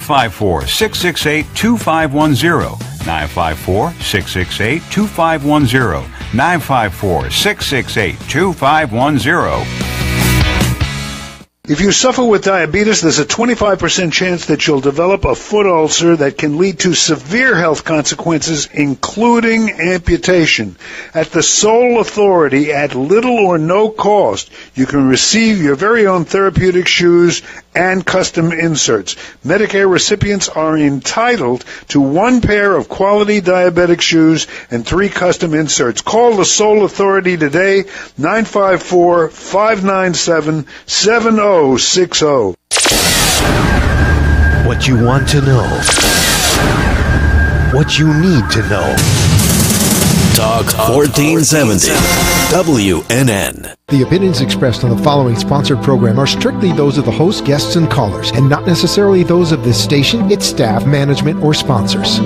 954-668-2510. 954-668-2510. 954-668-2510. If you suffer with diabetes, there's a 25% chance that you'll develop a foot ulcer that can lead to severe health consequences, including amputation. At the Sole Authority, at little or no cost, you can receive your very own therapeutic shoes and custom inserts. Medicare recipients are entitled to 1 pair of quality diabetic shoes and 3 custom inserts. Call the Sole Authority today, 954-597-7060. What you want to know. What you need to know. Talk 1470. WNN. The opinions expressed on the following sponsored program are strictly those of the host, guests, and callers, and not necessarily those of this station, its staff, management, or sponsors.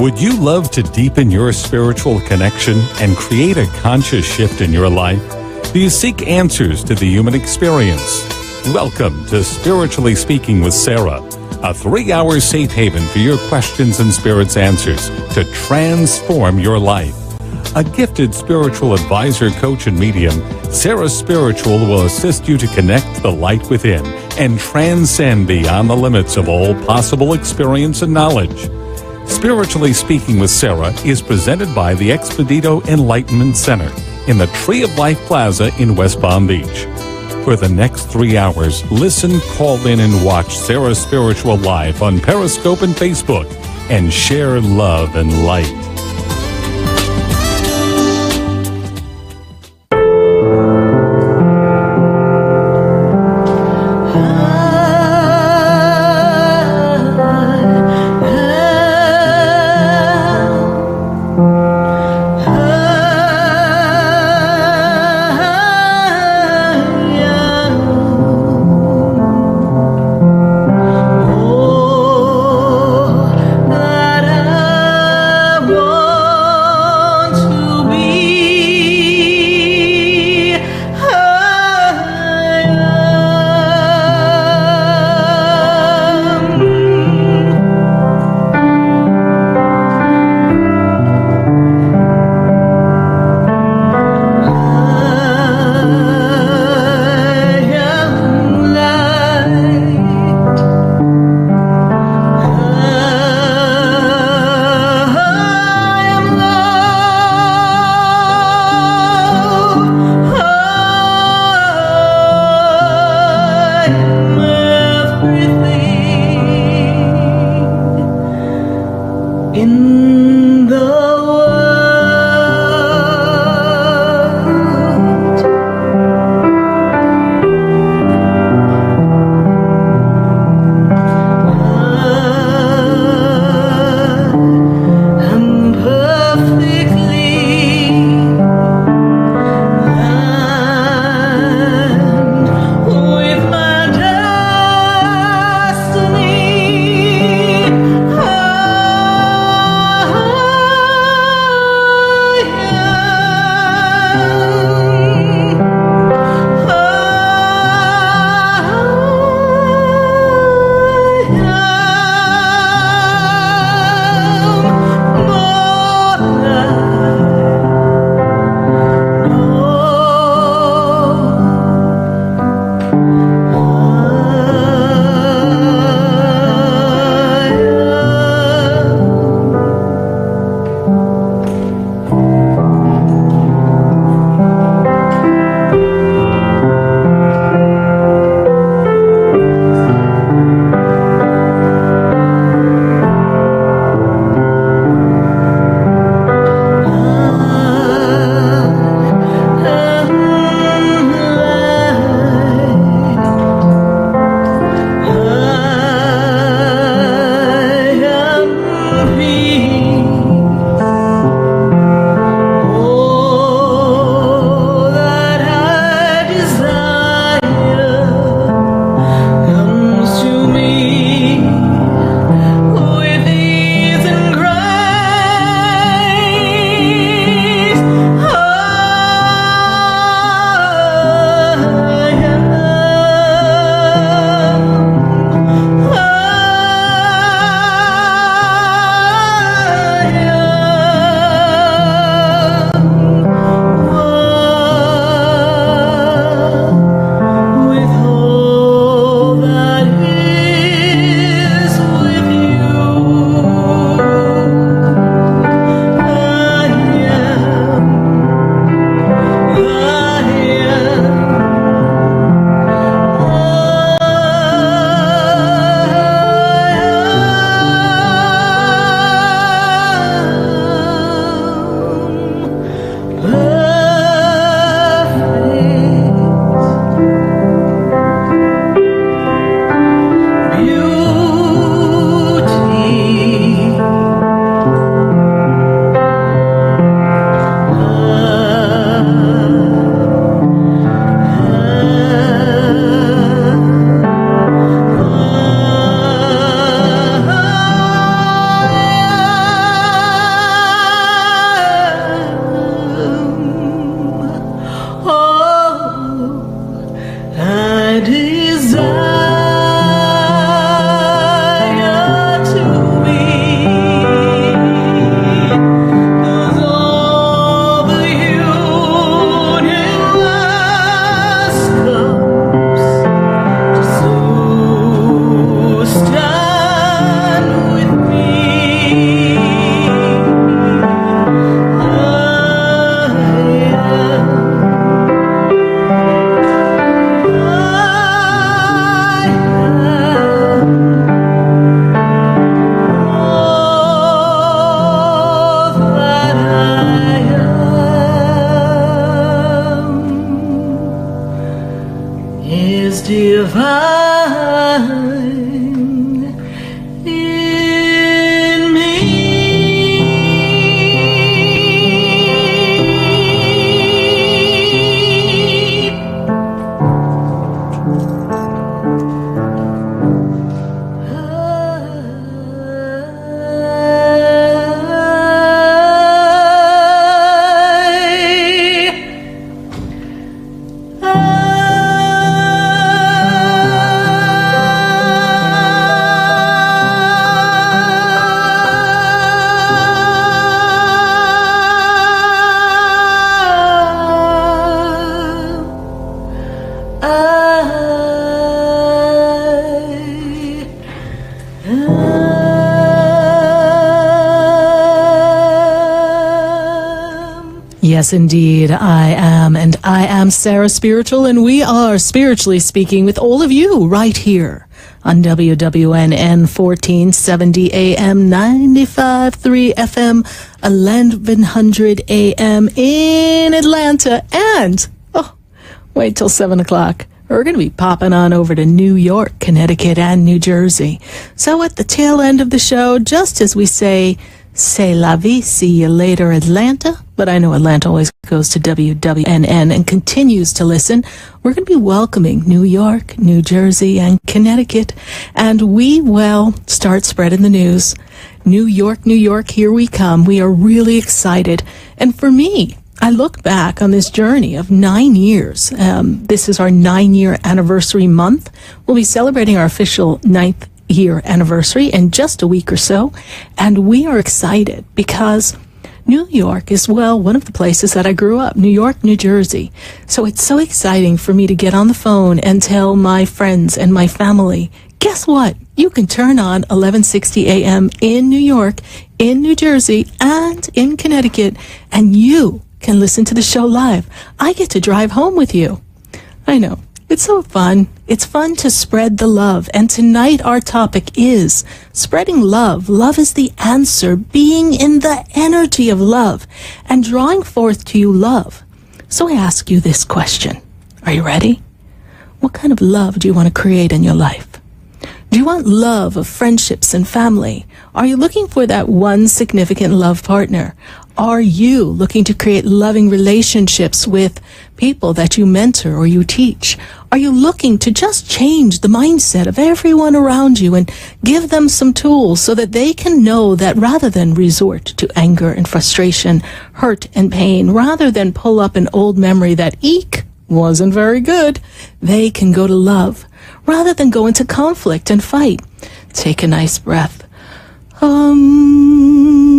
Would you love to deepen your spiritual connection and create a conscious shift in your life? Do you seek answers to the human experience? Welcome to Spiritually Speaking with Sarah, a 3-hour safe haven for your questions and spirit's answers to transform your life. A gifted spiritual advisor, coach, and medium, Sarah Spiritual will assist you to connect the light within and transcend beyond the limits of all possible experience and knowledge. Spiritually Speaking with Sarah is presented by the Expedito Enlightenment Center in the Tree of Life Plaza in West Palm Beach. For the next 3 hours, listen, call in, and watch Sarah Spiritual live on Periscope and Facebook, and share love and light. Oh, divine in me. Yes, indeed, I am. And I am Sarah Spiritual, and we are spiritually speaking with all of you right here on WWNN 1470 AM, 95.3 FM, 1100 AM in Atlanta. And, wait till 7 o'clock. We're going to be popping on over to New York, Connecticut, and New Jersey. So at the tail end of the show, just as we say, c'est la vie, see you later, Atlanta. But I know Atlanta always goes to WWNN and continues to listen. We're going to be welcoming New York, New Jersey, and Connecticut. And we will start spreading the news. New York, New York, here we come. We are really excited. And for me, I look back on this journey of 9 years. This is our 9-year anniversary month. We'll be celebrating our official 9th year anniversary in just a week or so. And we are excited because New York is, well, one of the places that I grew up, New York, New Jersey. So it's so exciting for me to get on the phone and tell my friends and my family, guess what? You can turn on 1160 AM in New York, in New Jersey, and in Connecticut, and you can listen to the show live. I get to drive home with you. I know. It's so fun. It's fun to spread the love. And tonight our topic is spreading love. Love is the answer, being in the energy of love and drawing forth to you love. So I ask you this question. Are you ready? What kind of love do you want to create in your life? Do you want love of friendships and family? Are you looking for that one significant love partner? Are you looking to create loving relationships with people that you mentor or you teach? Are you looking to just change the mindset of everyone around you and give them some tools so that they can know that rather than resort to anger and frustration, hurt and pain, rather than pull up an old memory that, eek, wasn't very good, they can go to love. Rather than go into conflict and fight, take a nice breath.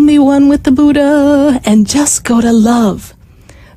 Be one with the Buddha and just go to love.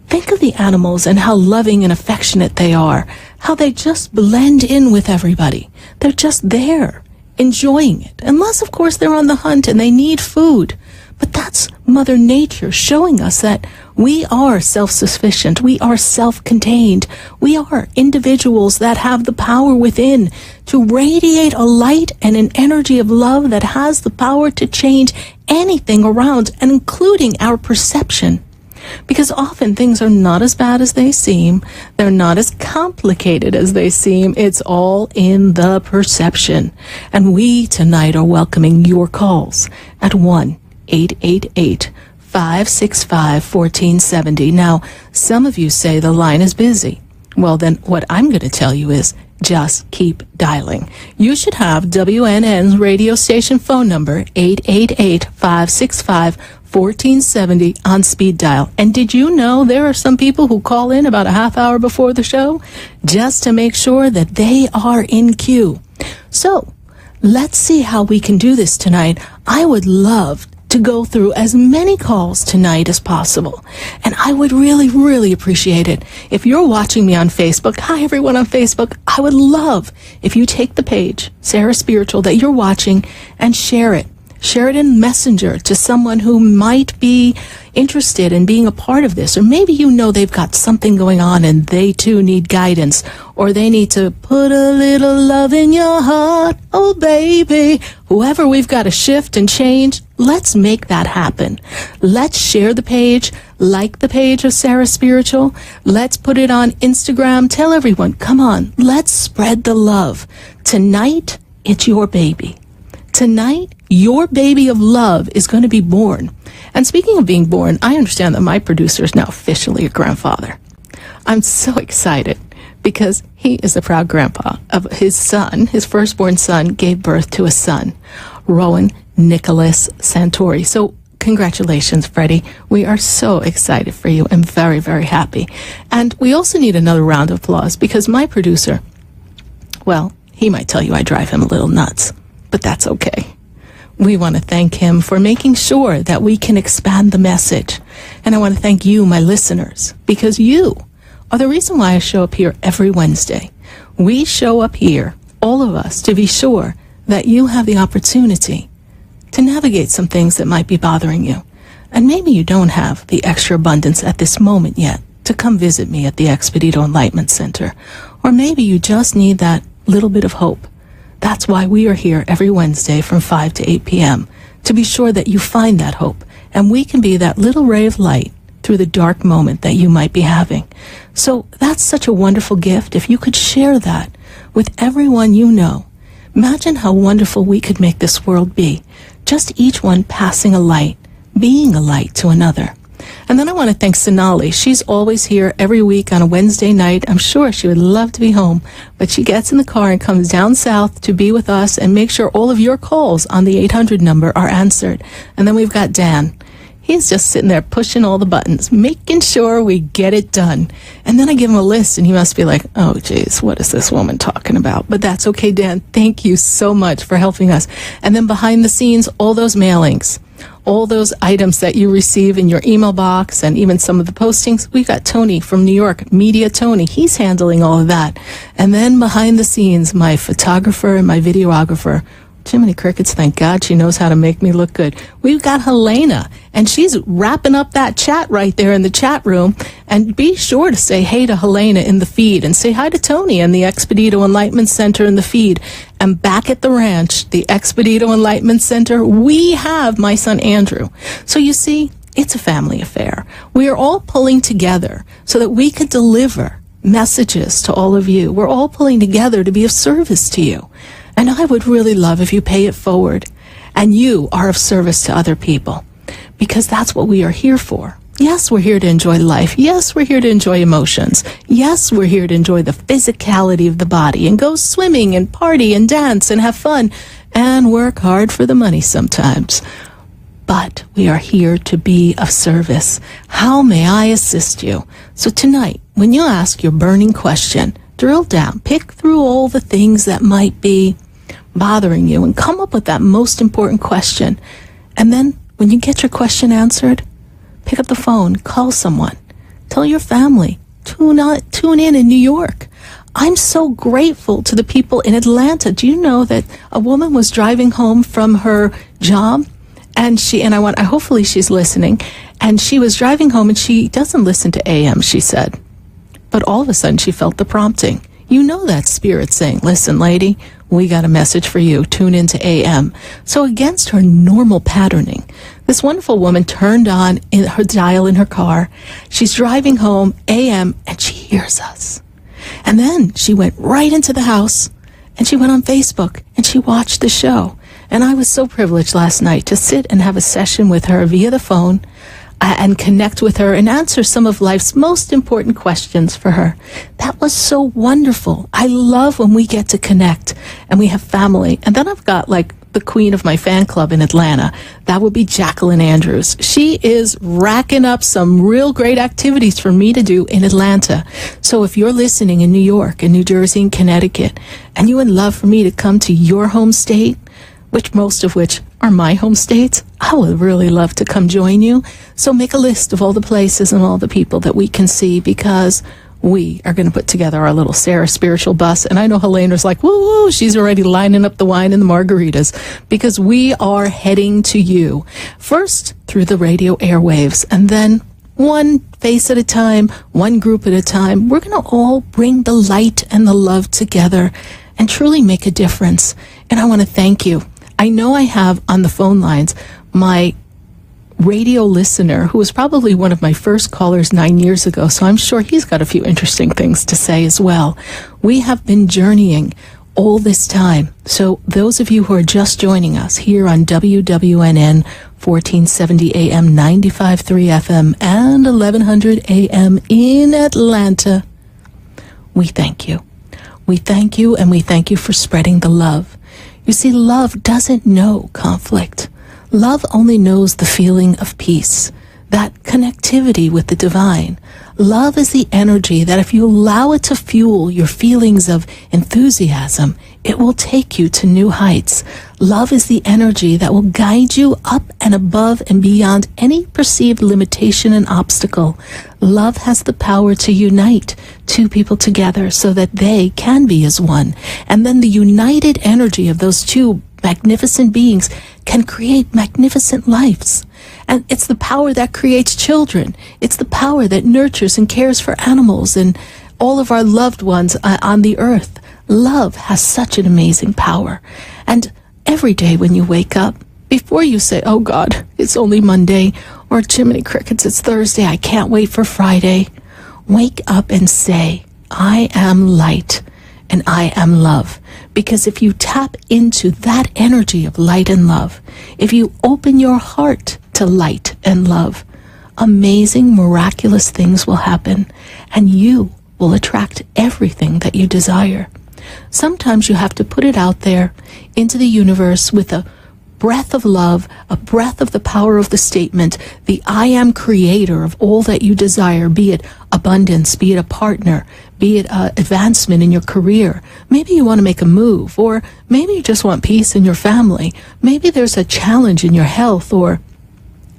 Think of the animals and how loving and affectionate they are, how they just blend in with everybody. They're just there, enjoying it. Unless, of course, they're on the hunt and they need food. But that's Mother Nature showing us that we are self-sufficient. We are self-contained. We are individuals that have the power within to radiate a light and an energy of love that has the power to change anything around, and including our perception. Because often things are not as bad as they seem. They're not as complicated as they seem. It's all in the perception. And we tonight are welcoming your calls at 1-888-565-1470. Now, some of you say the line is busy. Well, then what I'm going to tell you is just keep dialing. You should have WNN's radio station phone number, 888-565-1470 on speed dial. And did you know there are some people who call in about a half hour before the show just to make sure that they are in queue? So let's see how we can do this tonight. I would love to go through as many calls tonight as possible. And I would really, really appreciate it if you're watching me on Facebook. Hi, everyone on Facebook. I would love if you take the page, Sarah Spiritual, that you're watching and share it. Share it in Messenger to someone who might be interested in being a part of this. Or maybe you know they've got something going on and they too need guidance. Or they need to put a little love in your heart. Oh, baby. Whoever we've got to shift and change, Let's make that happen. Let's share the page, like the page of Sarah Spiritual. Let's put it on Instagram. Tell everyone, come on, let's spread the love. Tonight, it's your baby. Tonight, your baby of love is going to be born. And speaking of being born, I understand that my producer is now officially a grandfather. I'm so excited because he is the proud grandpa of his son. His firstborn son gave birth to a son, Rowan Nicholas Santori. So congratulations, Freddie. We are so excited for you and very, very happy. And we also need another round of applause because my producer, well, he might tell you I drive him a little nuts, but that's okay. We want to thank him for making sure that we can expand the message. And I want to thank you, my listeners, because you are the reason why I show up here every Wednesday. We show up here, all of us, to be sure that you have the opportunity to navigate some things that might be bothering you. And maybe you don't have the extra abundance at this moment yet to come visit me at the Expedito Enlightenment Center. Or maybe you just need that little bit of hope. That's why we are here every Wednesday from 5 to 8 p.m. to be sure that you find that hope. And we can be that little ray of light through the dark moment that you might be having. So that's such a wonderful gift. If you could share that with everyone you know, imagine how wonderful we could make this world be. Just each one passing a light, being a light to another. And then I want to thank Sonali. She's always here every week on a Wednesday night. I'm sure she would love to be home, but she gets in the car and comes down south to be with us and make sure all of your calls on the 800 number are answered. And then we've got Dan. He's just sitting there pushing all the buttons, making sure we get it done. And then I give him a list, and he must be like, oh, geez, what is this woman talking about? But that's okay, Dan. Thank you so much for helping us. And then behind the scenes, all those mailings, all those items that you receive in your email box, and even some of the postings. We got Tony from New York, Media Tony. He's handling all of that. And then behind the scenes, my photographer and my videographer, Jiminy Crickets, thank God she knows how to make me look good. We've got Helena, and she's wrapping up that chat right there in the chat room. And be sure to say hey to Helena in the feed, and say hi to Tony and the Expedito Enlightenment Center in the feed. And back at the ranch, the Expedito Enlightenment Center, we have my son Andrew. So you see, it's a family affair. We are all pulling together so that we could deliver messages to all of you. We're all pulling together to be of service to you. And I would really love if you pay it forward and you are of service to other people, because that's what we are here for. Yes, we're here to enjoy life. Yes, we're here to enjoy emotions. Yes, we're here to enjoy the physicality of the body and go swimming and party and dance and have fun and work hard for the money sometimes. But we are here to be of service. How may I assist you? So tonight, when you ask your burning question, drill down, pick through all the things that might be bothering you and come up with that most important question. And then when you get your question answered, pick up the phone, call someone, tell your family, tune in New York. I'm so grateful to the people in Atlanta. Do you know that a woman was driving home from her job, and hopefully she's listening, and she was driving home, and she doesn't listen to AM, she said. But all of a sudden she felt the prompting. You know that spirit saying, listen, lady, we got a message for you. Tune into AM. So against her normal patterning, this wonderful woman turned on her dial in her car. She's driving home, AM, and she hears us. And then she went right into the house, and she went on Facebook, and she watched the show. And I was so privileged last night to sit and have a session with her via the phone and connect with her and answer some of life's most important questions for her. That was so wonderful. I love when we get to connect and we have family. And then I've got like the queen of my fan club in Atlanta. That would be Jacqueline Andrews. She is racking up some real great activities for me to do in Atlanta. So if you're listening in New York and New Jersey and Connecticut, and you would love for me to come to your home state, most of which are my home states, I would really love to come join you. So make a list of all the places and all the people that we can see, because we are going to put together our little Sarah Spiritual bus. And I know Helena's like, woo, woo, she's already lining up the wine and the margaritas, because we are heading to you. First, through the radio airwaves, and then one face at a time, one group at a time. We're going to all bring the light and the love together and truly make a difference. And I want to thank you. I know I have on the phone lines my radio listener, who was probably one of my first callers 9 years ago, so I'm sure he's got a few interesting things to say as well. We have been journeying all this time. So those of you who are just joining us here on WWNN 1470 AM, 95.3 FM, and 1100 AM in Atlanta, we thank you. We thank you, and we thank you for spreading the love. You see, love doesn't know conflict. Love only knows the feeling of peace, that connectivity with the divine. Love is the energy that if you allow it to fuel your feelings of enthusiasm, it will take you to new heights. Love is the energy that will guide you up and above and beyond any perceived limitation and obstacle. Love has the power to unite two people together so that they can be as one. And then the united energy of those two magnificent beings can create magnificent lives. And it's the power that creates children. It's the power that nurtures and cares for animals and all of our loved ones on the earth. Love has such an amazing power. And every day when you wake up, before you say, oh God, it's only Monday, or Jiminy Crickets, it's Thursday, I can't wait for Friday, wake up and say, I am light and I am love. Because if you tap into that energy of light and love, if you open your heart to light and love, amazing, miraculous things will happen, and you will attract everything that you desire. Sometimes you have to put it out there into the universe with a breath of love, a breath of the power of the statement, the I am creator of all that you desire, be it abundance, be it a partner, be it advancement in your career. Maybe you want to make a move, or maybe you just want peace in your family. Maybe there's a challenge in your health, or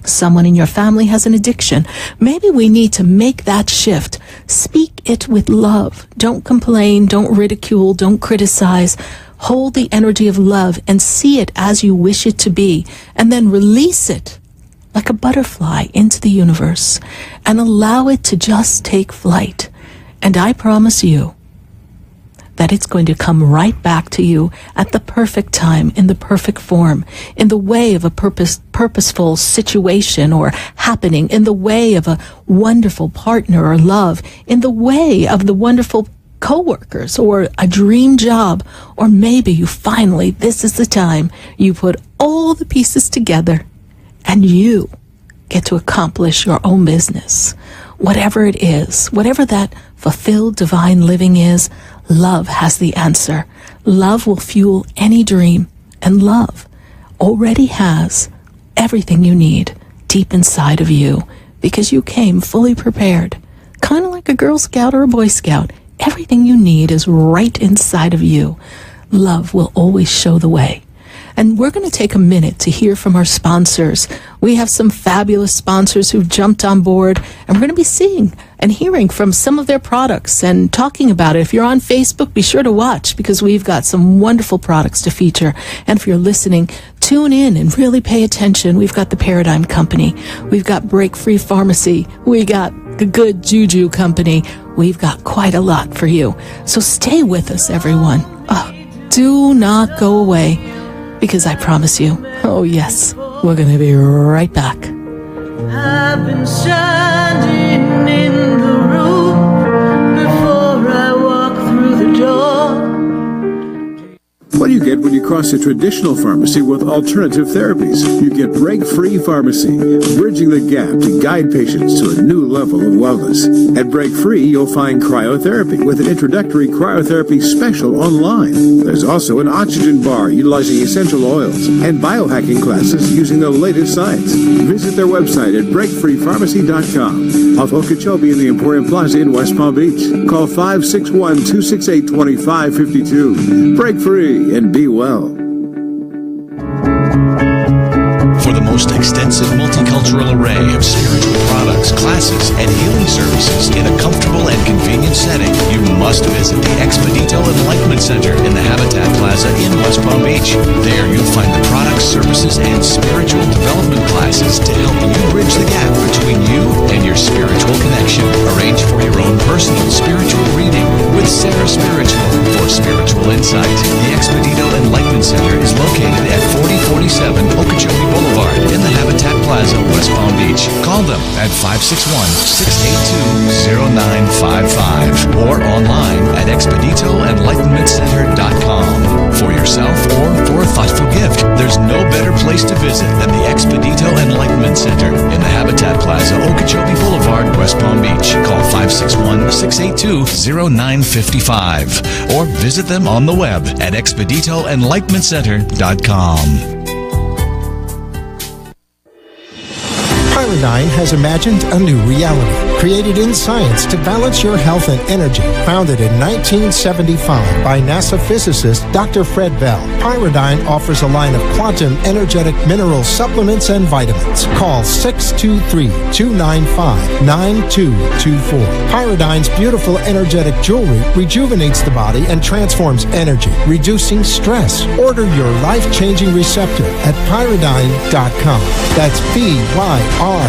someone in your family has an addiction. Maybe we need to make that shift. Speak it with love. Don't complain, don't ridicule, don't criticize. Hold the energy of love and see it as you wish it to be, and then release it like a butterfly into the universe and allow it to just take flight. And I promise you that it's going to come right back to you at the perfect time, in the perfect form, in the way of a purposeful situation or happening, in the way of a wonderful partner or love, in the way of the wonderful co-workers or a dream job, or maybe you finally, this is the time, you put all the pieces together and you get to accomplish your own business. Whatever it is, whatever that fulfilled divine living is, love has the answer. Love will fuel any dream, and love already has everything you need deep inside of you, because you came fully prepared, kind of like a Girl Scout or a Boy Scout. Everything you need is right inside of you. Love will always show the way. And we're going to take a minute to hear from our sponsors. We have some fabulous sponsors who've jumped on board, and we're going to be seeing and hearing from some of their products and talking about it. If you're on Facebook, be sure to watch, because we've got some wonderful products to feature. And if you're listening, tune in and really pay attention. We've got the Paradigm Company. We've got Break Free Pharmacy. We got the Good Juju Company. We've got quite a lot for you. So stay with us, everyone. Do not go away, because I promise you, oh yes, we're going to be right back. I've been standing in the room before I walk through the door. What do you get when you cross a traditional pharmacy with alternative therapies? You get Break Free Pharmacy, bridging the gap to guide patients to a new level of wellness. At Break Free, you'll find cryotherapy with an introductory cryotherapy special online. There's also an oxygen bar utilizing essential oils and biohacking classes using the latest science. Visit their website at breakfreepharmacy.com. Off Okeechobee in the Emporium Plaza in West Palm Beach. Call 561-268-2552. Break Free and be well. For the most extensive multicultural array of spiritual products, classes, and healing services in a comfortable and convenient setting, you must visit the Expedito Enlightenment Center in the Habitat Plaza in West Palm Beach. There you'll find the products, services, and spiritual development classes to help you bridge the gap between you and your spiritual connection. Arrange for your own personal spiritual reading with Sarah Spiritual for spiritual insight. The Expedito Enlightenment Center is located at 4047 Okeechobee Boulevard in the Call them at 561-682-0955 or online at ExpeditoEnlightenmentCenter.com. For yourself or for a thoughtful gift, there's no better place to visit than the Expedito Enlightenment Center in the Habitat Plaza, Okeechobee Boulevard, West Palm Beach. Call 561-682-0955 or visit them on the web at ExpeditoEnlightenmentCenter.com. Pyridine has imagined a new reality, created in science to balance your health and energy. Founded in 1975 by NASA physicist Dr. Fred Bell, Pyridine offers a line of quantum energetic mineral supplements and vitamins. Call 623-295-9224. Pyridine's beautiful energetic jewelry rejuvenates the body and transforms energy, reducing stress. Order your life-changing receptor at pyridine.com. That's PYRADYNE.com.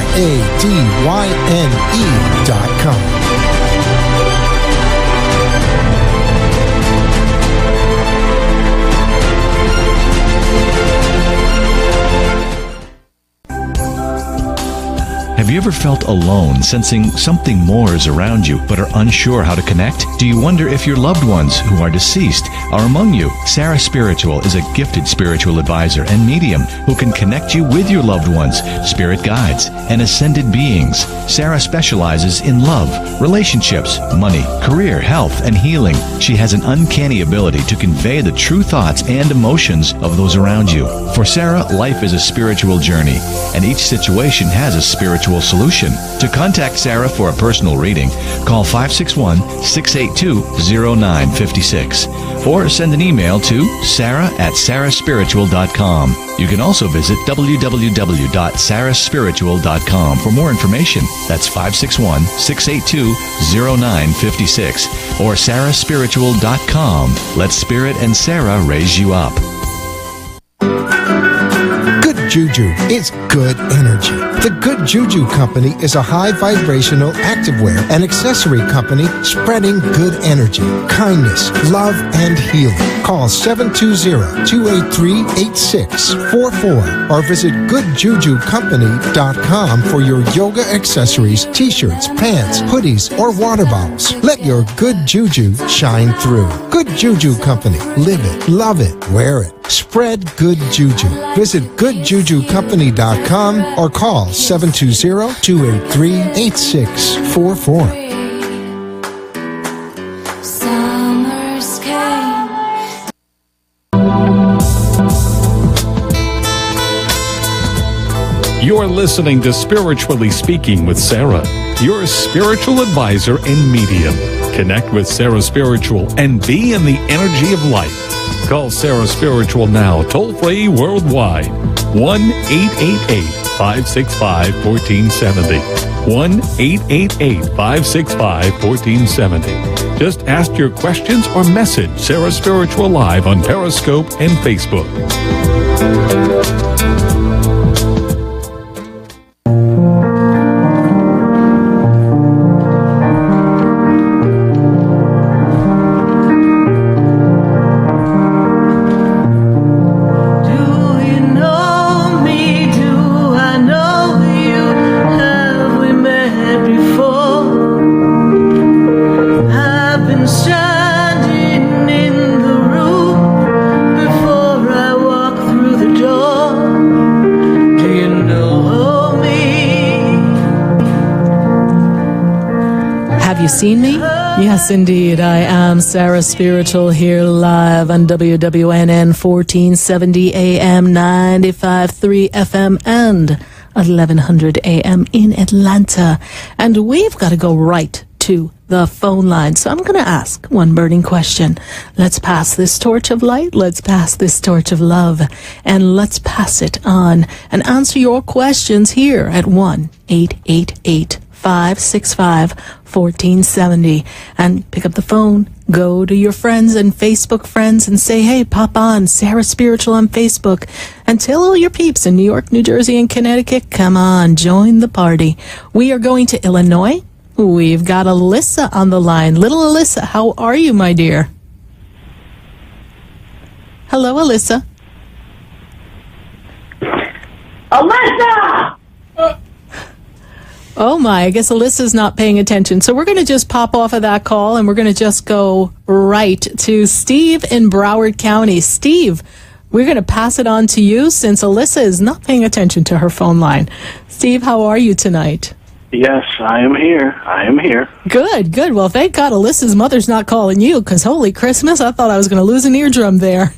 Have you ever felt alone, sensing something more is around you, but are unsure how to connect? Do you wonder if your loved ones who are deceased are among you? Sarah Spiritual is a gifted spiritual advisor and medium who can connect you with your loved ones, spirit guides, and ascended beings. Sarah specializes in love, relationships, money, career, health, and healing. She has an uncanny ability to convey the true thoughts and emotions of those around you. For Sarah, life is a spiritual journey, and each situation has a spiritual solution. To contact Sarah for a personal reading, call 561-682-0956 or send an email to sarah@sarahspiritual.com. You can also visit www.sarahspiritual.com for more information. That's 561-682-0956 or sarahspiritual.com. Let Spirit and Sarah raise you up. Juju is good energy. The Good Juju Company is a high vibrational activewear and accessory company spreading good energy, kindness, love, and healing. Call 720-283-8644 or visit goodjujucompany.com for your yoga accessories, t-shirts, pants, hoodies, or water bottles. Let your good juju shine through. Good Juju Company. Live it, love it, wear it. Spread good juju. Visit goodjujucompany.com or call 720-283-8644. Summer's came. You're listening to Spiritually Speaking with Sarah, your spiritual advisor and medium. Connect with Sarah Spiritual and be in the energy of life. Call Sarah Spiritual now, toll-free worldwide. 1-888-565-1470. 1-888-565-1470. Just ask your questions or message Sarah Spiritual live on Periscope and Facebook. Seen me? Yes, indeed. I am Sarah Spiritual here live on WWNN 1470 AM, 95.3 FM, and 1100 AM in Atlanta. And we've got to go right to the phone line. So I'm going to ask one burning question. Let's pass this torch of light. Let's pass this torch of love. And let's pass it on and answer your questions here at 1-888-565-1470 and pick up the phone, go to your friends and Facebook friends and say, hey, pop on Sarah Spiritual on Facebook, and tell all your peeps in New York, New Jersey, and Connecticut, come on, join the party. We are going to Illinois. We've got Alyssa on the line. Little Alyssa, how are you, my dear? Hello, Alyssa. Alyssa! Oh my, I guess Alyssa's not paying attention. So we're going to just pop off of that call and we're going to just go right to Steve in Broward County. Steve, we're going to pass it on to you since Alyssa is not paying attention to her phone line. Steve, how are you tonight? Yes, I am here. Good, good. Well, thank God Alyssa's mother's not calling you because holy Christmas, I thought I was going to lose an eardrum there.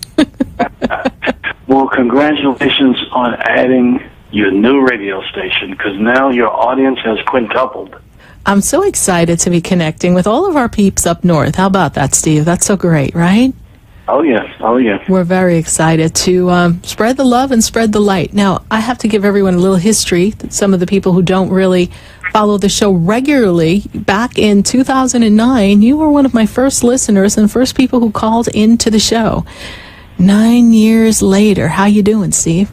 Well, congratulations on adding your new radio station because now your audience has quintupled. I'm so excited to be connecting with all of our peeps up north. How about that, Steve? That's so great, right? Oh, yes. We're very excited to spread the love and spread the light. Now, I have to give everyone a little history. Some of the people who don't really follow the show regularly, back in 2009, you were one of my first listeners and first people who called into the show. 9 years later, how you doing, Steve?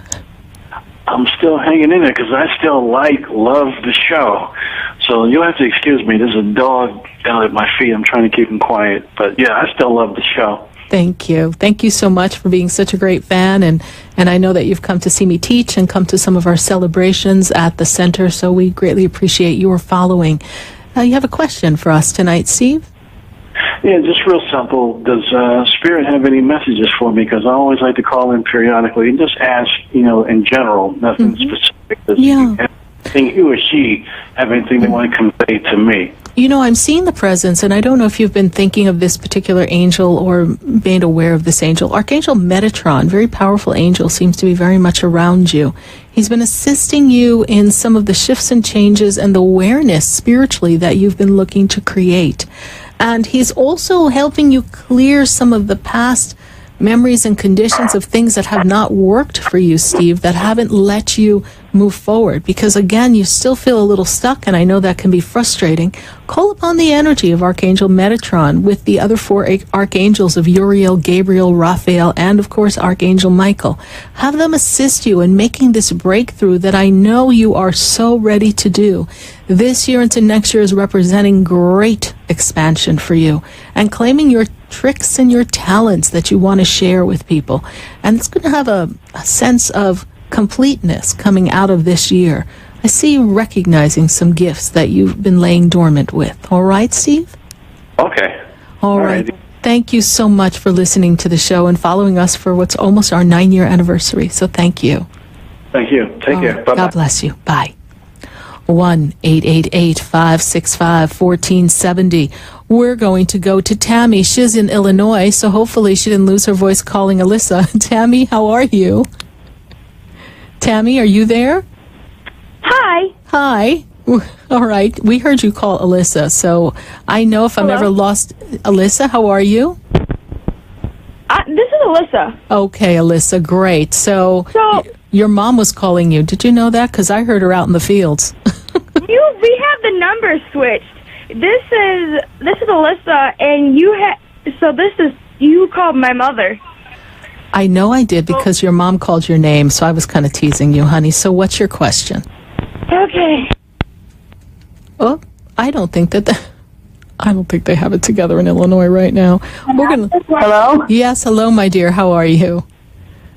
I'm still hanging in there because I still love the show. So you'll have to excuse me. There's a dog down at my feet. I'm trying to keep him quiet. But, yeah, I still love the show. Thank you. Thank you so much for being such a great fan. And I know that you've come to see me teach and come to some of our celebrations at the center. So we greatly appreciate your following. You have a question for us tonight, Steve? Yeah, just real simple. Does Spirit have any messages for me? Because I always like to call in periodically and just ask, in general, nothing specific. Does he or she have anything they want to convey to me? I'm seeing the presence, and I don't know if you've been thinking of this particular angel or made aware of this angel. Archangel Metatron, very powerful angel, seems to be very much around you. He's been assisting you in some of the shifts and changes and the awareness spiritually that you've been looking to create. And he's also helping you clear some of the past memories and conditions of things that have not worked for you, Steve, that haven't let you move forward. Because again, you still feel a little stuck, and I know that can be frustrating. Call upon the energy of Archangel Metatron with the other four archangels of Uriel, Gabriel, Raphael, and of course Archangel Michael. Have them assist you in making this breakthrough that I know you are so ready to do. This year into next year is representing great expansion for you and claiming your tricks and your talents that you want to share with people. And it's going to have a sense of completeness coming out of this year. I see you recognizing some gifts that you've been laying dormant with. All right, Steve? Okay. All right. Thank you so much for listening to the show and following us for what's almost our 9-year anniversary. So thank you. Thank you. Take care. Bye-bye. God bless you. Bye. 1-888-565-1470. We're going to go to Tammy. She's in Illinois, so hopefully she didn't lose her voice calling Alyssa. Tammy, how are you? Tammy, are you there? Hi. Hi. All right. We heard you call Alyssa, so I know if I'm ever lost. Alyssa, how are you? This is Alyssa. Okay, Alyssa, great. So your mom was calling you. Did you know that? Because I heard her out in the fields. We have the numbers switched. This is Alyssa, and you called my mother. I know I did because your mom called your name, so I was kind of teasing you, honey. So what's your question? Okay. Oh, I don't think they have it together in Illinois right now. Hello? Yes, hello, my dear. How are you?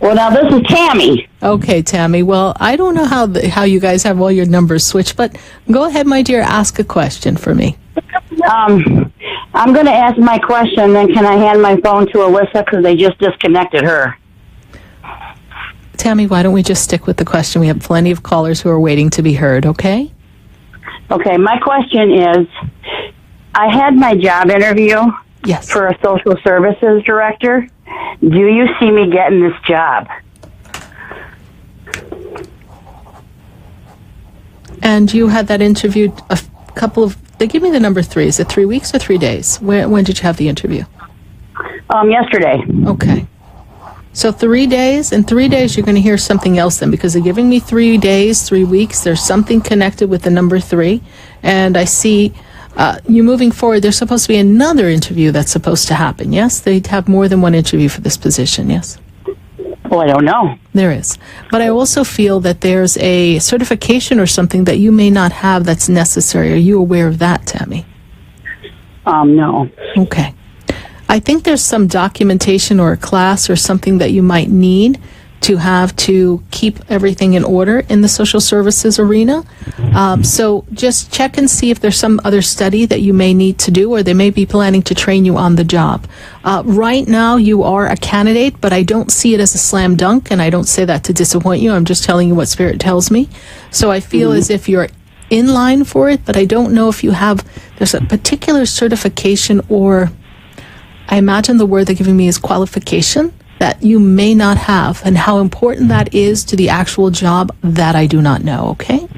Well, now this is Tammy. Okay, Tammy. Well, I don't know how you guys have all your numbers switched, but go ahead, my dear. Ask a question for me. I'm going to ask my question, then can I hand my phone to Alyssa because they just disconnected her? Tammy, why don't we just stick with the question? We have plenty of callers who are waiting to be heard, okay? Okay, my question is, I had my job interview for a social services director. Do you see me getting this job? And you had that interview a couple of... They give me the number 3. Is it 3 weeks or 3 days? When did you have the interview? Yesterday. Okay. So 3 days. In 3 days, you're going to hear something else then, because they're giving me 3 days, 3 weeks. There's something connected with the number 3. And I see you moving forward. There's supposed to be another interview that's supposed to happen, yes? They have more than one interview for this position, yes? Well, I don't know. There is. But I also feel that there's a certification or something that you may not have that's necessary. Are you aware of that, Tammy? No. Okay. I think there's some documentation or a class or something that you might need to keep everything in order in the social services arena. So just check and see if there's some other study that you may need to do, or they may be planning to train you on the job. Right now, you are a candidate, but I don't see it as a slam dunk, and I don't say that to disappoint you. I'm just telling you what Spirit tells me. So I feel as if you're in line for it, but I don't know if you have, there's a particular certification, or I imagine the word they're giving me is qualification, that you may not have, and how important that is to the actual job, that I do not know, okay?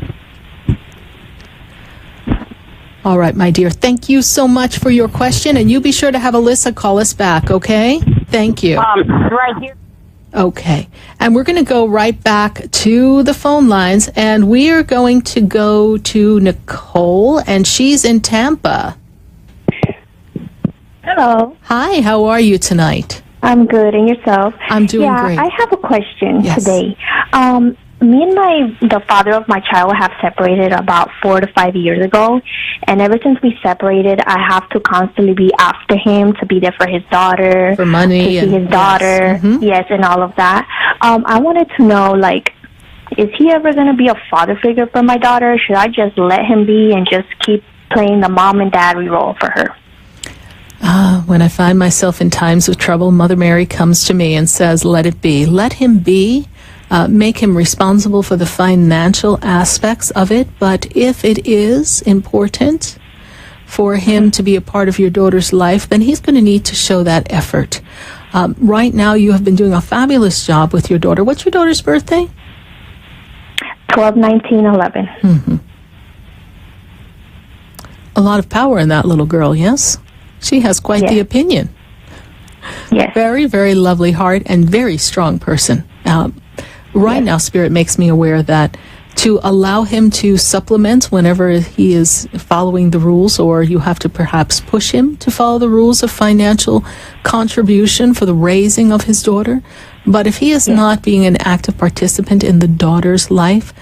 All right, my dear. Thank you so much for your question, and you be sure to have Alyssa call us back, okay? Thank you. Right here. Okay. And we're going to go right back to the phone lines, and we are going to go to Nicole, and she's in Tampa. Hello. Hi, how are you tonight? I'm good, and yourself? I'm doing great. I have a question today. Me and the father of my child have separated about 4 to 5 years ago, and ever since we separated, I have to constantly be after him to be there for his daughter, for money, to see his daughter, yes, and all of that. I wanted to know, like, is he ever going to be a father figure for my daughter? Should I just let him be and just keep playing the mom and dad role for her? When I find myself in times of trouble, Mother Mary comes to me and says, let it be. Let him be. Make him responsible for the financial aspects of it. But if it is important for him to be a part of your daughter's life, then he's going to need to show that effort. Right now, you have been doing a fabulous job with your daughter. What's your daughter's birthday? 12/19/11. Mm-hmm. A lot of power in that little girl, yes? She has quite the opinion. Yes. Very, very lovely heart and very strong person. Right now, Spirit makes me aware that to allow him to supplement whenever he is following the rules, or you have to perhaps push him to follow the rules of financial contribution for the raising of his daughter. But if he is not being an active participant in the daughter's life,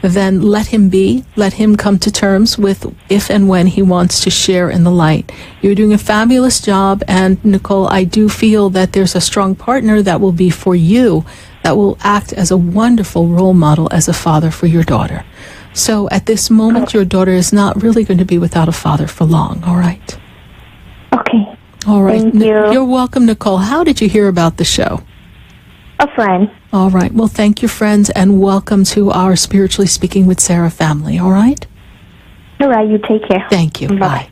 then let him be. Let him come to terms with if and when he wants to share in the light. You're doing a fabulous job, and Nicole, I do feel that there's a strong partner that will be for you, that will act as a wonderful role model as a father for your daughter. So at this moment, your daughter is not really going to be without a father for long, all right? Okay. All right. Thank you. You're welcome, Nicole. How did you hear about the show? A friend. All right. Well, thank you, friends, and welcome to our Spiritually Speaking with Sarah family, all right? All right. You take care. Thank you. Bye.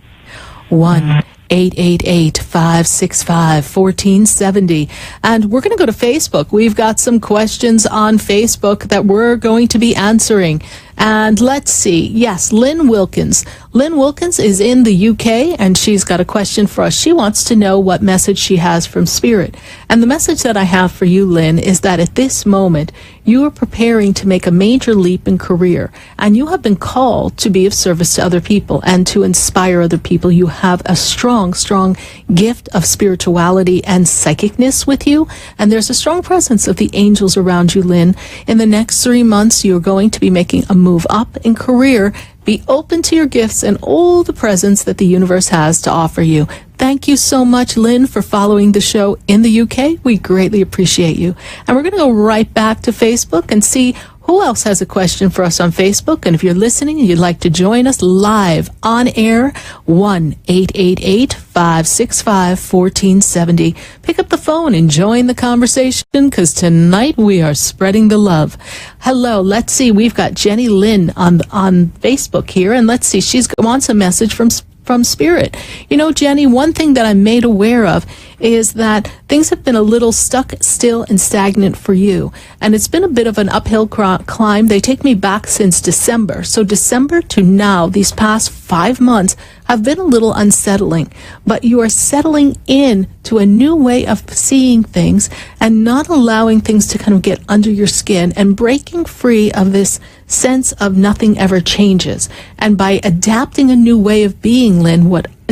1-888-565-1470. And we're going to go to Facebook. We've got some questions on Facebook that we're going to be answering. And let's see. Yes, Lynn Wilkins. Lynn Wilkins is in the UK, and she's got a question for us. She wants to know what message she has from Spirit. And the message that I have for you, Lynn, is that at this moment, you are preparing to make a major leap in career, and you have been called to be of service to other people and to inspire other people. You have a strong, strong gift of spirituality and psychicness with you, and there's a strong presence of the angels around you, Lynn. In the next 3 months, you're going to be making a move up in career. Be open to your gifts and all the presents that the universe has to offer you. Thank you so much, Lynn, for following the show in the UK. We greatly appreciate you. And we're going to go right back to Facebook and see who else has a question for us on Facebook. And if you're listening and you'd like to join us live on air, 1-888-565-1470. Pick up the phone and join the conversation, because tonight we are spreading the love. Hello, let's see. We've got Jenny Lynn on Facebook here, and let's see. She wants a message from Spirit. You know, Jenny, one thing that I'm made aware of is that things have been a little stuck still and stagnant for you. And it's been a bit of an uphill climb. They take me back since December. So December to now, these past 5 months have been a little unsettling. But you are settling in to a new way of seeing things and not allowing things to kind of get under your skin and breaking free of this sense of nothing ever changes. And by adapting a new way of being,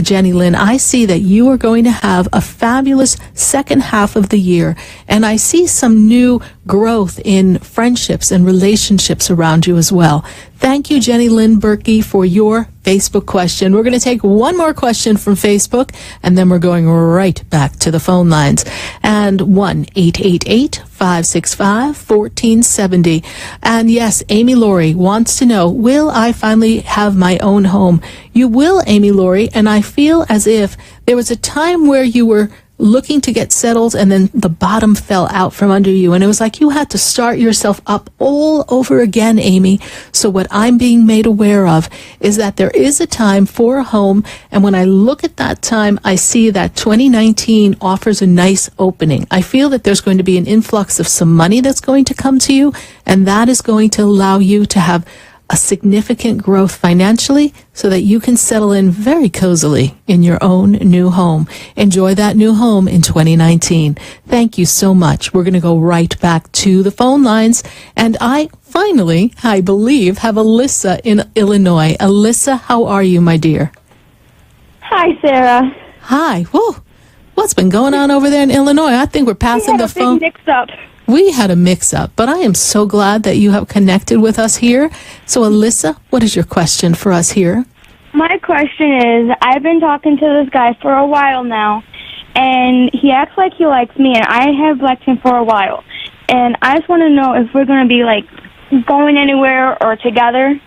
Jenny Lynn, I see that you are going to have a fabulous second half of the year, and I see some new growth in friendships and relationships around you as well. Thank you, Jenny Lynn Berkey, for your Facebook question. We're going to take one more question from Facebook, and then we're going right back to the phone lines. And 1-888-565-1470. 888-565-1470. And yes, Amy Laurie wants to know, will I finally have my own home? You will, Amy Laurie, and I feel as if there was a time where you were looking to get settled and then the bottom fell out from under you, and it was like you had to start yourself up all over again, Amy. So what I'm being made aware of is that there is a time for a home, and when I look at that time, I see that 2019 offers a nice opening. I feel that there's going to be an influx of some money that's going to come to you, and that is going to allow you to have a significant growth financially so that you can settle in very cozily in your own new home. Enjoy that new home in 2019. Thank you so much. We're going to go right back to the phone lines. And I believe, have Alyssa in Illinois. Alyssa, how are you, my dear? Hi, Sarah. Hi. Whoa. What's been going on over there in Illinois? I think we're passing the phone. We had a big mix-up. We had a mix-up, but I am so glad that you have connected with us here. So, Alyssa, what is your question for us here? My question is, I've been talking to this guy for a while now, and he acts like he likes me, and I have liked him for a while. And I just want to know if we're going to be, going anywhere or together.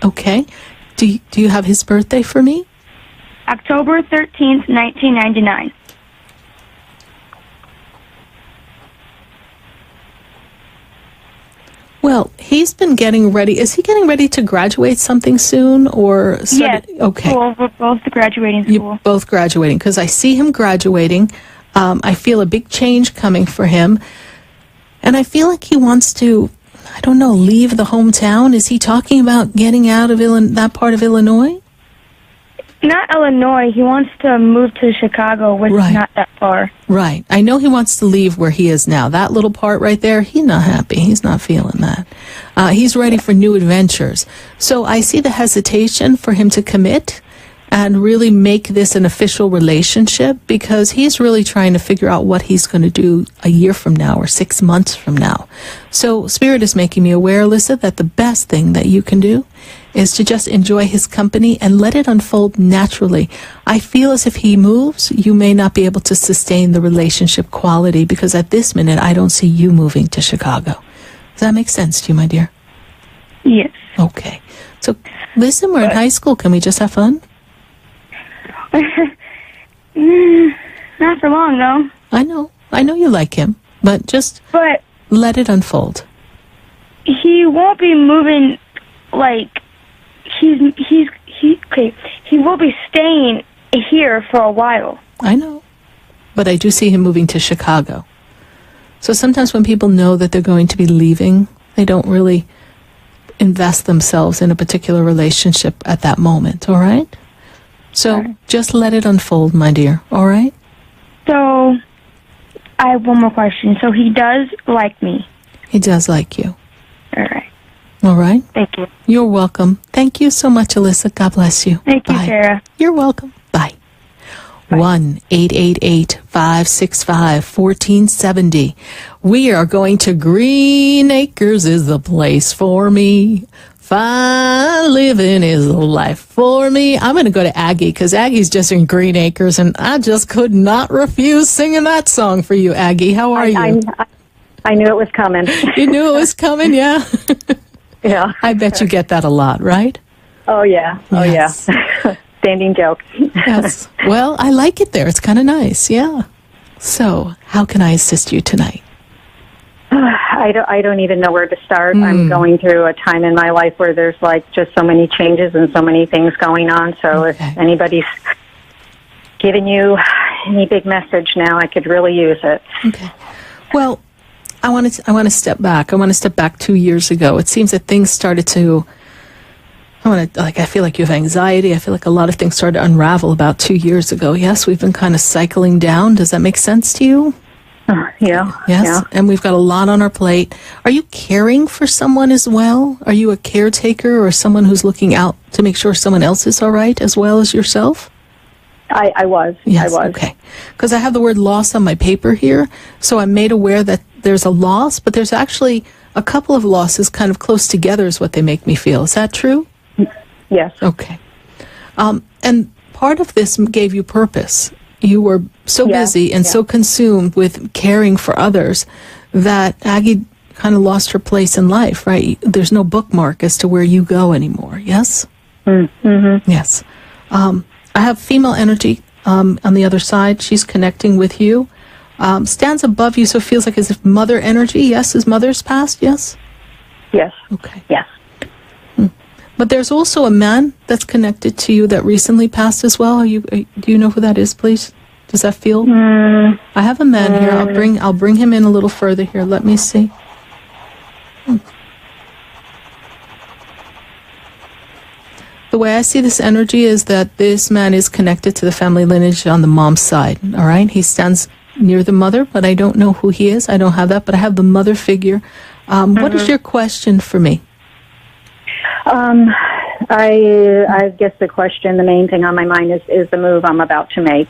Okay. Do you have his birthday for me? October 13th, 1999. Well, he's been getting ready. Is he getting ready to graduate something soon? Or yes. Okay. Well, we're both graduating school. You're both graduating, because I see him graduating. I feel a big change coming for him. And I feel like he wants to, leave the hometown. Is he talking about getting out of that part of Illinois? Not Illinois. He wants to move to Chicago, which is not that far. Right. I know he wants to leave where he is now. That little part right there, he's not happy. He's not feeling that. He's ready for new adventures. So I see the hesitation for him to commit and really make this an official relationship, because he's really trying to figure out what he's going to do a year from now or 6 months from now. So Spirit is making me aware, Alyssa, that the best thing that you can do is to just enjoy his company and let it unfold naturally. I feel as if he moves, you may not be able to sustain the relationship quality, because at this minute, I don't see you moving to Chicago. Does that make sense to you, my dear? Yes. Okay. So, listen, we're in high school. Can we just have fun? Not for long, though. I know you like him, but let it unfold. He won't be moving, he will be staying here for a while. I know, but I do see him moving to Chicago. So sometimes when people know that they're going to be leaving, they don't really invest themselves in a particular relationship at that moment, all right? So just let it unfold, my dear, all right? So I have one more question. So he does like me? He does like you. All right. All right? Thank you. You're welcome. Thank you so much, Alyssa. God bless you. Thank you, Sarah. You're welcome. Bye. 1-888-565-1470. We are going to Green Acres is the place for me. Fine living is the life for me. I'm going to go to Aggie, because Aggie's just in Green Acres, and I just could not refuse singing that song for you, Aggie. How are you? I knew it was coming. You knew it was coming, yeah? Yeah. I bet you get that a lot, right? Oh, yeah. Oh, yes. yeah. Standing joke. Yes. Well, I like it there. It's kind of nice, yeah. So, how can I assist you tonight? I don't even know where to start. I'm going through a time in my life where there's just so many changes and so many things going on. So if anybody's giving you any big message now, I could really use it. Okay. Well, I want to step back. I want to step back 2 years ago. It seems that things started to. I feel like you have anxiety. I feel like a lot of things started to unravel about 2 years ago. Yes, we've been kind of cycling down. Does that make sense to you? Yeah. Yes, yeah. And we've got a lot on our plate. Are you caring for someone as well? Are you a caretaker or someone who's looking out to make sure someone else is all right as well as yourself? I was. Yes, I was. Okay. Because I have the word loss on my paper here, so I'm made aware that there's a loss, but there's actually a couple of losses kind of close together is what they make me feel. Is that true? Yes. Okay. And part of this gave you purpose. You were so busy and so consumed with caring for others that Aggie kind of lost her place in life, right? There's no bookmark as to where you go anymore, yes? Mm-hmm. Yes. I have female energy on the other side. She's connecting with you. Stands above you, so it feels like as if mother energy. Yes, his mother's passed, yes? Yes. Okay. Yes. But there's also a man that's connected to you that recently passed as well. Do you know who that is, please? Does that feel? I have a man here. I'll bring him in a little further here. Let me see. The way I see this energy is that this man is connected to the family lineage on the mom's side. All right, he stands near the mother, but I don't know who he is. I don't have that, but I have the mother figure. What is your question for me? I guess the main thing on my mind is the move I'm about to make.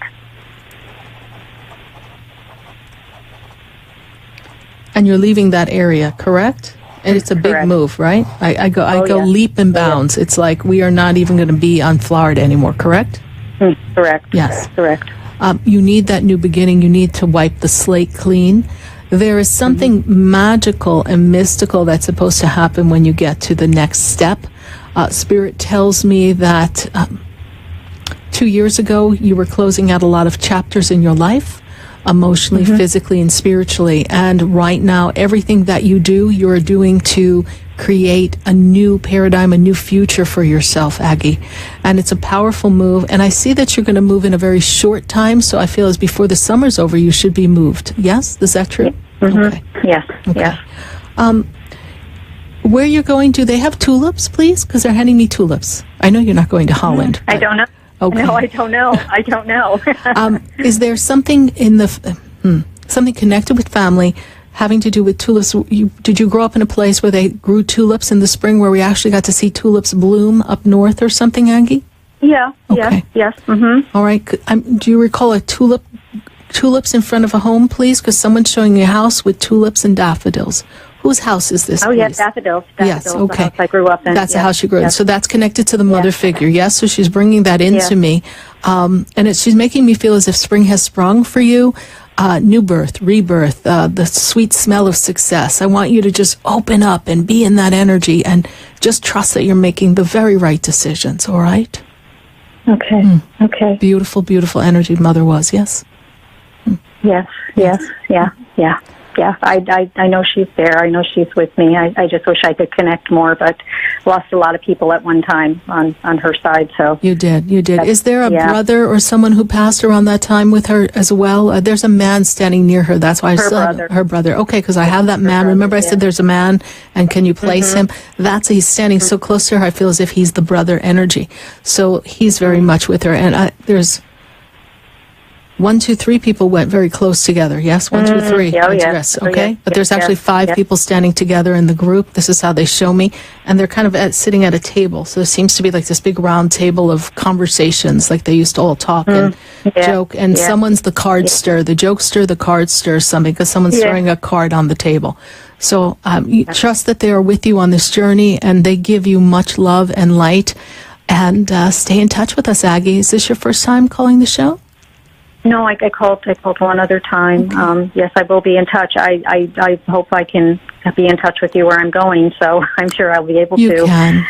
And you're leaving that area, correct? And it's a big move, right? I go leap and bounds. It's like we are not even going to be on Florida anymore, correct? Correct. Yes. Correct. You need that new beginning. You need to wipe the slate clean. There is something magical and mystical that's supposed to happen when you get to the next step. Spirit tells me that 2 years ago you were closing out a lot of chapters in your life, emotionally, physically, and spiritually. And right now, everything that you do, you're doing to create a new paradigm, a new future for yourself, Aggie. And it's a powerful move. And I see that you're going to move in a very short time. So I feel as before the summer's over, you should be moved. Yes? Is that true? Okay. Yes. Okay. Yes. Where you're going, do they have tulips, please? Because they're handing me tulips. I know you're not going to Holland. I don't know. Okay. No, I don't know. I don't know. Is there something in the something connected with family having to do with tulips? Did you grow up in a place where they grew tulips in the spring, where we actually got to see tulips bloom up north or something, Aggie? Yeah. Okay. Yes. Mm-hmm. All right. Do you recall tulips in front of a home, please? Because someone's showing me a house with tulips and daffodils. Whose house is this? Oh, please? yes, daffodils. Yes, okay. The house I grew up in. That's the house you grew up in. So that's connected to the mother figure, yes? So she's bringing that into me. And she's making me feel as if spring has sprung for you. New birth, rebirth, the sweet smell of success. I want you to just open up and be in that energy and just trust that you're making the very right decisions, all right? Okay, okay. Beautiful, beautiful energy mother was, yes? Yes. Yeah, I know she's there. I know she's with me. I just wish I could connect more, but lost a lot of people at one time on her side. So you did. Is there a brother or someone who passed around that time with her as well? There's a man standing near her. That's why I still have her brother. Okay, because I have that man. Remember I said there's a man, and can you place him? He's standing so close to her. I feel as if he's the brother energy. So he's very much with her, and there's 1, 2, 3 people went very close together. Yes, 1, 2, 3. Yes. Okay, but there's actually 5 people standing together in the group. This is how they show me, and they're kind of sitting at a table. So there seems to be like this big round table of conversations, like they used to all talk and joke. And someone's the cardster, the jokester, the cardster, something because someone's throwing a card on the table. So you trust that they are with you on this journey, and they give you much love and light. And stay in touch with us, Aggie. Is this your first time calling the show? No, I called one other time. Okay. Yes, I will be in touch. I hope I can be in touch with you where I'm going, so I'm sure I'll be able to.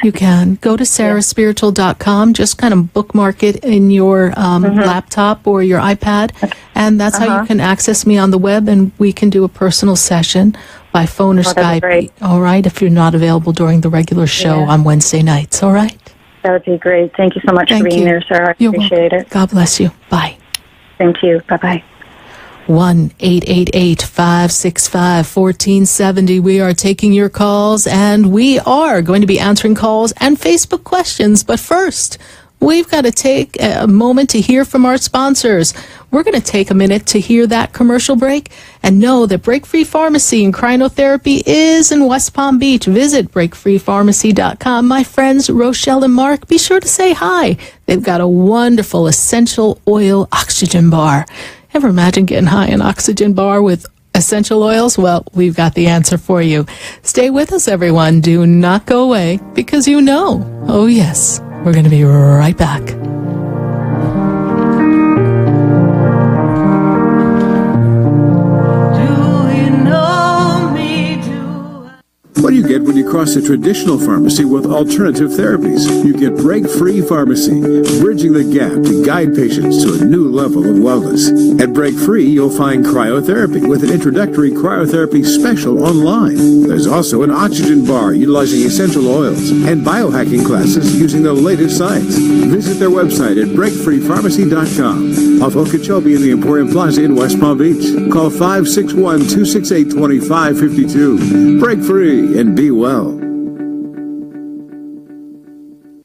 You can. Go to sarahspiritual.com. Just kind of bookmark it in your laptop or your iPad, and that's how you can access me on the web, and we can do a personal session by phone or Skype. Great. All right, if you're not available during the regular show on Wednesday nights. All right? That would be great. Thank you so much for being there, Sarah. I appreciate it. God bless you. Bye. Thank you. Bye-bye. 1-888-565-1470. We are taking your calls, and we are going to be answering calls and Facebook questions. But first, we've got to take a moment to hear from our sponsors. We're going to take a minute to hear that commercial break and know that Break Free Pharmacy and Cryotherapy is in West Palm Beach. Visit breakfreepharmacy.com. My friends Rochelle and Mark, be sure to say hi. They've got a wonderful essential oil oxygen bar. Ever imagine getting high in oxygen bar with essential oils? Well, we've got the answer for you. Stay with us, everyone. Do not go away, because you know, oh yes, we're going to be right back. Do you know cross a traditional pharmacy with alternative therapies. You get break-free pharmacy, bridging the gap to guide patients to a new level of wellness. At Break Free, you'll find cryotherapy with an introductory cryotherapy special online. There's also an oxygen bar utilizing essential oils and biohacking classes using the latest science. Visit their website at breakfreepharmacy.com off Okeechobee in the Emporium Plaza in West Palm Beach. Call 561-268-2552. Break free and be well.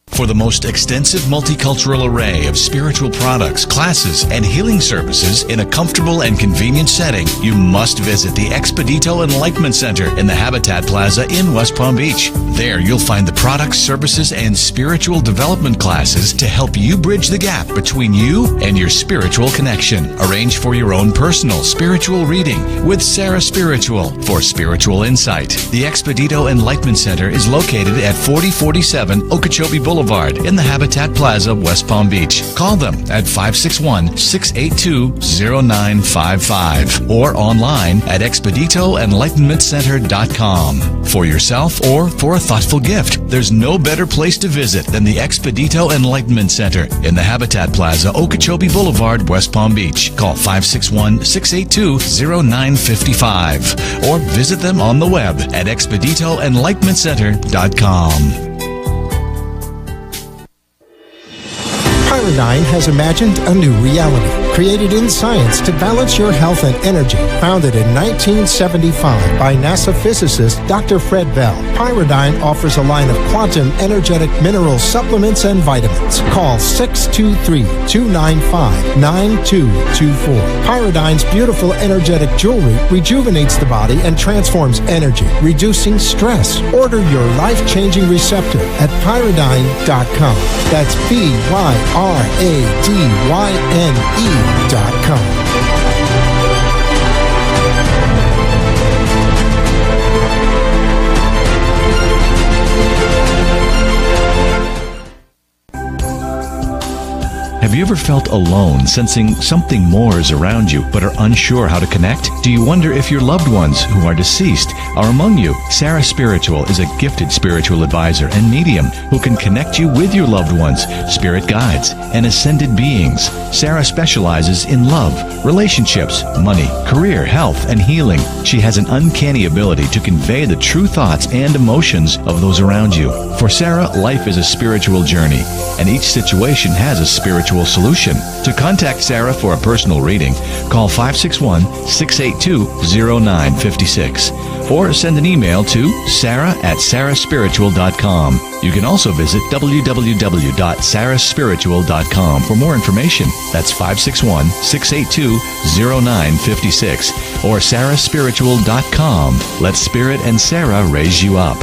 For the most extensive multicultural array of spiritual products, classes, and healing services in a comfortable and convenient setting, you must visit the Expedito Enlightenment Center in the Habitat Plaza in West Palm Beach. There you'll find the products, services, and spiritual development classes to help you bridge the gap between you and your spiritual connection. Arrange for your own personal spiritual reading with Sarah Spiritual for spiritual insight. The Expedito Enlightenment Center is located at 4047 Okeechobee Boulevard in the Habitat Plaza, West Palm Beach. Call them at 561-682-0955 or online at expeditoenlightenmentcenter.com. For yourself or for a thoughtful gift, there's no better place to visit than the Expedito Enlightenment Center in the Habitat Plaza, Okeechobee Boulevard, West Palm Beach. Call 561-682-0955 or visit them on the web at expeditoenlightenmentcenter.com. Pyridine has imagined a new reality, created in science to balance your health and energy. Founded in 1975 by NASA physicist Dr. Fred Bell, Pyridine offers a line of quantum energetic mineral supplements and vitamins. Call 623-295-9224. Pyridine's beautiful energetic jewelry rejuvenates the body and transforms energy, reducing stress. Order your life-changing receptor at pyridine.com. That's PYRADYNE.com. Have you ever felt alone, sensing something more is around you, but are unsure how to connect? Do you wonder if your loved ones who are deceased are among you? Sarah Spiritual is a gifted spiritual advisor and medium who can connect you with your loved ones, spirit guides, and ascended beings. Sarah specializes in love, relationships, money, career, health, and healing. She has an uncanny ability to convey the true thoughts and emotions of those around you. For Sarah, life is a spiritual journey, and each situation has a spiritual solution. To contact Sarah for a personal reading, call 561-682-0956 or send an email to sarah@sarahspiritual.com. You can also visit www.sarahspiritual.com for more information. That's 561-682-0956 or sarahspiritual.com. Let Spirit and Sarah raise you up.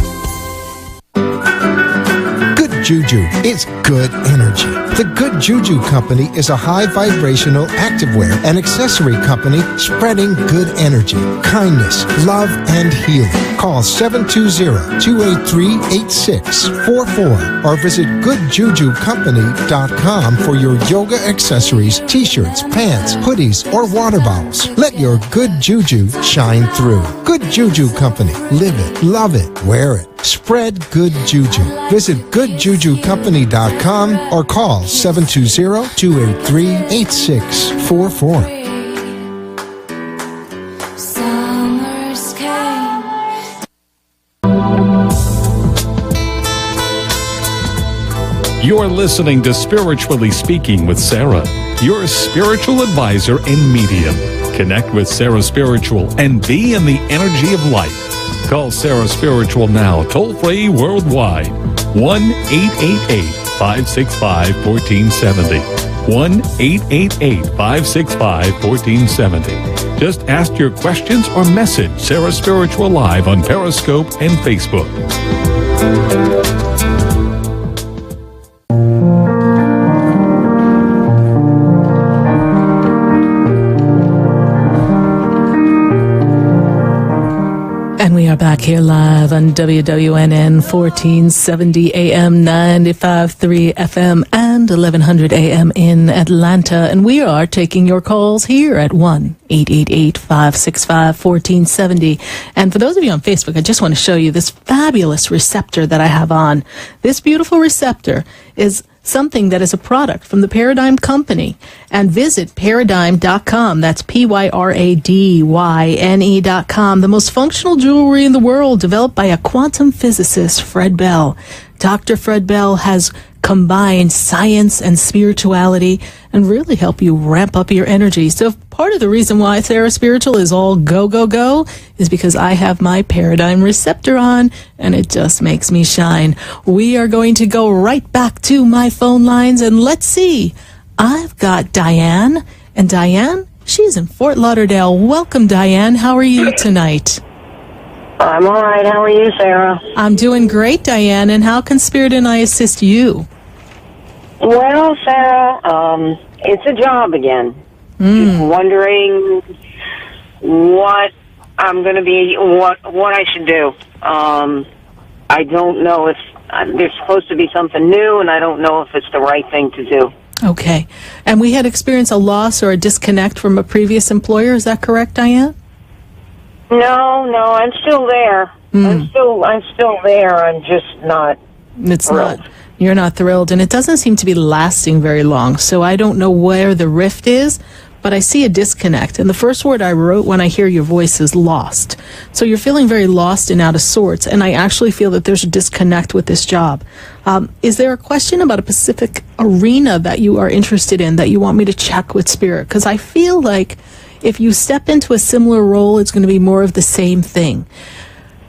Juju is good energy. The Good Juju Company is a high vibrational activewear and accessory company spreading good energy, kindness, love, and healing. Call 720-283-8644 or visit goodjujucompany.com for your yoga accessories, t-shirts, pants, hoodies, or water bottles. Let your good juju shine through. Good Juju Company. Live it, love it, wear it. Spread good juju. Visit goodjujucompany.com or call 720-283-8644. Summers came. You're listening to Spiritually Speaking with Sarah, your spiritual advisor and medium. Connect with Sarah Spiritual and be in the energy of light. Call Sarah Spiritual now, toll-free worldwide, 1-888-565-1470. 1-888-565-1470. Just ask your questions or message Sarah Spiritual live on Periscope and Facebook. And we are back back here live on WWNN 1470 AM, 95.3 FM, and 1100 AM in Atlanta. And we are taking your calls here at 1-888-565-1470. And for those of you on Facebook, I just want to show you this fabulous receptor that I have on. This beautiful receptor is something that is a product from the Paradigm Company. And visit paradigm.com. That's PYRADYNE.com. The most functional jewelry in the world, developed by a quantum physicist, Fred Bell. Dr. Fred Bell has combined science and spirituality and really help you ramp up your energy. So part of the reason why Sarah Spiritual is all go, go, go is because I have my Paradigm receptor on and it just makes me shine. We are going to go right back to my phone lines and let's see. I've got Diane, and Diane, she's in Fort Lauderdale. Welcome, Diane. How are you tonight? I'm all right. How are you, Sarah? I'm doing great, Diane. And how can Spirit and I assist you? Well, Sarah, it's a job again. Just wondering what I'm going to be, what I should do. I don't know if there's supposed to be something new, and I don't know if it's the right thing to do. Okay. And we had experienced a loss or a disconnect from a previous employer. Is that correct, Diane? No, I'm still there. I'm still there. I'm just not. It's thrilled. not. You're not thrilled, and it doesn't seem to be lasting very long. So I don't know where the rift is, but I see a disconnect. And the first word I wrote when I hear your voice is lost. So you're feeling very lost and out of sorts, and I actually feel that there's a disconnect with this job. Is there a question about a specific arena that you are interested in that you want me to check with Spirit? Because I feel like if you step into a similar role, it's going to be more of the same thing.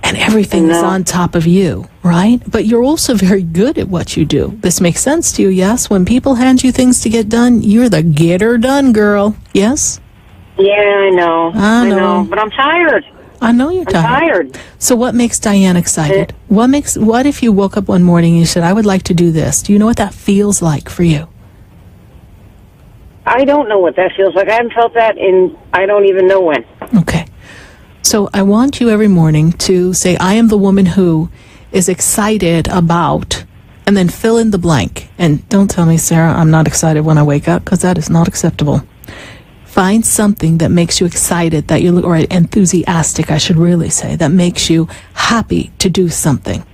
And everything is on top of you, right? But you're also very good at what you do. This makes sense to you, yes? When people hand you things to get done, you're the get-her done girl, yes? Yeah, I know. I know. But I'm tired. I know you're tired. So what makes Diane excited? What if you woke up one morning and you said, I would like to do this? Do you know what that feels like for you? I don't know what that feels like. I haven't felt that I don't even know when. Okay. So I want you every morning to say, I am the woman who is excited about, and then fill in the blank. And don't tell me, Sarah, I'm not excited when I wake up, because that is not acceptable. Find something that makes you excited, or enthusiastic, I should really say, that makes you happy to do something.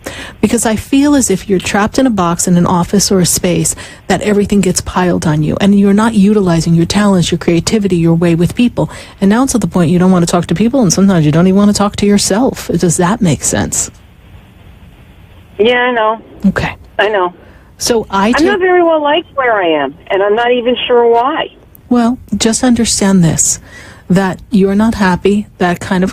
Because I feel as if you're trapped in a box in an office or a space that everything gets piled on you, and you're not utilizing your talents, your creativity, your way with people. And now it's at the point you don't want to talk to people, and sometimes you don't even want to talk to yourself. Does that make sense? Yeah, I know. Okay. I know. So I'm not very well liked where I am, and I'm not even sure why. Well, just understand this, that you're not happy. That kind of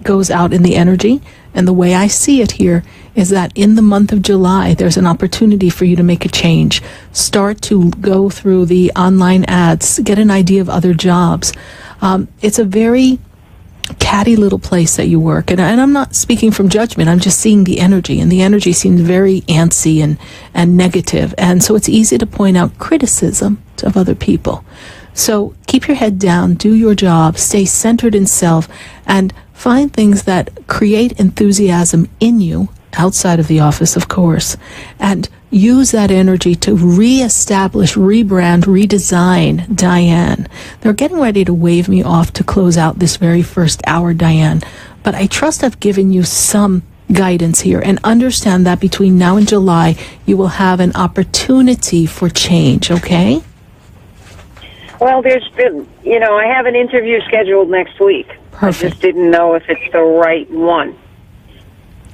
goes out in the energy. And the way I see it here is that in the month of July, there's an opportunity for you to make a change. Start to go through the online ads, get an idea of other jobs. It's a very catty little place that you work. And I'm not speaking from judgment. I'm just seeing the energy. And the energy seems very antsy and negative. And so it's easy to point out criticism of other people. So keep your head down, do your job, stay centered in self, and find things that create enthusiasm in you, outside of the office, of course, and use that energy to reestablish, rebrand, redesign Diane. They're getting ready to wave me off to close out this very first hour, Diane, but I trust I've given you some guidance here, and understand that between now and July, you will have an opportunity for change, okay? Well, there's been, I have an interview scheduled next week. Perfect. I just didn't know if it's the right one.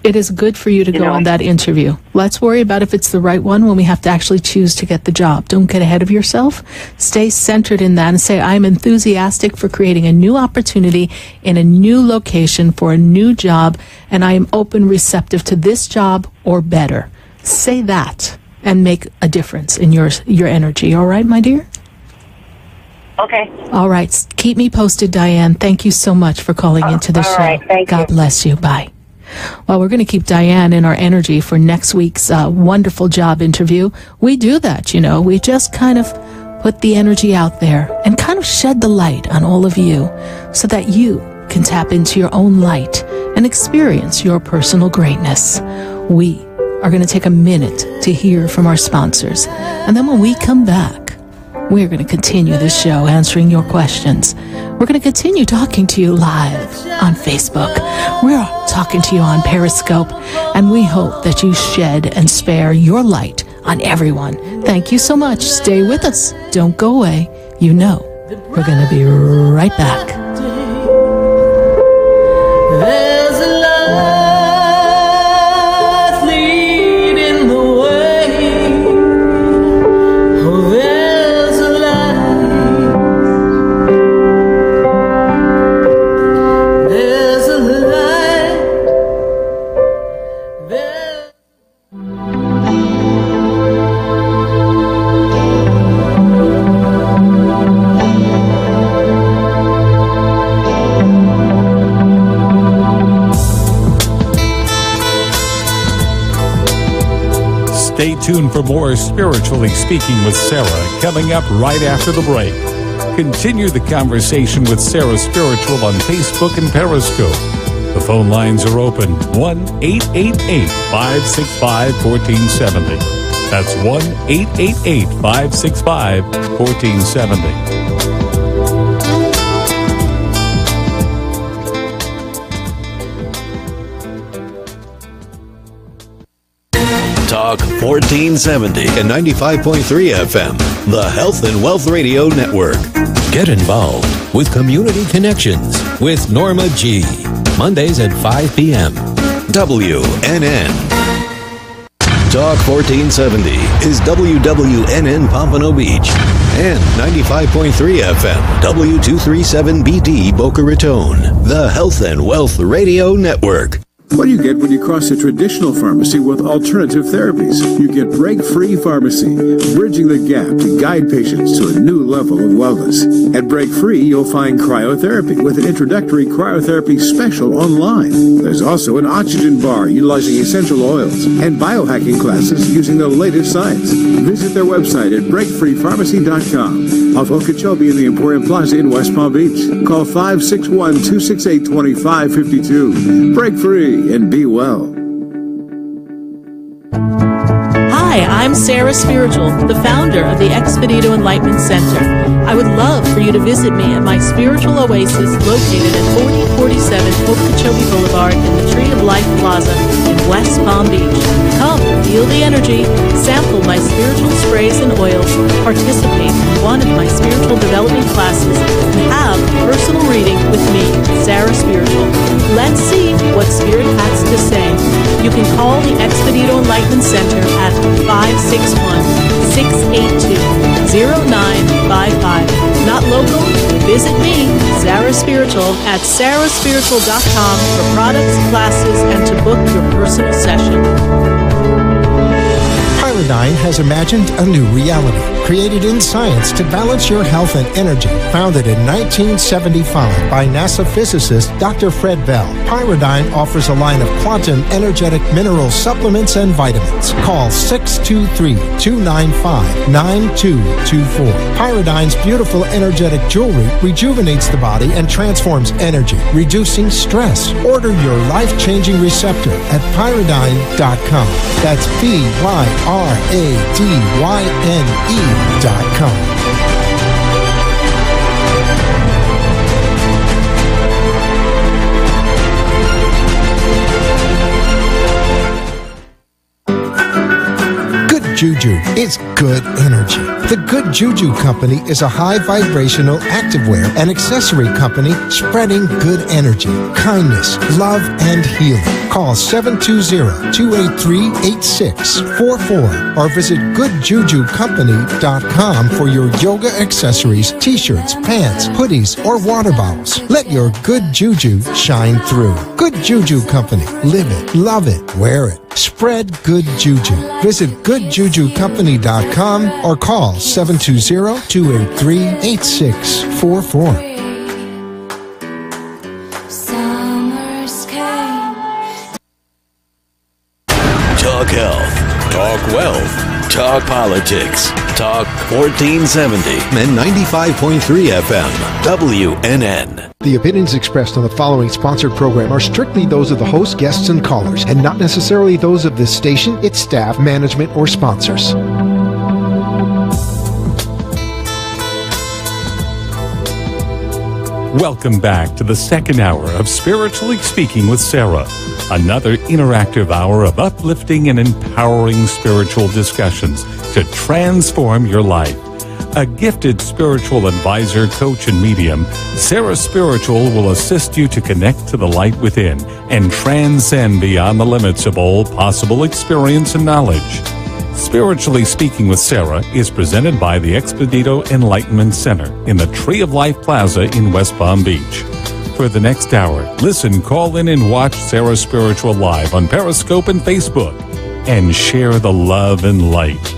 It is good for you to go on that interview. Let's worry about if it's the right one when we have to actually choose to get the job. Don't get ahead of yourself. Stay centered in that and say, I'm enthusiastic for creating a new opportunity in a new location for a new job, and I am open, receptive to this job or better. Say that and make a difference in your energy. All right, my dear? Okay. All right. Keep me posted, Diane. Thank you so much for calling into the show. All right. Thank you. God bless you. Bye. Well, we're going to keep Diane in our energy for next week's wonderful job interview. We do that, We just kind of put the energy out there and kind of shed the light on all of you so that you can tap into your own light and experience your personal greatness. We are going to take a minute to hear from our sponsors, and then when we come back, we're going to continue this show answering your questions. We're going to continue talking to you live on Facebook. We're talking to you on Periscope, and we hope that you shed and spare your light on everyone. Thank you so much. Stay with us. Don't go away. You know, we're going to be right back. There's a light leading the way. Oh, there's a light. There's a light. Stay tuned for more Spiritually Speaking with Sarah coming up right after the break. Continue the conversation with Sarah Spiritual on Facebook and Periscope. The phone lines are open, 1-888-565-1470. That's 1-888-565-1470. Talk 1470 and 95.3 FM, the Health and Wealth Radio Network. Get involved with Community Connections with Norma G. Mondays at 5 p.m. WNN. Talk 1470 is WWNN Pompano Beach and 95.3 FM W237BD Boca Raton, the Health and Wealth Radio Network. What do you get when you cross a traditional pharmacy with alternative therapies? You get Break-Free Pharmacy, bridging the gap to guide patients to a new level of wellness. At Break-Free, you'll find cryotherapy with an introductory cryotherapy special online. There's also an oxygen bar utilizing essential oils and biohacking classes using the latest science. Visit their website at breakfreepharmacy.com. Off Okeechobee in the Emporium Plaza in West Palm Beach. Call 561-268-2552. Break Free and be well. Hi, I'm Sarah Spiritual, the founder of the Expedito Enlightenment Center. I would love for you to visit me at my spiritual oasis located at 4047 Okeechobee Boulevard in the Tree of Life Plaza in West Palm Beach. Come, feel the energy, sample my spiritual sprays and oils, participate in one of my spiritual development classes, and have a personal reading with me, Sarah Spiritual. Let's see what Spirit has to say. You can call the Expedito Enlightenment Center at 561-682-0955. Not local? Visit me, Sarah Spiritual, at sarahspiritual.com for products, classes, and to book your personal session. Pyridine has imagined a new reality, created in science to balance your health and energy. Founded in 1975 by NASA physicist Dr. Fred Bell, Pyridine offers a line of quantum energetic mineral supplements and vitamins. Call 623-295-9224. Pyridine's beautiful energetic jewelry rejuvenates the body and transforms energy, reducing stress. Order your life-changing receptor at pyridine.com. That's PYRADYNE.com. Good Juju is good energy. The Good Juju Company is a high vibrational activewear and accessory company spreading good energy, kindness, love, and healing. Call 720-283-8644 or visit goodjujucompany.com for your yoga accessories, t-shirts, pants, hoodies, or water bottles. Let your good juju shine through. Good Juju Company. Live it, love it, wear it. Spread good juju. Visit goodjujucompany.com or call 720-283-8644. Talk health, talk wealth, talk Talk politics. Talk 1470 and 95.3 FM. WNN. The opinions expressed on the following sponsored program are strictly those of the host, guests, and callers, and not necessarily those of this station, its staff, management, or sponsors. Welcome back to the second hour of Spiritually Speaking with Sarah, another interactive hour of uplifting and empowering spiritual discussions to transform your life. A gifted spiritual advisor, coach, and medium, Sarah Spiritual will assist you to connect to the light within and transcend beyond the limits of all possible experience and knowledge. Spiritually Speaking with Sarah is presented by the Expedito Enlightenment Center in the Tree of Life Plaza in West Palm Beach. For the next hour, listen, call in, and watch Sarah Spiritual live on Periscope and Facebook, and share the love and light.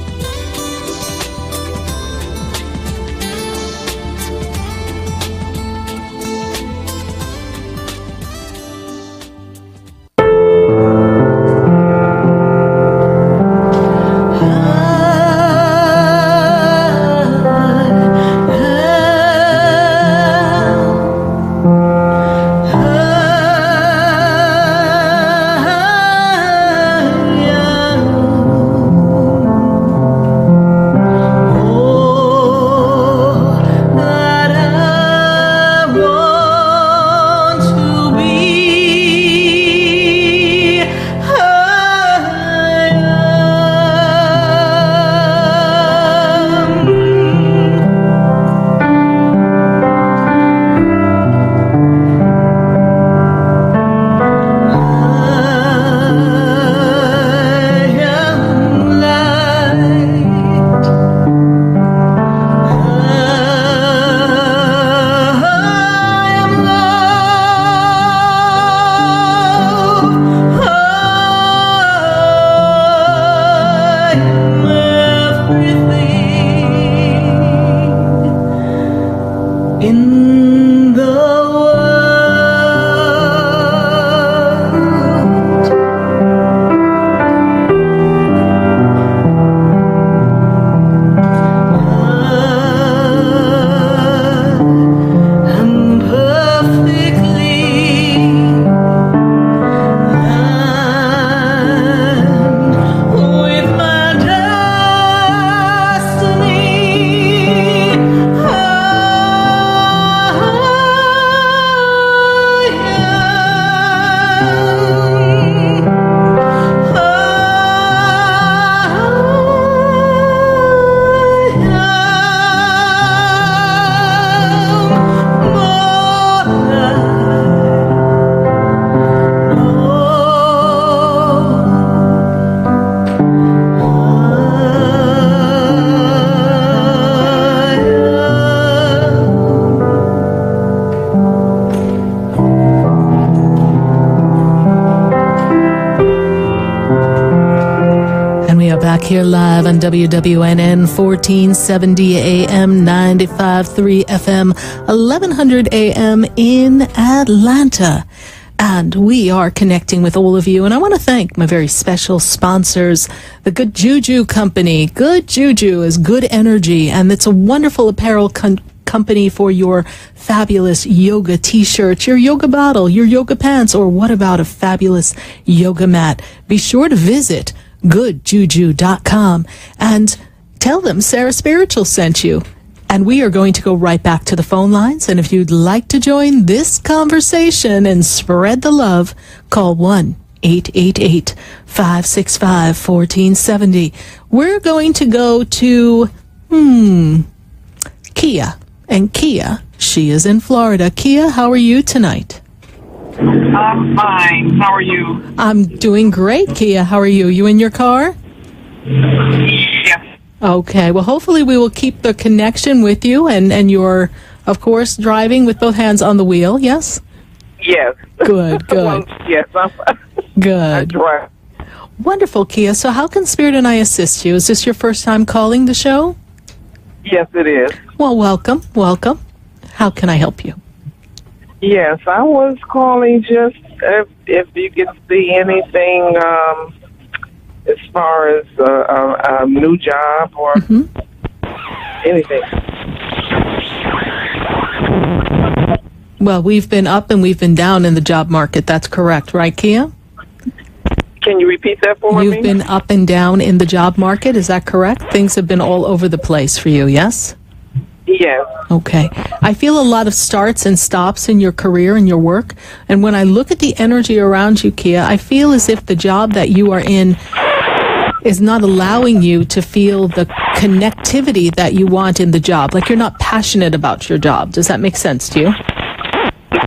Here live on WWNN 1470 AM 95.3 FM 1100 AM in Atlanta. And we are connecting with all of you. And I want to thank my very special sponsors, the Good Juju Company. Good Juju is good energy, and it's a wonderful apparel company for your fabulous yoga t-shirt, your yoga bottle, your yoga pants, or what about a fabulous yoga mat? Be sure to visit goodjuju.com and tell them Sarah Spiritual sent you. And we are going to go right back to the phone lines. And if you'd like to join this conversation and spread the love, call 1-888-565-1470. We're going to go to, Kia. And Kia, she is in Florida. Kia, how are you tonight? I'm fine. How are you? I'm doing great, Kia. How are you? You in your car? Yes. Okay. Well, hopefully we will keep the connection with you, and you're, of course, driving with both hands on the wheel, yes? Yes. Good, good. Well, yes, I'm good. Right. Wonderful, Kia. So how can Spirit and I assist you? Is this your first time calling the show? Yes, it is. Well, welcome, welcome. How can I help you? Yes, I was calling just if you could see anything as far as a new job or anything. Well, we've been up and we've been down in the job market. That's correct, right, Kia? Can you repeat that for me? You've been up and down in the job market. Is that correct? Things have been all over the place for you, yes? Yes. Okay. I feel a lot of starts and stops in your career and your work. And when I look at the energy around you, Kia, I feel as if the job that you are in is not allowing you to feel the connectivity that you want in the job. Like you're not passionate about your job. Does that make sense to you?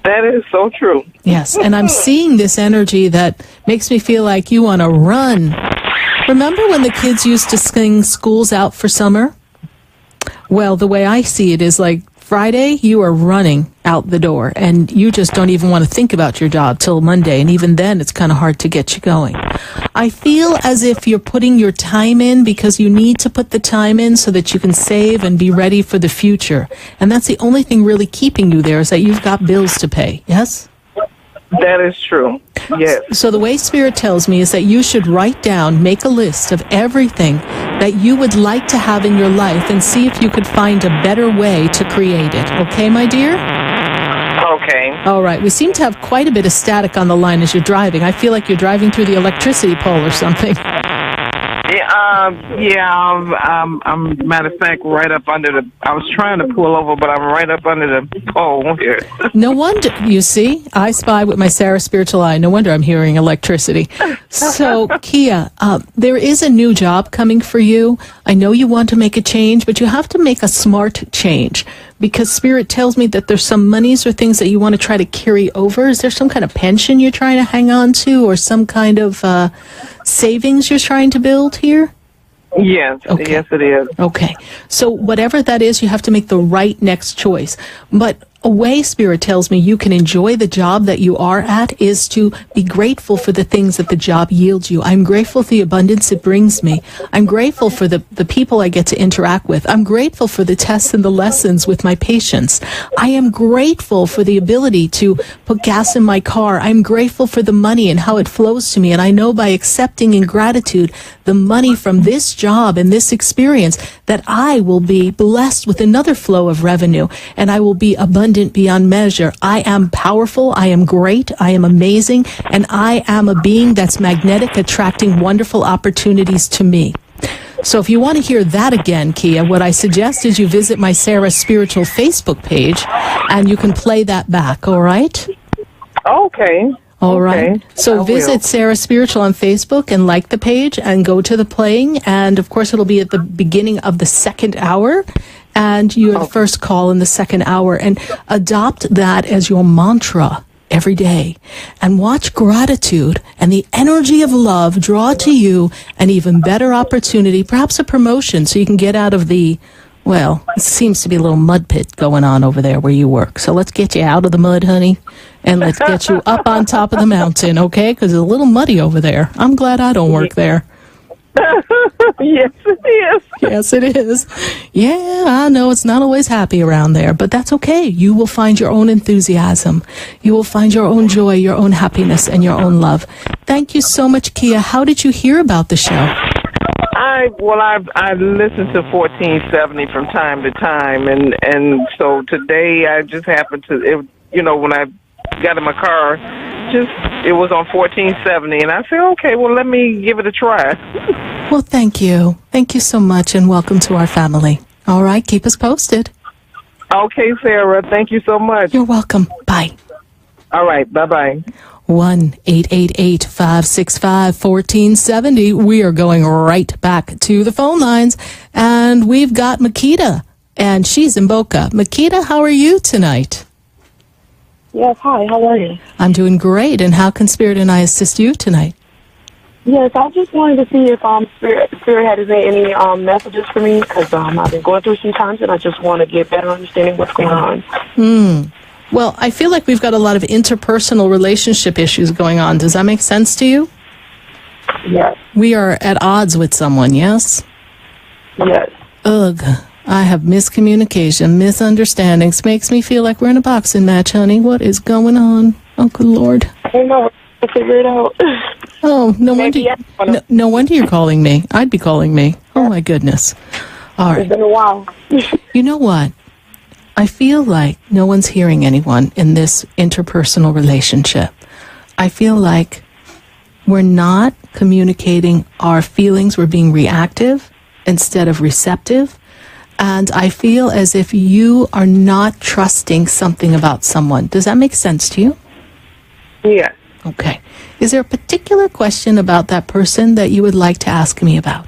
That is so true. Yes, and I'm seeing this energy that makes me feel like you want to run. Remember when the kids used to sing schools out for summer? Well, the way I see it is like Friday, you are running out the door, and you just don't even want to think about your job till Monday, and even then it's kind of hard to get you going. I feel as if you're putting your time in because you need to put the time in so that you can save and be ready for the future. And that's the only thing really keeping you there is that you've got bills to pay, yes? That is true. Yes. So the way Spirit tells me is that you should write down, make a list of everything that you would like to have in your life and see if you could find a better way to create it. Okay, my dear? Okay. All right. We seem to have quite a bit of static on the line as you're driving. I feel like you're driving through the electricity pole or something. I'm matter of fact right up under the. I was trying to pull over, but I'm right up under the pole here. No wonder, you see, I spy with my Sarah spiritual eye. No wonder I'm hearing electricity. So, Kia, there is a new job coming for you. I know you want to make a change, but you have to make a smart change because Spirit tells me that there's some monies or things that you want to try to carry over. Is there some kind of pension you're trying to hang on to or some kind of savings you're trying to build here? Yes, okay. Yes, it is. Okay. So whatever that is, you have to make the right next choice. But a way Spirit tells me you can enjoy the job that you are at is to be grateful for the things that the job yields you. I'm grateful for the abundance it brings me. I'm grateful for the people I get to interact with. I'm grateful for the tests and the lessons with my patients. I am grateful for the ability to put gas in my car. I'm grateful for the money and how it flows to me. And I know by accepting in gratitude the money from this job and this experience that I will be blessed with another flow of revenue and I will be abundant beyond measure. I am powerful, I am great, I am amazing, and I am a being that's magnetic, attracting wonderful opportunities to me. So if you want to hear that again, Kia, what I suggest is you visit my Sarah Spiritual Facebook page, and you can play that back, all right? Okay. All right. So visit Sarah Spiritual on Facebook and like the page and go to the playing. And, of course, it'll be at the beginning of the second hour. And you're the first call in the second hour. And adopt that as your mantra every day. And watch gratitude and the energy of love draw to you an even better opportunity, perhaps a promotion, so you can get out of the, well, it seems to be a little mud pit going on over there where you work. So let's get you out of the mud, honey. And let's get you up on top of the mountain, okay? Because it's a little muddy over there. I'm glad I don't work there. Yes, it is. Yes, it is. Yeah, I know it's not always happy around there, but that's okay. You will find your own enthusiasm. You will find your own joy, your own happiness, and your own love. Thank you so much, Kia. How did you hear about the show? I listen to 1470 from time to time, and so today I just happened to, when I got in my car, it was on 1470, and I said, okay, well, let me give it a try. Well, thank you. Thank you so much, and welcome to our family. All right, keep us posted. Okay, Sarah, thank you so much. You're welcome. Bye. All right, bye-bye. 1-888-565-1470. We are going right back to the phone lines, and we've got Makita, and she's in Boca. Makita, how are you tonight? Yes, hi, how are you? I'm doing great, and how can Spirit and I assist you tonight? Yes, I just wanted to see if Spirit had any messages for me, because I've been going through some times, and I just want to get better understanding what's going on. Well, I feel like we've got a lot of interpersonal relationship issues going on. Does that make sense to you? Yes. We are at odds with someone, yes? Yes. Ugh. I have miscommunication, misunderstandings. Makes me feel like we're in a boxing match, honey. What is going on? Oh, good Lord. I don't know. figure it out. Oh, no wonder you're calling me. I'd be calling me. Oh, my goodness. All right. It's been a while. You know what? I feel like no one's hearing anyone in this interpersonal relationship. I feel like we're not communicating our feelings. We're being reactive instead of receptive. And I feel as if you are not trusting something about someone. Does that make sense to you? Yeah. Okay. Is there a particular question about that person that you would like to ask me about?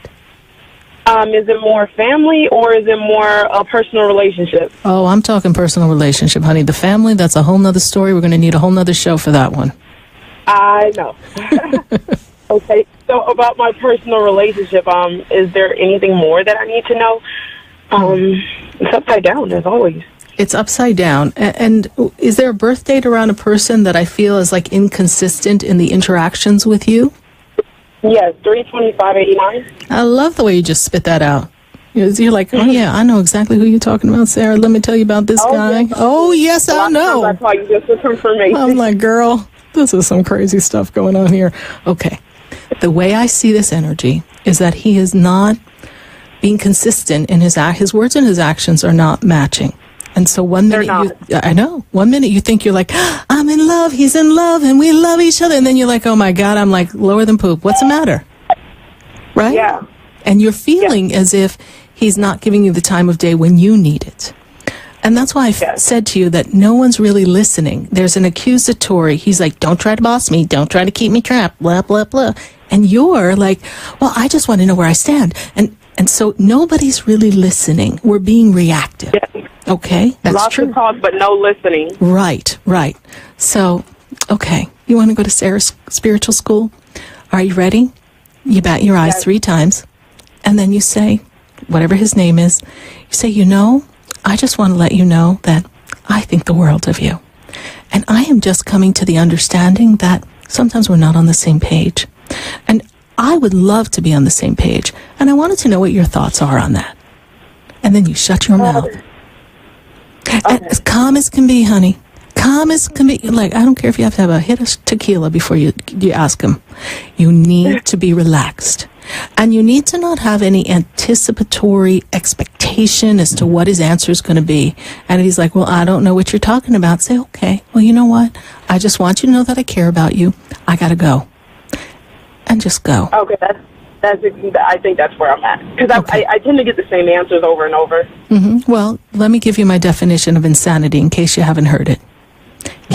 Is it more family or is it more a personal relationship? Oh, I'm talking personal relationship, honey. The family, that's a whole nother story. We're going to need a whole nother show for that one. I know. Okay. So about my personal relationship, is there anything more that I need to know? It's upside down, as always. It's upside down. And is there a birth date around a person that I feel is like inconsistent in the interactions with you? Yes, 3/25/89. I love the way you just spit that out. You're like, oh yeah, I know exactly who you're talking about, Sarah. Let me tell you about this guy. Yes. Oh yes, I know. That's why you just for confirmation. I'm like, girl, this is some crazy stuff going on here. Okay. The way I see this energy is that he is not being consistent in his words and his actions are not matching. And so one minute you think you're like, I'm in love, he's in love, and we love each other. And then you're like, oh my God, I'm like lower than poop. What's the matter? Right? Yeah. And you're feeling as if he's not giving you the time of day when you need it. And that's why I said to you that no one's really listening. There's an accusatory. He's like, don't try to boss me. Don't try to keep me trapped, blah, blah, blah. And you're like, well, I just want to know where I stand. And so nobody's really listening. We're being reactive. Yeah. Okay, that's Lots true. of talk, but no listening. Right. So, okay, you want to go to Sarah's spiritual school? Are you ready? You bat your eyes 3 times, and then you say, whatever his name is, you say, I just want to let you know that I think the world of you. And I am just coming to the understanding that sometimes we're not on the same page. And I would love to be on the same page. And I wanted to know what your thoughts are on that. And then you shut your mouth. And as calm as can be, honey. Calm as can be. Like, I don't care if you have to have a hit of tequila before you ask him. You need to be relaxed. And you need to not have any anticipatory expectation as to what his answer is going to be. And if he's like, well, I don't know what you're talking about, say, okay, well, you know what? I just want you to know that I care about you. I got to go. And just go. Okay, I think that's where I'm at. Because I tend to get the same answers over and over. Mm-hmm. Well, let me give you my definition of insanity in case you haven't heard it.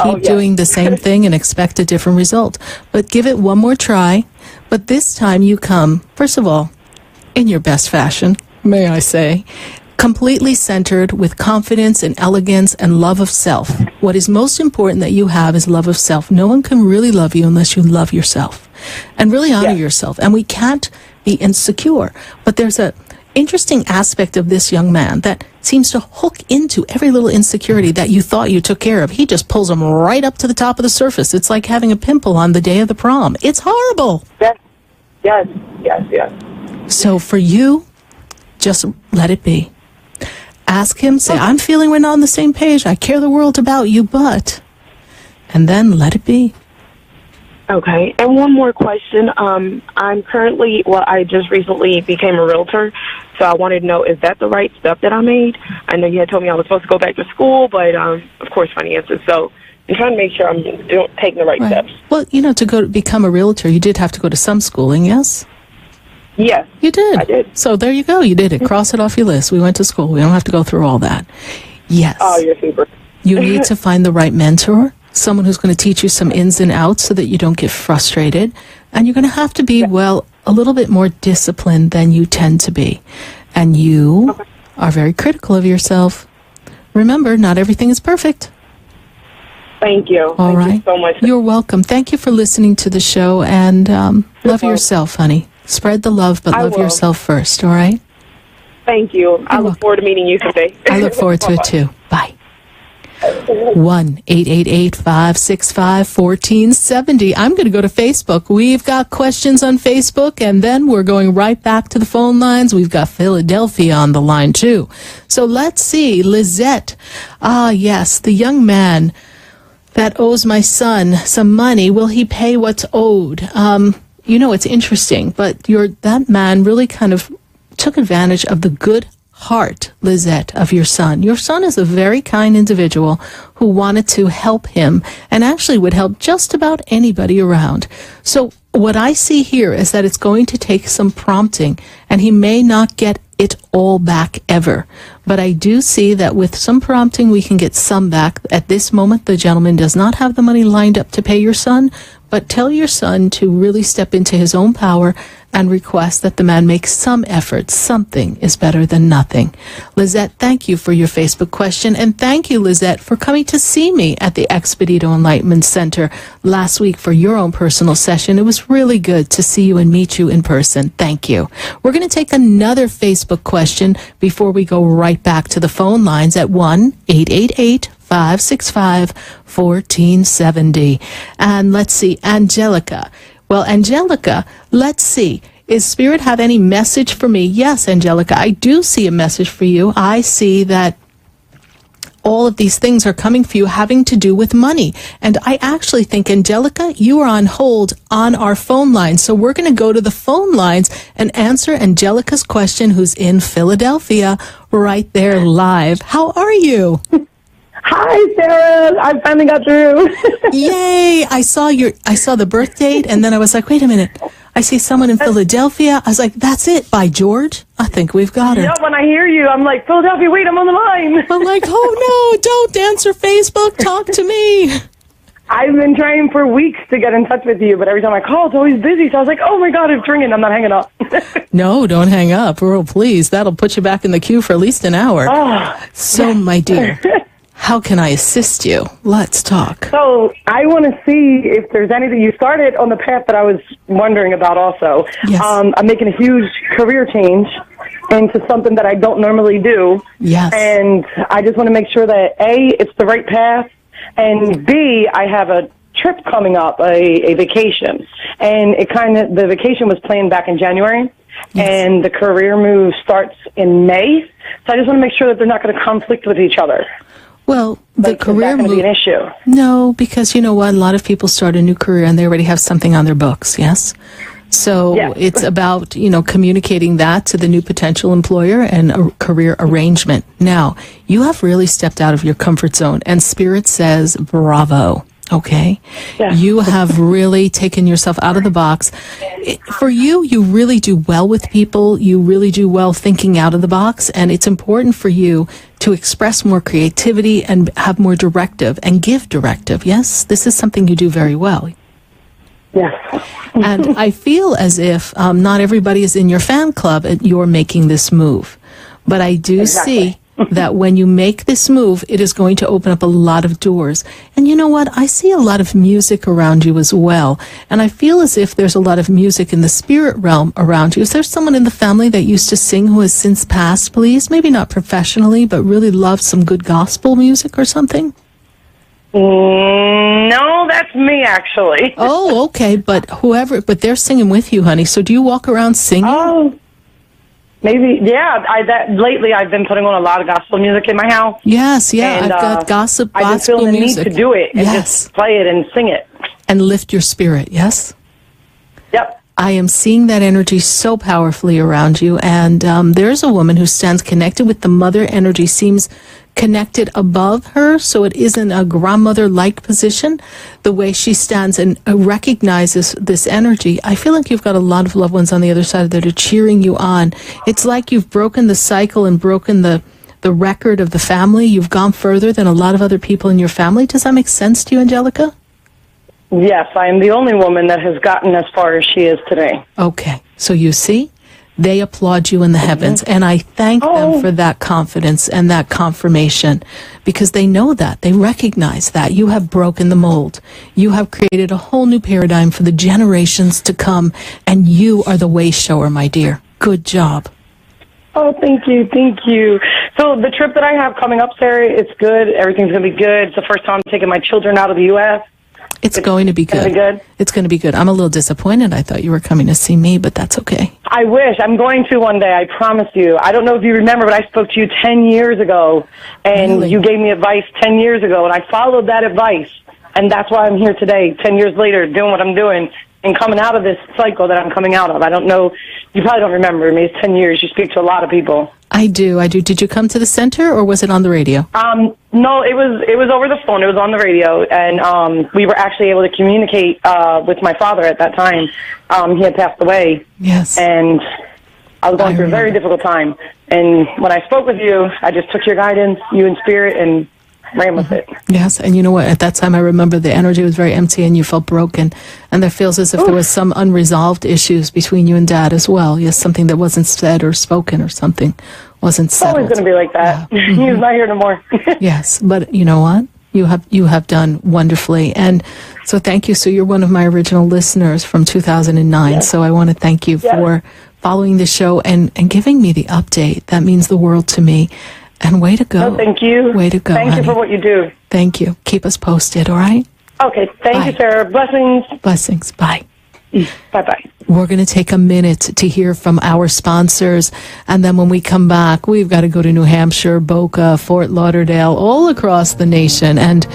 Keep doing the same thing and expect a different result. But give it one more try. But this time you come, first of all, in your best fashion, may I say, completely centered with confidence and elegance and love of self. What is most important that you have is love of self. No one can really love you unless you love yourself and really honor yourself. And we can't be insecure. But there's a interesting aspect of this young man that seems to hook into every little insecurity that you thought you took care of. He just pulls them right up to the top of the surface. It's like having a pimple on the day of the prom. It's horrible. Yes. So for you, just let it be. Ask him, say, I'm feeling we're not on the same page. I care the world about you, but... And then let it be. Okay. And one more question. I'm currently, I just recently became a realtor, so I wanted to know, is that the right step that I made? I know you had told me I was supposed to go back to school, but, of course, finances. So I'm trying to make sure I'm taking the right steps. Well, to become a realtor, you did have to go to some schooling, yes? Yes. You did. I did. So there you go. You did it. Cross it off your list. We went to school. We don't have to go through all that. Yes. Oh, you're super. You need to find the right mentor, someone who's going to teach you some ins and outs so that you don't get frustrated. And you're going to have to be, a little bit more disciplined than you tend to be. And you are very critical of yourself. Remember, not everything is perfect. Thank you. Thank you so much. You're welcome. Thank you for listening to the show. And love yourself, honey. Spread the love, but love yourself first, all right? Thank you. I look forward to meeting you today. I look forward to it, too. Bye. 1-888-565-1470. I'm going to go to Facebook. We've got questions on Facebook, and then we're going right back to the phone lines. We've got Philadelphia on the line, too. So let's see. Lizette. Ah, yes, the young man. that owes my son some money. Will he pay what's owed? It's interesting, but that man really kind of took advantage of the good heart, Lizette, of your son. Your son is a very kind individual who wanted to help him and actually would help just about anybody around. So what I see here is that it's going to take some prompting, and he may not get it all back ever. But I do see that with some prompting, we can get some back. At this moment, the gentleman does not have the money lined up to pay your son, but tell your son to really step into his own power and request that the man make some effort. Something is better than nothing. Lizette, thank you for your Facebook question, and thank you, Lizette, for coming to see me at the Expedito Enlightenment Center last week for your own personal session. It was really good to see you and meet you in person. Thank you. We're going to take another Facebook question before we go right back to the phone lines at 1-888-565-1470. And let's see, Angelica. Well, Angelica, let's see. Is Spirit have any message for me? Yes, Angelica, I do see a message for you. I see that all of these things are coming for you having to do with money. And I actually think, Angelica, you are on hold on our phone line. So we're going to go to the phone lines and answer Angelica's question, who's in Philadelphia, right there live. How are you? Hi, Sarah. I finally got through. Yay. I saw the birth date, and then I was like, wait a minute. I see someone in Philadelphia. I was like, that's it, by George. I think we've got her. Yeah, when I hear you, I'm like, Philadelphia, wait, I'm on the line. I'm like, oh no, don't answer Facebook. Talk to me. I've been trying for weeks to get in touch with you, but every time I call, it's always busy. So I was like, oh my God, it's ringing. I'm not hanging up. No, don't hang up. Oh, please. That'll put you back in the queue for at least an hour. Oh. So, my dear, how can I assist you? Let's talk. So I want to see if there's anything. You started on the path that I was wondering about also. Yes. I'm making a huge career change into something that I don't normally do. Yes. And I just want to make sure that, A, it's the right path, and B, I have a trip coming up, a vacation. And the vacation was planned back in January. Yes. And the career move starts in May. So I just want to make sure that they're not going to conflict with each other. Well, the career move, be an issue. No, because you know what? A lot of people start a new career and they already have something on their books, yes? So it's about, communicating that to the new potential employer and a career arrangement. Now, you have really stepped out of your comfort zone, and Spirit says, bravo. Okay? Yeah. You have really taken yourself out of the box. For you, you really do well with people. You really do well thinking out of the box. And it's important for you to express more creativity and have more directive and give directive. Yes? This is something you do very well. Yes. And I feel as if not everybody is in your fan club and you're making this move. But I do see that when you make this move, it is going to open up a lot of doors. And you know what? I see a lot of music around you as well. And I feel as if there's a lot of music in the spirit realm around you. Is there someone in the family that used to sing who has since passed, please? Maybe not professionally, but really loved some good gospel music or something? No, that's me, actually. Oh, okay. But they're singing with you, honey. So do you walk around singing? Oh, maybe, yeah. Lately, I've been putting on a lot of gospel music in my house. Yes, yeah. And, I've got gospel music. I've been feeling the need to do it and just play it and sing it. And lift your spirit, yes? Yep. I am seeing that energy so powerfully around you. And there's a woman who stands connected with the mother energy, seems connected above her, so it isn't a grandmother-like position. The way she stands and recognizes this energy, I feel like you've got a lot of loved ones on the other side that are cheering you on. It's like you've broken the cycle and broken the record of the family. You've gone further than a lot of other people in your family. Does that make sense to you, Angelica? Yes, I am the only woman that has gotten as far as she is today. Okay, so you see? They applaud you in the heavens, and I thank them for that confidence and that confirmation, because they know that. They recognize that. You have broken the mold. You have created a whole new paradigm for the generations to come, and you are the way shower, my dear. Good job. Oh, thank you. Thank you. So the trip that I have coming up, Sarah, it's good. Everything's going to be good. It's the first time I'm taking my children out of the U.S. It's going to be good. It's going to be good. I'm a little disappointed. I thought you were coming to see me, but that's okay. I wish. I'm going to one day. I promise you. I don't know if you remember, but I spoke to you 10 years ago, and you gave me advice 10 years ago, and I followed that advice. And that's why I'm here today, 10 years later, doing what I'm doing and coming out of this cycle that I'm coming out of. I don't know, you probably don't remember me. It's 10 years. You speak to a lot of people. I do. Did you come to the center, or was it on the radio? No, it was over the phone. It was on the radio, and we were actually able to communicate with my father at that time. He had passed away. Yes. And I was going through a very difficult time. And when I spoke with you, I just took your guidance, you in spirit, and ran with it. Yes, and you know what? At that time, I remember the energy was very empty, and you felt broken. And there feels as if there was some unresolved issues between you and Dad as well. Yes, something that wasn't said or spoken, or something wasn't It's settled. always going to be like that. Yeah. He's not here no more. Yes, but you know what? You have done wonderfully, and so thank you. So you're one of my original listeners from 2009. Yes. So I want to thank you for following the show and giving me the update. That means the world to me. And way to go. No, thank you. Way to go, Thank honey. you for what you do. Thank you. Keep us posted, all right? Okay, thank you, Sarah. Blessings. Blessings. Bye. Bye-bye. We're going to take a minute to hear from our sponsors, and then when we come back, we've got to go to New Hampshire, Boca, Fort Lauderdale, all across the nation. And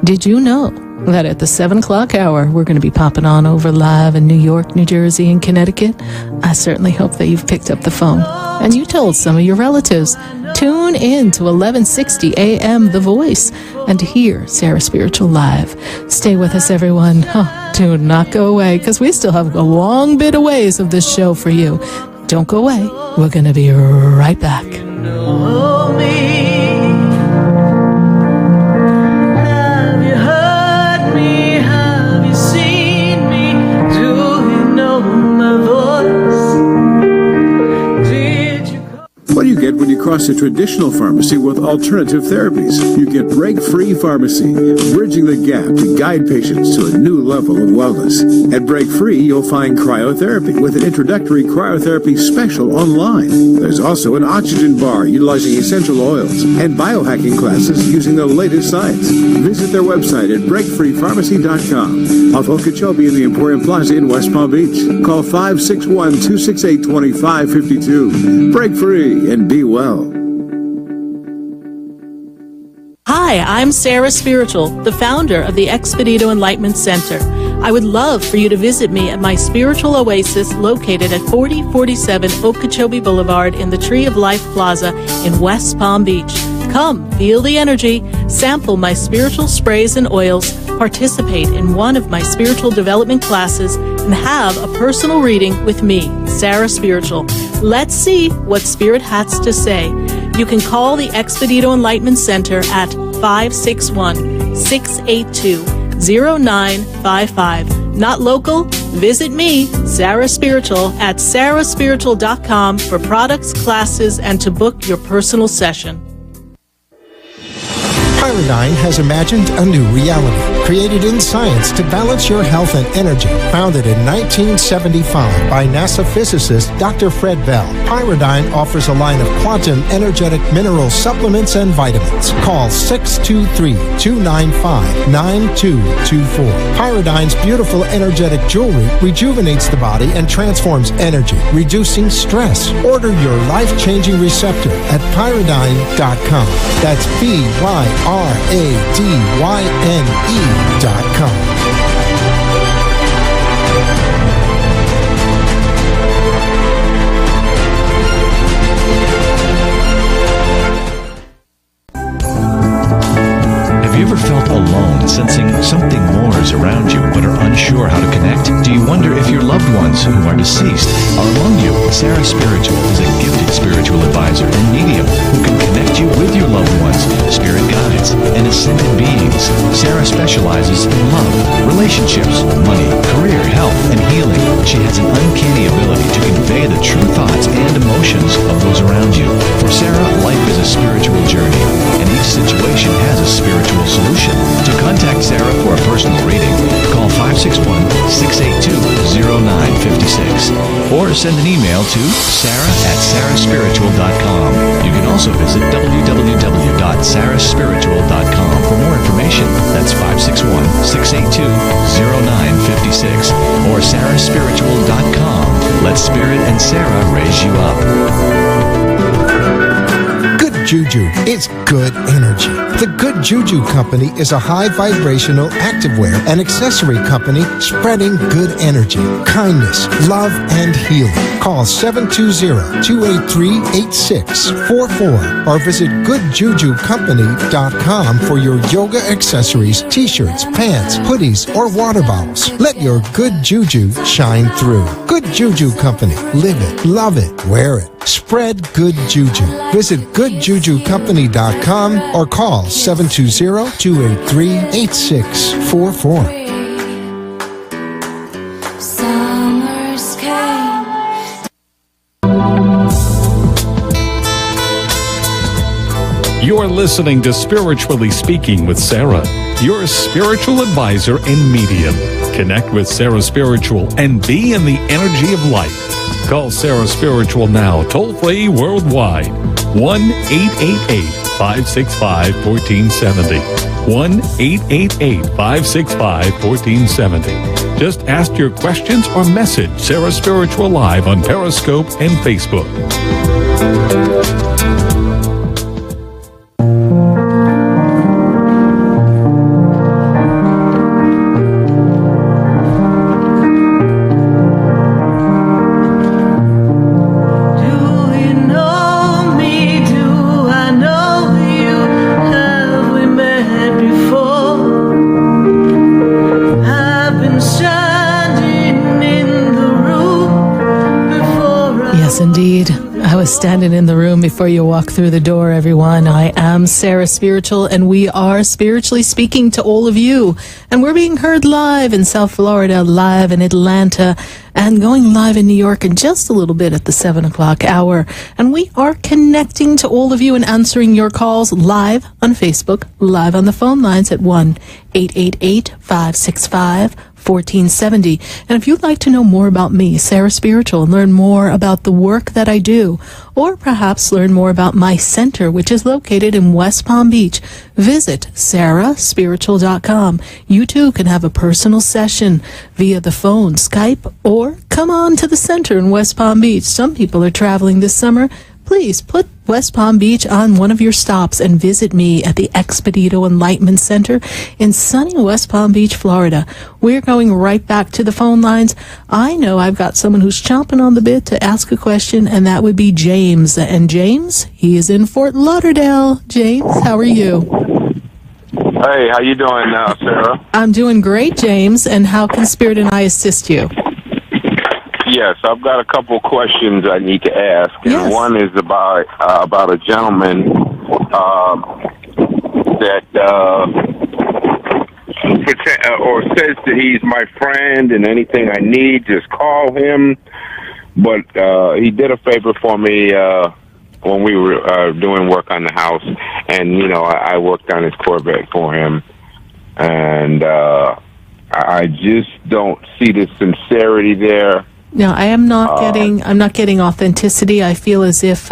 did you know that at the 7 o'clock hour, we're going to be popping on over live in New York, New Jersey, and Connecticut? I certainly hope that you've picked up the phone and you told some of your relatives. Tune in to 1160 AM The Voice and hear Sarah Spiritual live. Stay with us, everyone. Do not go away, because we still have a long bit of ways of this show for you. Don't go away. We're going to be right back. What do you get when you cross a traditional pharmacy with alternative therapies? You get Break-Free Pharmacy, bridging the gap to guide patients to a new level of wellness. At Break-Free, you'll find cryotherapy with an introductory cryotherapy special online. There's also an oxygen bar utilizing essential oils and biohacking classes using the latest science. Visit their website at breakfreepharmacy.com. Off Okeechobee in the Emporium Plaza in West Palm Beach. Call 561-268-2552. Break Free and be well. Hi, I'm Sarah Spiritual, the founder of the Expedito Enlightenment Center. I would love for you to visit me at my spiritual oasis located at 4047 Okeechobee Boulevard in the Tree of Life Plaza in West Palm Beach. Come, feel the energy, sample my spiritual sprays and oils, participate in one of my spiritual development classes, and have a personal reading with me, Sarah Spiritual. Let's see what Spirit has to say. You can call the Expedito Enlightenment Center at 561-682-0955. Not local? Visit me, Sarah Spiritual, at sarahspiritual.com for products, classes, and to book your personal session. Pyridine has imagined a new reality, created in science to balance your health and energy. Founded in 1975 by NASA physicist Dr. Fred Bell, Pyridine offers a line of quantum energetic mineral supplements and vitamins. Call 623-295-9224. Pyridine's beautiful energetic jewelry rejuvenates the body and transforms energy, reducing stress. Order your life-changing receptor at pyridine.com. That's PYRADYNE.com. Have you ever felt alone, sensing something more is around you, but are unsure how to connect? Do you wonder if your loved ones who are deceased are among you? Sarah Spiritual is a gifted spiritual advisor and medium who can connect you with your loved ones, spirit guides, and ascended beings. Sarah specializes in love, relationships, money, career, health, and healing. She has an uncanny ability to convey the true thoughts and emotions of those around you. For Sarah, life is a spiritual journey, and each situation has a spiritual solution. To contact Sarah for a personal reading, call 561-682-0956 or send an email to sarah@sarahspiritual.com. You can also visit www.sarahspiritual.com for more information. That's 561-682-0956 or sarahspiritual.com. Let Spirit and Sarah raise you up. Good Juju. It's good energy. The Good Juju Company is a high vibrational activewear and accessory company spreading good energy, kindness, love, and healing. Call 720-283-8644 or visit goodjujucompany.com for your yoga accessories, t-shirts, pants, hoodies, or water bottles. Let your good juju shine through. Good Juju Company. Live it, love it, wear it. Spread good juju. Visit goodjujucompany.com or call 720-283-8644. Summers came. You're listening to Spiritually Speaking with Sarah, your spiritual advisor and medium. Connect with Sarah Spiritual and be in the energy of light. Call Sarah Spiritual now, toll-free worldwide. 1-888-565-1470. 1-888-565-1470. Just ask your questions or message Sarah Spiritual live on Periscope and Facebook. Indeed. I was standing in the room before you walk through the door, everyone. I am Sarah Spiritual, and we are spiritually speaking to all of you. And we're being heard live in South Florida, live in Atlanta, and going live in New York in just a little bit at the 7 o'clock hour. And we are connecting to all of you and answering your calls live on Facebook, live on the phone lines at 1-888-565-1470. And if you'd like to know more about me, Sarah Spiritual, and learn more about the work that I do, or perhaps learn more about my center, which is located in West Palm Beach, visit sarahspiritual.com. You too can have a personal session via the phone, Skype, or come on to the center in West Palm Beach. Some people are traveling this summer. Please put West Palm Beach on one of your stops and visit me at the Expedito Enlightenment Center in sunny West Palm Beach, Florida. We're going right back to the phone lines. I know I've got someone who's chomping on the bit to ask a question, and that would be James. And James, he is in Fort Lauderdale. James, how are you? Hey, how you doing now, Sarah? I'm doing great, James. And how can Spirit and I assist you? Yes, I've got a couple questions I need to ask, and yes. One is about a gentleman that says that he's my friend, and anything I need, just call him. But he did a favor for me when we were doing work on the house, and I worked on his Corvette for him, and I just don't see the sincerity there. No, I'm not getting authenticity. I feel as if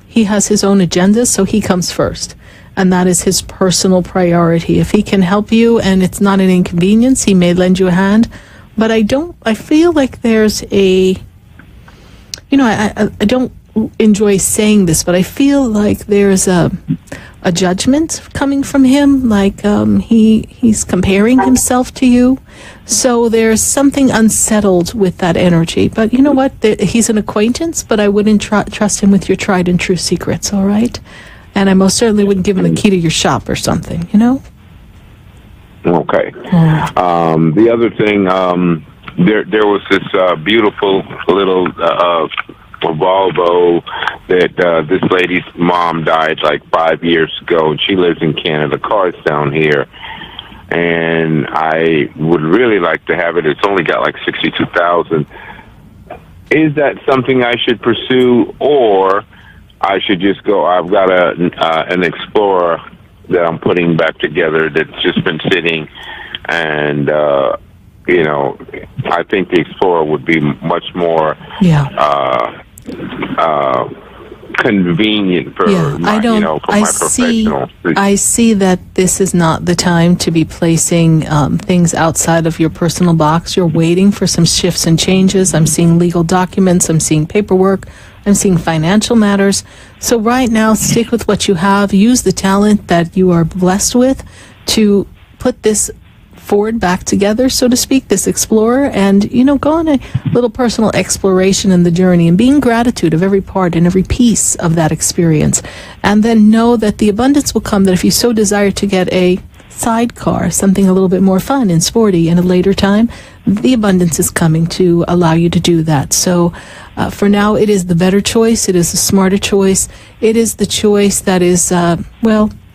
he has his own agenda, so he comes first. And that is his personal priority. If he can help you and it's not an inconvenience, he may lend you a hand. But I feel like there's I don't enjoy saying this, but I feel like there's a judgment coming from him, like he's comparing himself to you. So there's something unsettled with that energy. But you know what? He's an acquaintance, but I wouldn't trust him with your tried and true secrets, all right? And I most certainly wouldn't give him the key to your shop or something, Okay. The other thing, there was this beautiful little Volvo that this lady's mom died like 5 years ago, and she lives in Canada. The car's down here, and I would really like to have it. It's only got like 62,000. Is that something I should pursue, or I should just go? I've got an Explorer that I'm putting back together that's just been sitting, and I think the Explorer would be much more convenient for my, for my professional. I see that this is not the time to be placing things outside of your personal box. You're waiting for some shifts and changes. I'm seeing legal documents. I'm seeing paperwork. I'm seeing financial matters. So right now, stick with what you have. Use the talent that you are blessed with to put this forward back together, so to speak, this explorer, and go on a little personal exploration in the journey and being gratitude of every part and every piece of that experience. And then know that the abundance will come, that if you so desire to get a sidecar, something a little bit more fun and sporty in a later time, the abundance is coming to allow you to do that. So for now, it is the better choice. It is the smarter choice. It is the choice that is,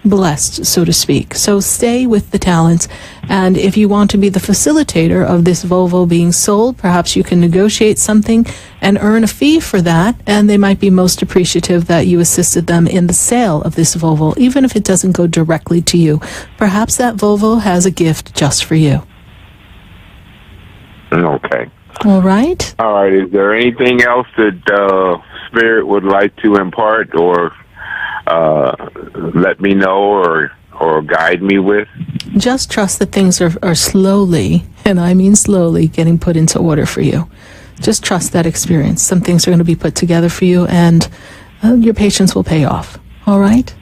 blessed, so to speak. So stay with the talents, and if you want to be the facilitator of this Volvo being sold, perhaps you can negotiate something and earn a fee for that, and they might be most appreciative that you assisted them in the sale of this Volvo, even if it doesn't go directly to you. Perhaps that Volvo has a gift just for you. Okay. All right. All right. Is there anything else that Spirit would like to impart or let me know or guide me with? Just trust that things are slowly, and I mean slowly, getting put into order for you. Just trust that experience. Some things are going to be put together for you, and your patience will pay off. All right?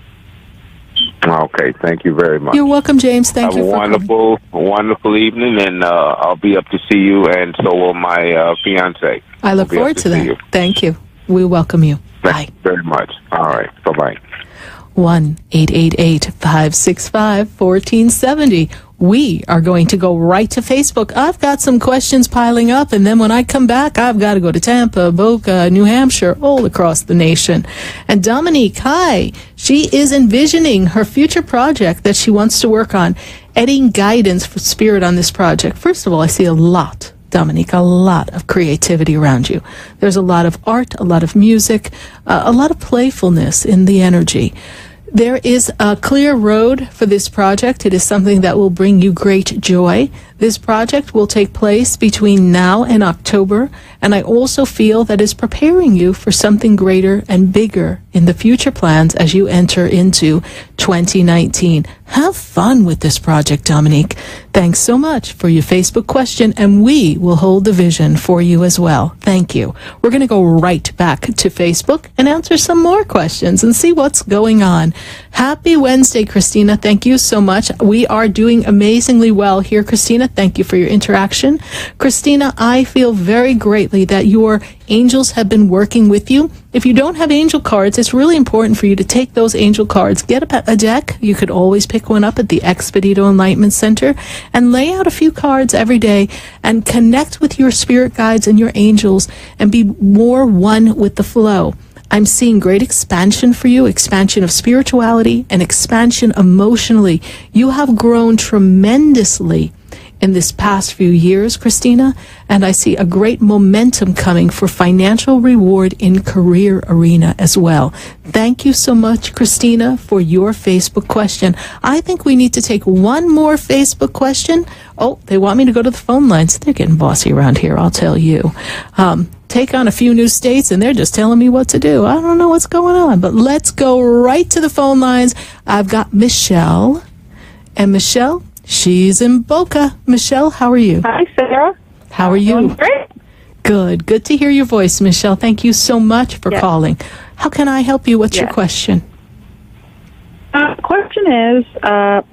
Okay, thank you very much. You're welcome, James. Thank you for Have a wonderful evening, and I'll be up to see you, and so will my fiance. I look forward to that. Thank you. We welcome you. Thank you very much. All right. Bye-bye. 1-888-565-1470. We are going to go right to Facebook. I've got some questions piling up, and then when I come back, I've got to go to Tampa, Boca, New Hampshire, all across the nation. And Dominique, hi. She is envisioning her future project that she wants to work on, adding guidance for Spirit on this project. First of all, I see a lot, Dominique, a lot of creativity around you. There's a lot of art, a lot of music, a lot of playfulness in the energy. There is a clear road for this project. It is something that will bring you great joy. This project will take place between now and October, and I also feel that it's preparing you for something greater and bigger in the future plans as you enter into 2019. Have fun with this project, Dominique. Thanks so much for your Facebook question, and we will hold the vision for you as well. Thank you. We're going to go right back to Facebook and answer some more questions and see what's going on. Happy Wednesday, Christina. Thank you so much. We are doing amazingly well here, Christina. Thank you for your interaction. Christina, I feel very greatly that your angels have been working with you. If you don't have angel cards, it's really important for you to take those angel cards, get a deck. You could always pick one up at the Expedito Enlightenment Center and lay out a few cards every day and connect with your spirit guides and your angels and be more one with the flow. I'm seeing great expansion for you, expansion of spirituality and expansion emotionally. You have grown tremendously in this past few years, Christina, and I see a great momentum coming for financial reward in career arena as well. Thank you so much, Christina, for your Facebook question. I think we need to take one more Facebook question. Oh, they want me to go to the phone lines. They're getting bossy around here, I'll tell you. Take on a few new states, and they're just telling me what to do. I don't know what's going on, but let's go right to the phone lines. I've got Michelle, and Michelle, she's in Boca. Michelle, how are you? Hi, Sarah. How are you? Doing great. Good. Good to hear your voice, Michelle. Thank you so much for calling. How can I help you? What's your question? Question is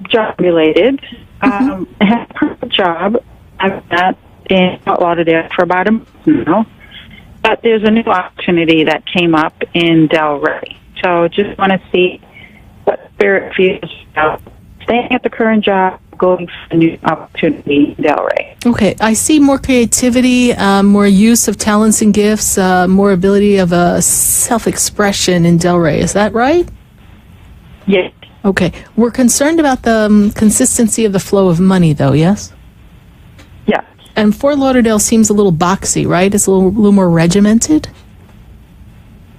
job related. I have a job. I've been in Fort Lauderdale for about a month now. But there's a new opportunity that came up in Delray. So just want to see what Spirit feels about staying at the current job, going for a new opportunity in Delray. Okay. I see more creativity, more use of talents and gifts, more ability of self-expression in Delray. Is that right? Yes. Okay. We're concerned about the consistency of the flow of money, though, yes? Yeah. And Fort Lauderdale seems a little boxy, right? It's a little more regimented?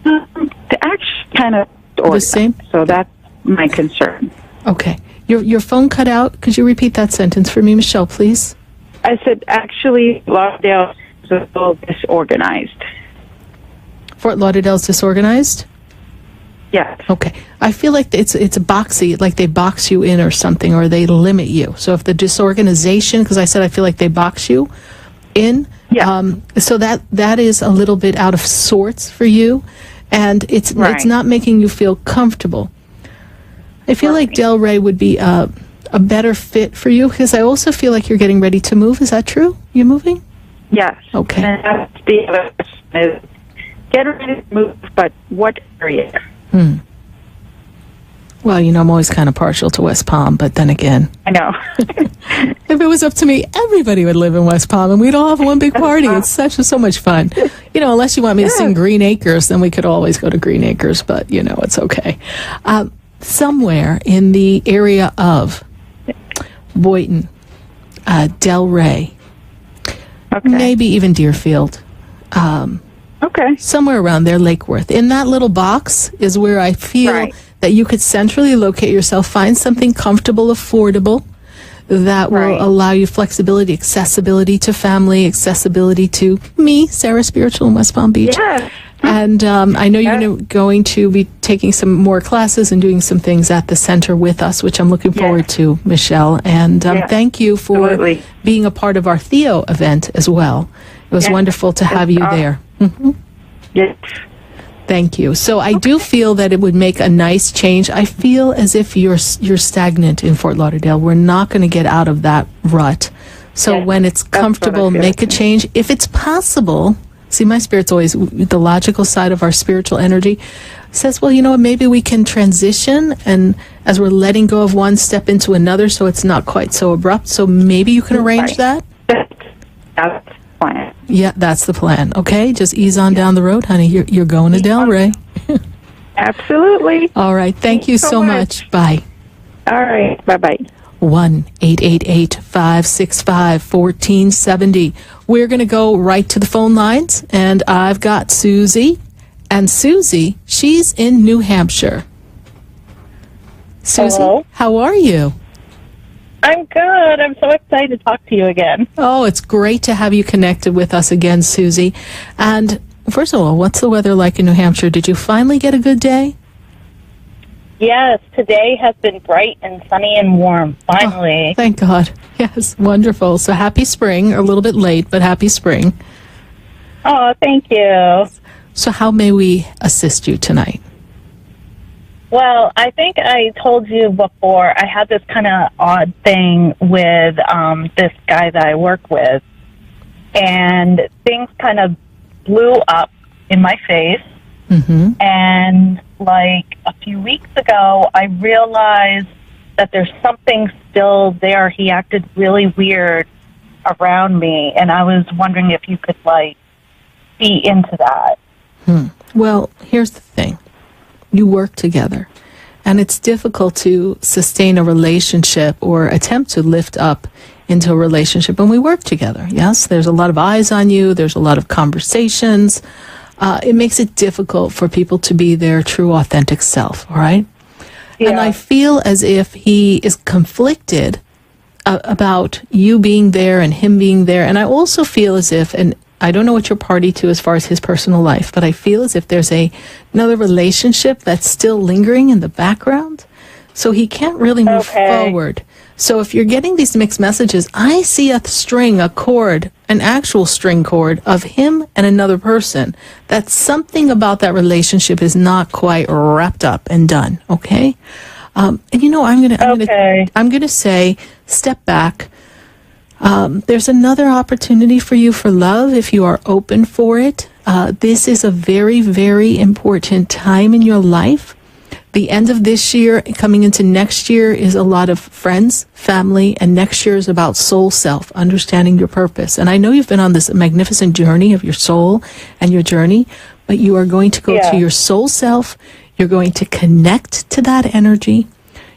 The actually kind of the same? So that's my concern. Okay. Your phone cut out. Could you repeat that sentence for me, Michelle, please? I said, actually, Lauderdale is a little disorganized. Fort Lauderdale's disorganized? Yes. Okay. I feel like it's boxy, like they box you in or something, or they limit you. So if the disorganization, because I said I feel like they box you in, so that is a little bit out of sorts for you, and it's not making you feel comfortable. I feel like Delray would be a better fit for you, because I also feel like you're getting ready to move. Is that true? You're moving? Yes. Okay. And that's the other question is, get ready to move, but what area? Well, I'm always kind of partial to West Palm, but then again, I know. if it was up to me, everybody would live in West Palm, and we'd all have one big party. It's so much fun. Unless you want me to sing Green Acres, then we could always go to Green Acres, but, it's okay. Somewhere in the area of Boynton, Delray, maybe even Deerfield, somewhere around there, Lake Worth. In that little box is where I feel that you could centrally locate yourself, find something comfortable, affordable, that will allow you flexibility, accessibility to family, accessibility to me, Sarah Spiritual in West Palm Beach. Yes. And I know you're going to be taking some more classes and doing some things at the center with us, which I'm looking forward to, Michelle. And thank you for being a part of our Theo event as well. It was wonderful to have you there. Yes. Thank you. So I do feel that it would make a nice change. I feel as if you're stagnant in Fort Lauderdale. We're not going to get out of that rut. So when it's comfortable, make a change. If it's possible, see, my spirit's always the logical side of our spiritual energy. Says, well, maybe we can transition, and as we're letting go of one, step into another, so it's not quite so abrupt. So maybe you can arrange that. That's the plan. Yeah, that's the plan. Okay, just ease on down the road, honey. You're going to Delray. Absolutely. All right. Thank you so much. Bye. All right. Bye-bye. 1-888-565-1470. We're going to go right to the phone lines, and I've got Susie. And Susie, she's in New Hampshire. Susie, hello? How are you? I'm good. I'm so excited to talk to you again. Oh, it's great to have you connected with us again, Susie. And first of all, what's the weather like in New Hampshire? Did you finally get a good day? Yes, today has been bright and sunny and warm, finally. Oh, thank God. Yes, wonderful. So happy spring, a little bit late, but happy spring. Oh, thank you. So how may we assist you tonight? Well, I think I told you before, I had this kind of odd thing with this guy that I work with, and things kind of blew up in my face. Mm-hmm. And like a few weeks ago, I realized that there's something still there. He acted really weird around me, and I was wondering if you could see into that. Well, here's the thing. You work together, and it's difficult to sustain a relationship or attempt to lift up into a relationship when we work together. Yes, there's a lot of eyes on you. There's a lot of conversations. It makes it difficult for people to be their true, authentic self, all right? Yeah. And I feel as if he is conflicted about you being there and him being there. And I also feel as if, and I don't know what you're party to as far as his personal life, but I feel as if there's another relationship that's still lingering in the background. So he can't really move forward. So if you're getting these mixed messages, I see a string, a cord, an actual string cord of him and another person. That something about that relationship is not quite wrapped up and done. Okay. And I'm gonna say, step back. There's another opportunity for you for love if you are open for it. This is a very, very important time in your life. The end of this year, coming into next year, is a lot of friends, family, and next year is about soul self, understanding your purpose. And I know you've been on this magnificent journey of your soul and your journey, but you are going to go to your soul self. You're going to connect to that energy.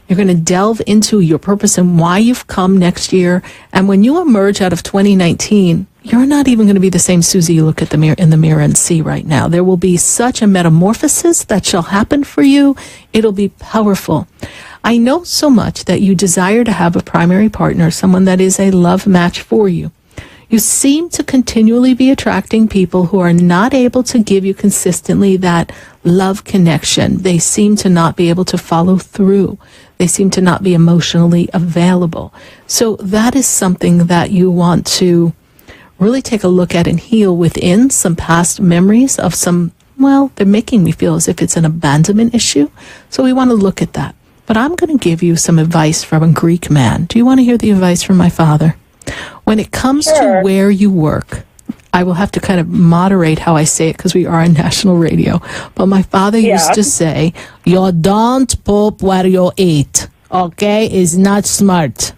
You're going to delve into your purpose and why you've come next year. And when you emerge out of 2019, you're not even going to be the same Susie you look at in the mirror and see right now. There will be such a metamorphosis that shall happen for you. It'll be powerful. I know so much that you desire to have a primary partner, someone that is a love match for you. You seem to continually be attracting people who are not able to give you consistently that love connection. They seem to not be able to follow through. They seem to not be emotionally available. So that is something that you want to really take a look at and heal within some past memories of some, well, they're making me feel as if it's an abandonment issue. So we want to look at that. But I'm going to give you some advice from a Greek man. Do you want to hear the advice from my father? When it comes to where you work, I will have to kind of moderate how I say it because we are on national radio. But my father used to say, you don't poop where you eat, okay? It's not smart.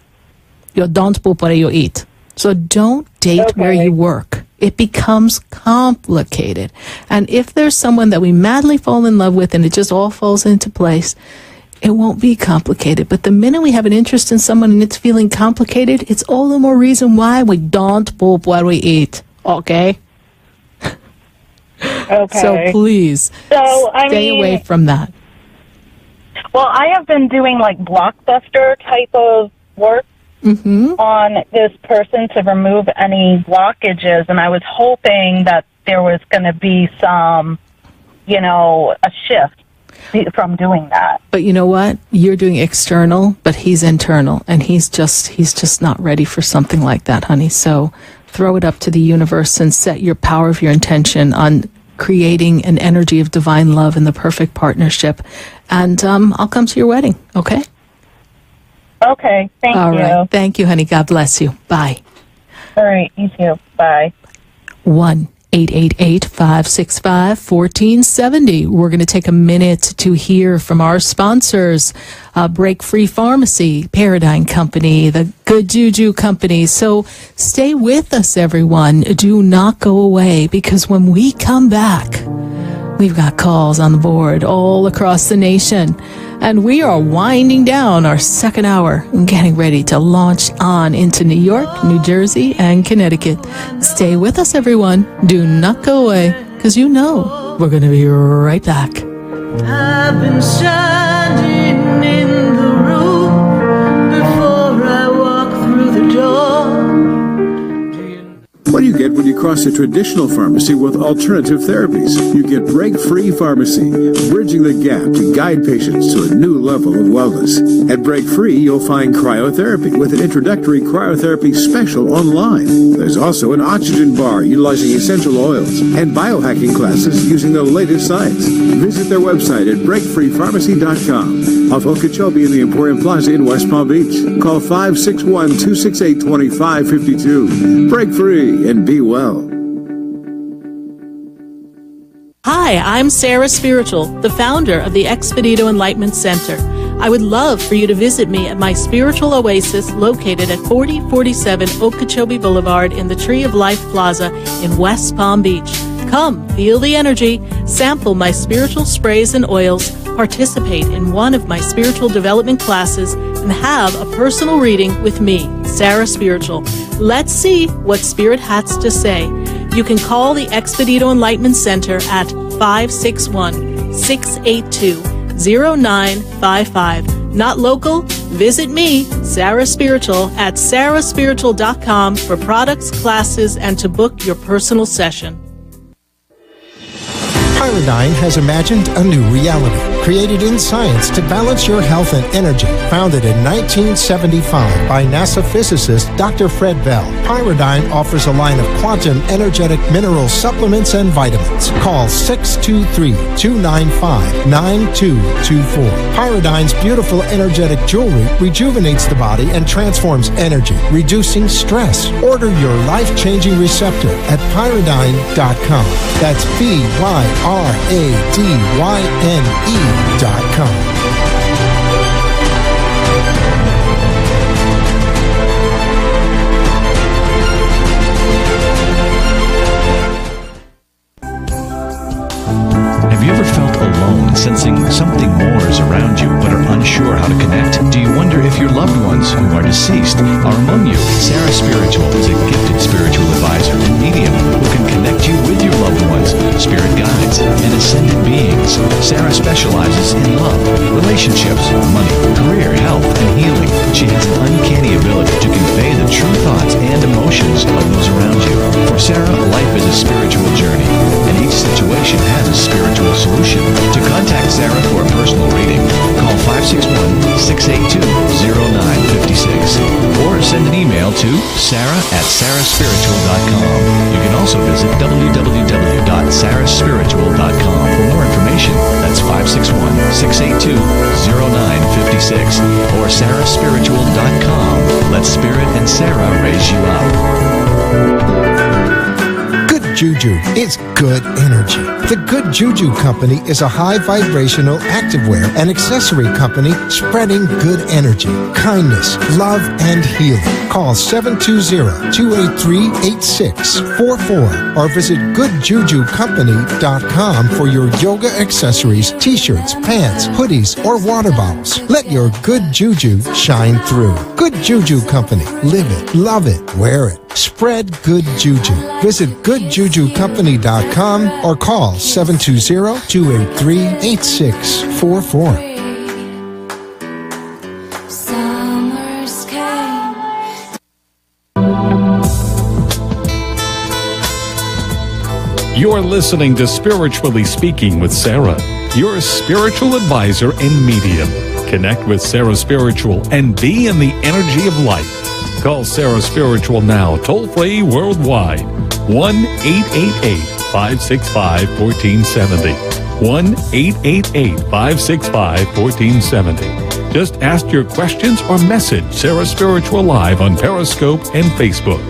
You don't poop where you eat. So don't date where you work. It becomes complicated. And if there's someone that we madly fall in love with and it just all falls into place, it won't be complicated. But the minute we have an interest in someone and it's feeling complicated, it's all the more reason why we don't poop where we eat. Okay? Okay. So please, stay away from that. Well, I have been doing like blockbuster type of work on this person to remove any blockages, and I was hoping that there was going to be some, a shift from doing that. But you know what? You're doing external, but he's internal, and he's just not ready for something like that, honey. So throw it up to the universe and set your power of your intention on creating an energy of divine love and the perfect partnership. And I'll come to your wedding, okay? Okay, thank you. All right. Thank you, honey. God bless you. Bye. All right, you too. Bye. 1-888-565-1470. We're going to take a minute to hear from our sponsors, Break Free Pharmacy, Paradigm Company, the Good Juju Company. So stay with us, everyone. Do not go away, because when we come back, we've got calls on the board all across the nation. And we are winding down our second hour and getting ready to launch on into New York, New Jersey, and Connecticut. Stay with us, everyone. Do not go away, because we're going to be right back. I've been standing in the room before I walk through the door. What do you get when you cross a traditional pharmacy with alternative therapies? You get Break-Free Pharmacy, bridging the gap to guide patients to a new level of wellness. At Break-Free, you'll find cryotherapy with an introductory cryotherapy special online. There's also an oxygen bar utilizing essential oils and biohacking classes using the latest science. Visit their website at breakfreepharmacy.com. Off Okeechobee in the Emporium Plaza in West Palm Beach. Call 561-268-2552. Break Free and be well. Hi, I'm Sarah Spiritual, the founder of the Expedito Enlightenment Center. I would love for you to visit me at my spiritual oasis located at 4047 Okeechobee Boulevard in the Tree of Life Plaza in West Palm Beach. Come, feel the energy, sample my spiritual sprays and oils, participate in one of my spiritual development classes, and have a personal reading with me, Sarah Spiritual. Let's see what Spirit has to say. You can call the Expedito Enlightenment Center at 561-682-0955. Not local? Visit me, Sarah Spiritual, at sarahspiritual.com for products, classes, and to book your personal session. Pyridine has imagined a new reality, created in science to balance your health and energy. Founded in 1975 by NASA physicist Dr. Fred Bell, Pyridine offers a line of quantum energetic mineral supplements and vitamins. Call 623-295-9224. Pyridine's beautiful energetic jewelry rejuvenates the body and transforms energy, reducing stress. Order your life-changing receptor at pyridine.com. That's BYRADYNE.com. Have you ever felt alone, sensing something more is around you, but are unsure how to connect? Do you wonder if your loved ones who are deceased are among you? Sarah Spiritual is a gifted spiritual advisor and medium who can connect you with your loved ones, spirit guides, and ascended beings. Sarah specializes in love, relationships, money, career, health, and healing. She has an uncanny ability to convey the true thoughts and emotions of those around Sarah, life is a spiritual journey, and each situation has a spiritual solution. To contact Sarah for a personal reading, call 561-682-0956 or send an email to sarah@sarahspiritual.com. You can also visit www.sarahspiritual.com for more information. That's 561-682-0956 or sarahspiritual.com. Let Spirit and Sarah raise you up. Good Juju is good energy. The Good Juju Company is a high vibrational activewear and accessory company spreading good energy, kindness, love, and healing. Call 720-283-8644 or visit goodjujucompany.com for your yoga accessories, t-shirts, pants, hoodies, or water bottles. Let your good juju shine through. Good Juju Company. Live it, love it, wear it. Spread good juju. Visit goodjujucompany.com or call 720-283-8644. Summers came. You're listening to Spiritually Speaking with Sarah, your spiritual advisor and medium. Connect with Sarah Spiritual and be in the energy of life. Call Sarah Spiritual now, toll-free worldwide. 1-888-565-1470. 1-888-565-1470. Just ask your questions or message Sarah Spiritual live on Periscope and Facebook.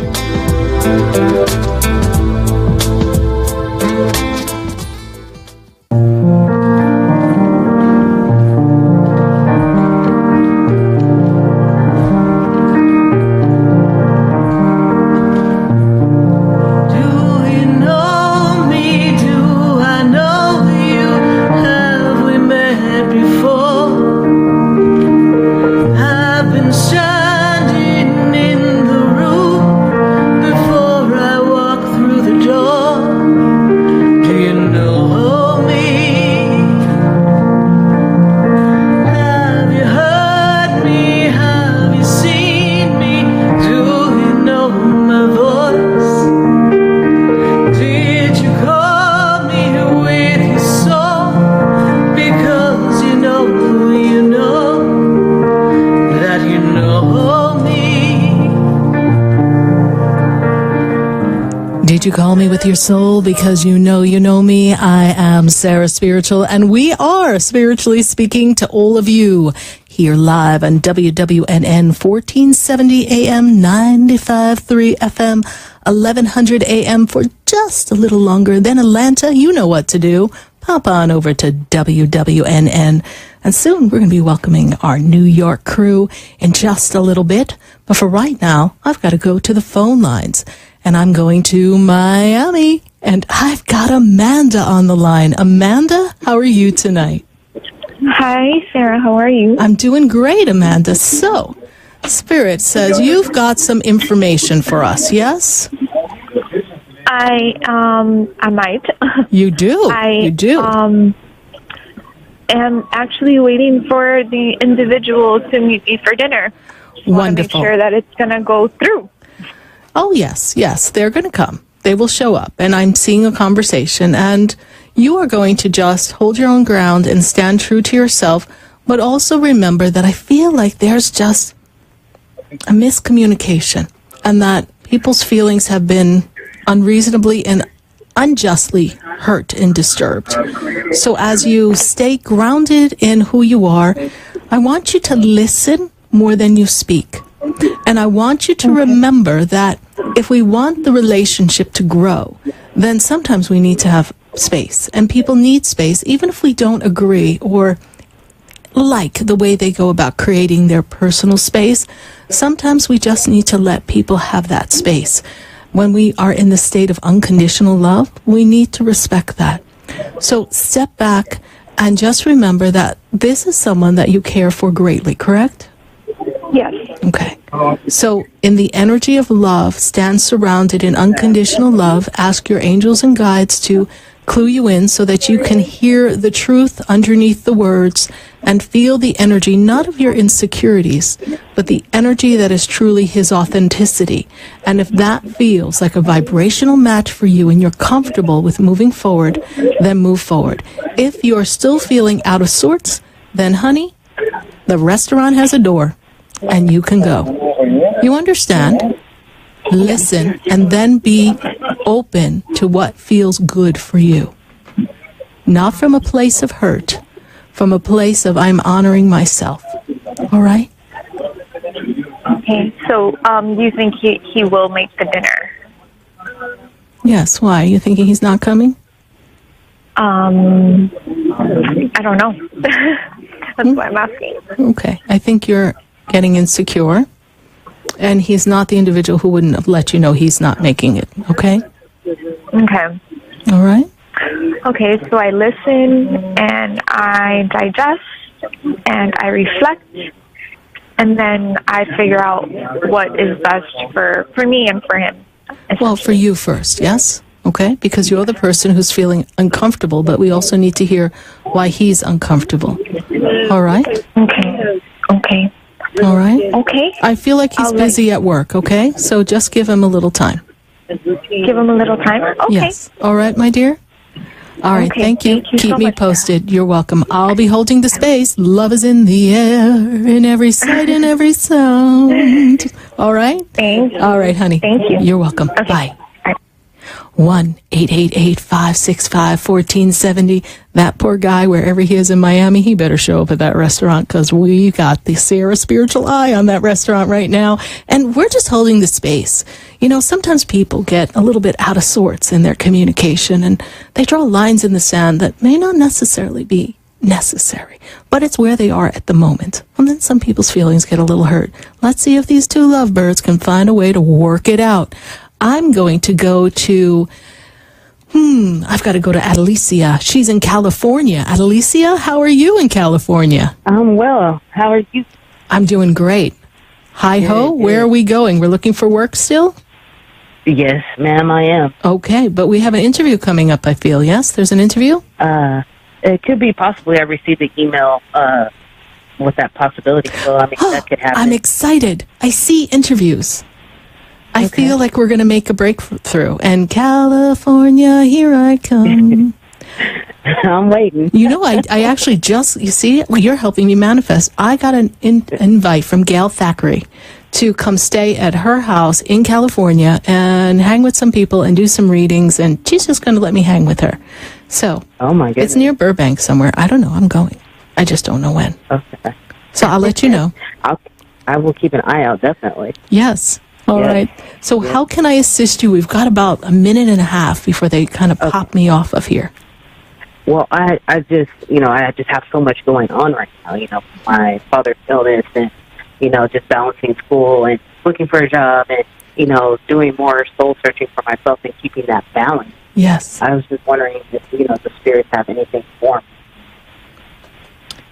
Did you call me with your soul because you know me? I am Sarah Spiritual, and we are spiritually speaking to all of you here live on WWNN 1470 AM, 95.3 FM, 1100 AM for just a little longer. Then Atlanta, you know what to do. Pop on over to WWNN. And soon we're going to be welcoming our New York crew in just a little bit. But for right now, I've got to go to the phone lines. And I'm going to Miami. And I've got Amanda on the line. Amanda, how are you tonight? Hi, Sarah. How are you? I'm doing great, Amanda. So, Spirit says you've got some information for us, yes? I might. You do. You do. am actually waiting for the individual to meet me for dinner. Wonderful. Make sure that it's going to go through. Oh, yes, they're going to come. They will show up, and I'm seeing a conversation, and you are going to just hold your own ground and stand true to yourself, but also remember that I feel like there's just a miscommunication, and that people's feelings have been unreasonably and unjustly hurt and disturbed. So as you stay grounded in who you are, I want you to listen more than you speak. And I want you to remember that if we want the relationship to grow, then sometimes we need to have space. And people need space, even if we don't agree or like the way they go about creating their personal space. Sometimes we just need to let people have that space. When we are in the state of unconditional love, we need to respect that. So step back and just remember that this is someone that you care for greatly, correct? Yes. Okay. So in the energy of love, stand surrounded in unconditional love. Ask your angels and guides to clue you in so that you can hear the truth underneath the words and feel the energy, not of your insecurities, but the energy that is truly his authenticity. And if that feels like a vibrational match for you and you're comfortable with moving forward, then move forward. If you're still feeling out of sorts, then honey, the restaurant has a door and you can go. You understand? Listen, and then be open to what feels good for you. Not from a place of hurt, from a place of I'm honoring myself. All right? Okay, so you think he will make the dinner? Yes, why? You thinking he's not coming? I don't know. That's why I'm asking. Okay, I think you're getting insecure. And he's not the individual who wouldn't have let you know he's not making it, okay? Okay. All right? Okay, so I listen and I digest and I reflect and then I figure out what is best for me and for him. Well, for you first, yes? Okay? Because you're the person who's feeling uncomfortable, but we also need to hear why he's uncomfortable. All right? Okay. Okay. All right? Okay. I feel like he's busy at work, okay? So just give him a little time. Give him a little time? Okay. Yes. All right, my dear? All right, Okay, thank you. thank you Keep so me much. posted. You're welcome. I'll be holding the space. Love is in the air, in every sight, in every sound. All right? Thank you. All right, honey. Thank you. You're welcome. Bye. 1-888-565-1470. That poor guy, wherever he is in Miami, he better show up at that restaurant because we got the Sarah Spiritual Eye on that restaurant right now. And we're just holding the space. You know, sometimes people get a little bit out of sorts in their communication and they draw lines in the sand that may not necessarily be necessary, but it's where they are at the moment. And then some people's feelings get a little hurt. Let's see if these two lovebirds can find a way to work it out. I'm going to go to, I've got to go to Adelicia. She's in California. Adelicia, how are you in California? I'm well. How are you? I'm doing great. Hi-ho, where are we going? We're looking for work still? Yes, ma'am, I am. Okay, but we have an interview coming up, I feel. Yes, there's an interview? It could be possibly I received an email with that possibility, so I mean, that could happen. I'm excited. I see interviews. I feel like we're going to make a breakthrough. And California, here I come. I'm waiting. You know, I actually just, you see, well, you're helping me manifest. I got an invite from Gail Thackeray to come stay at her house in California and hang with some people and do some readings. And she's just going to let me hang with her. So, oh my goodness. It's near Burbank somewhere. I don't know. I'm going. I just don't know when. Okay. So I'll let you know. I will keep an eye out, definitely. Yes. All right. So how can I assist you? We've got about a minute and a half before they kind of pop me off of here. Well, I just, I just have so much going on right now. My father's illness and, just balancing school and looking for a job and, doing more soul searching for myself and keeping that balance. Yes. I was just wondering if, the spirits have anything for me.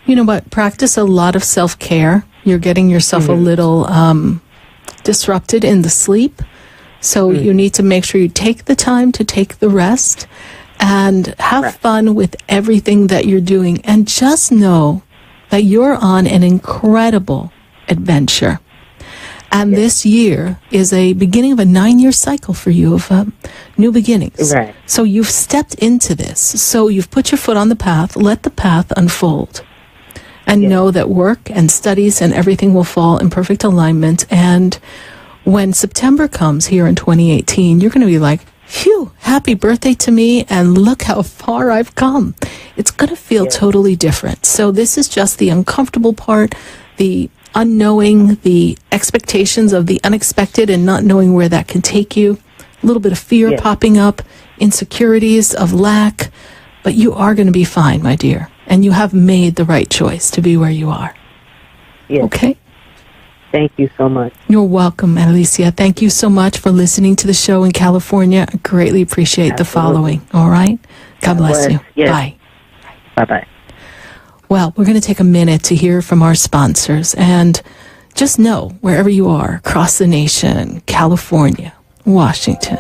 You know what? Practice a lot of self-care. You're getting yourself a little disrupted in the sleep. So you need to make sure you take the time to take the rest and have fun with everything that you're doing. And just know that you're on an incredible adventure. And this year is a beginning of a 9-year cycle for you of new beginnings. Right. So you've stepped into this. So you've put your foot on the path. Let the path unfold. And know that work and studies and everything will fall in perfect alignment. And when September comes here in 2018, you're going to be like, phew, happy birthday to me, and look how far I've come. It's going to feel totally different. So this is just the uncomfortable part, the unknowing, the expectations of the unexpected and not knowing where that can take you. A little bit of fear popping up, insecurities of lack. But you are going to be fine, my dear. And you have made the right choice to be where you are. Yes. Okay? Thank you so much. You're welcome, Alicia. Thank you so much for listening to the show in California. I greatly appreciate the following. All right? God bless you. Yes. Bye. Bye-bye. Well, we're going to take a minute to hear from our sponsors. And just know, wherever you are, across the nation, California, Washington,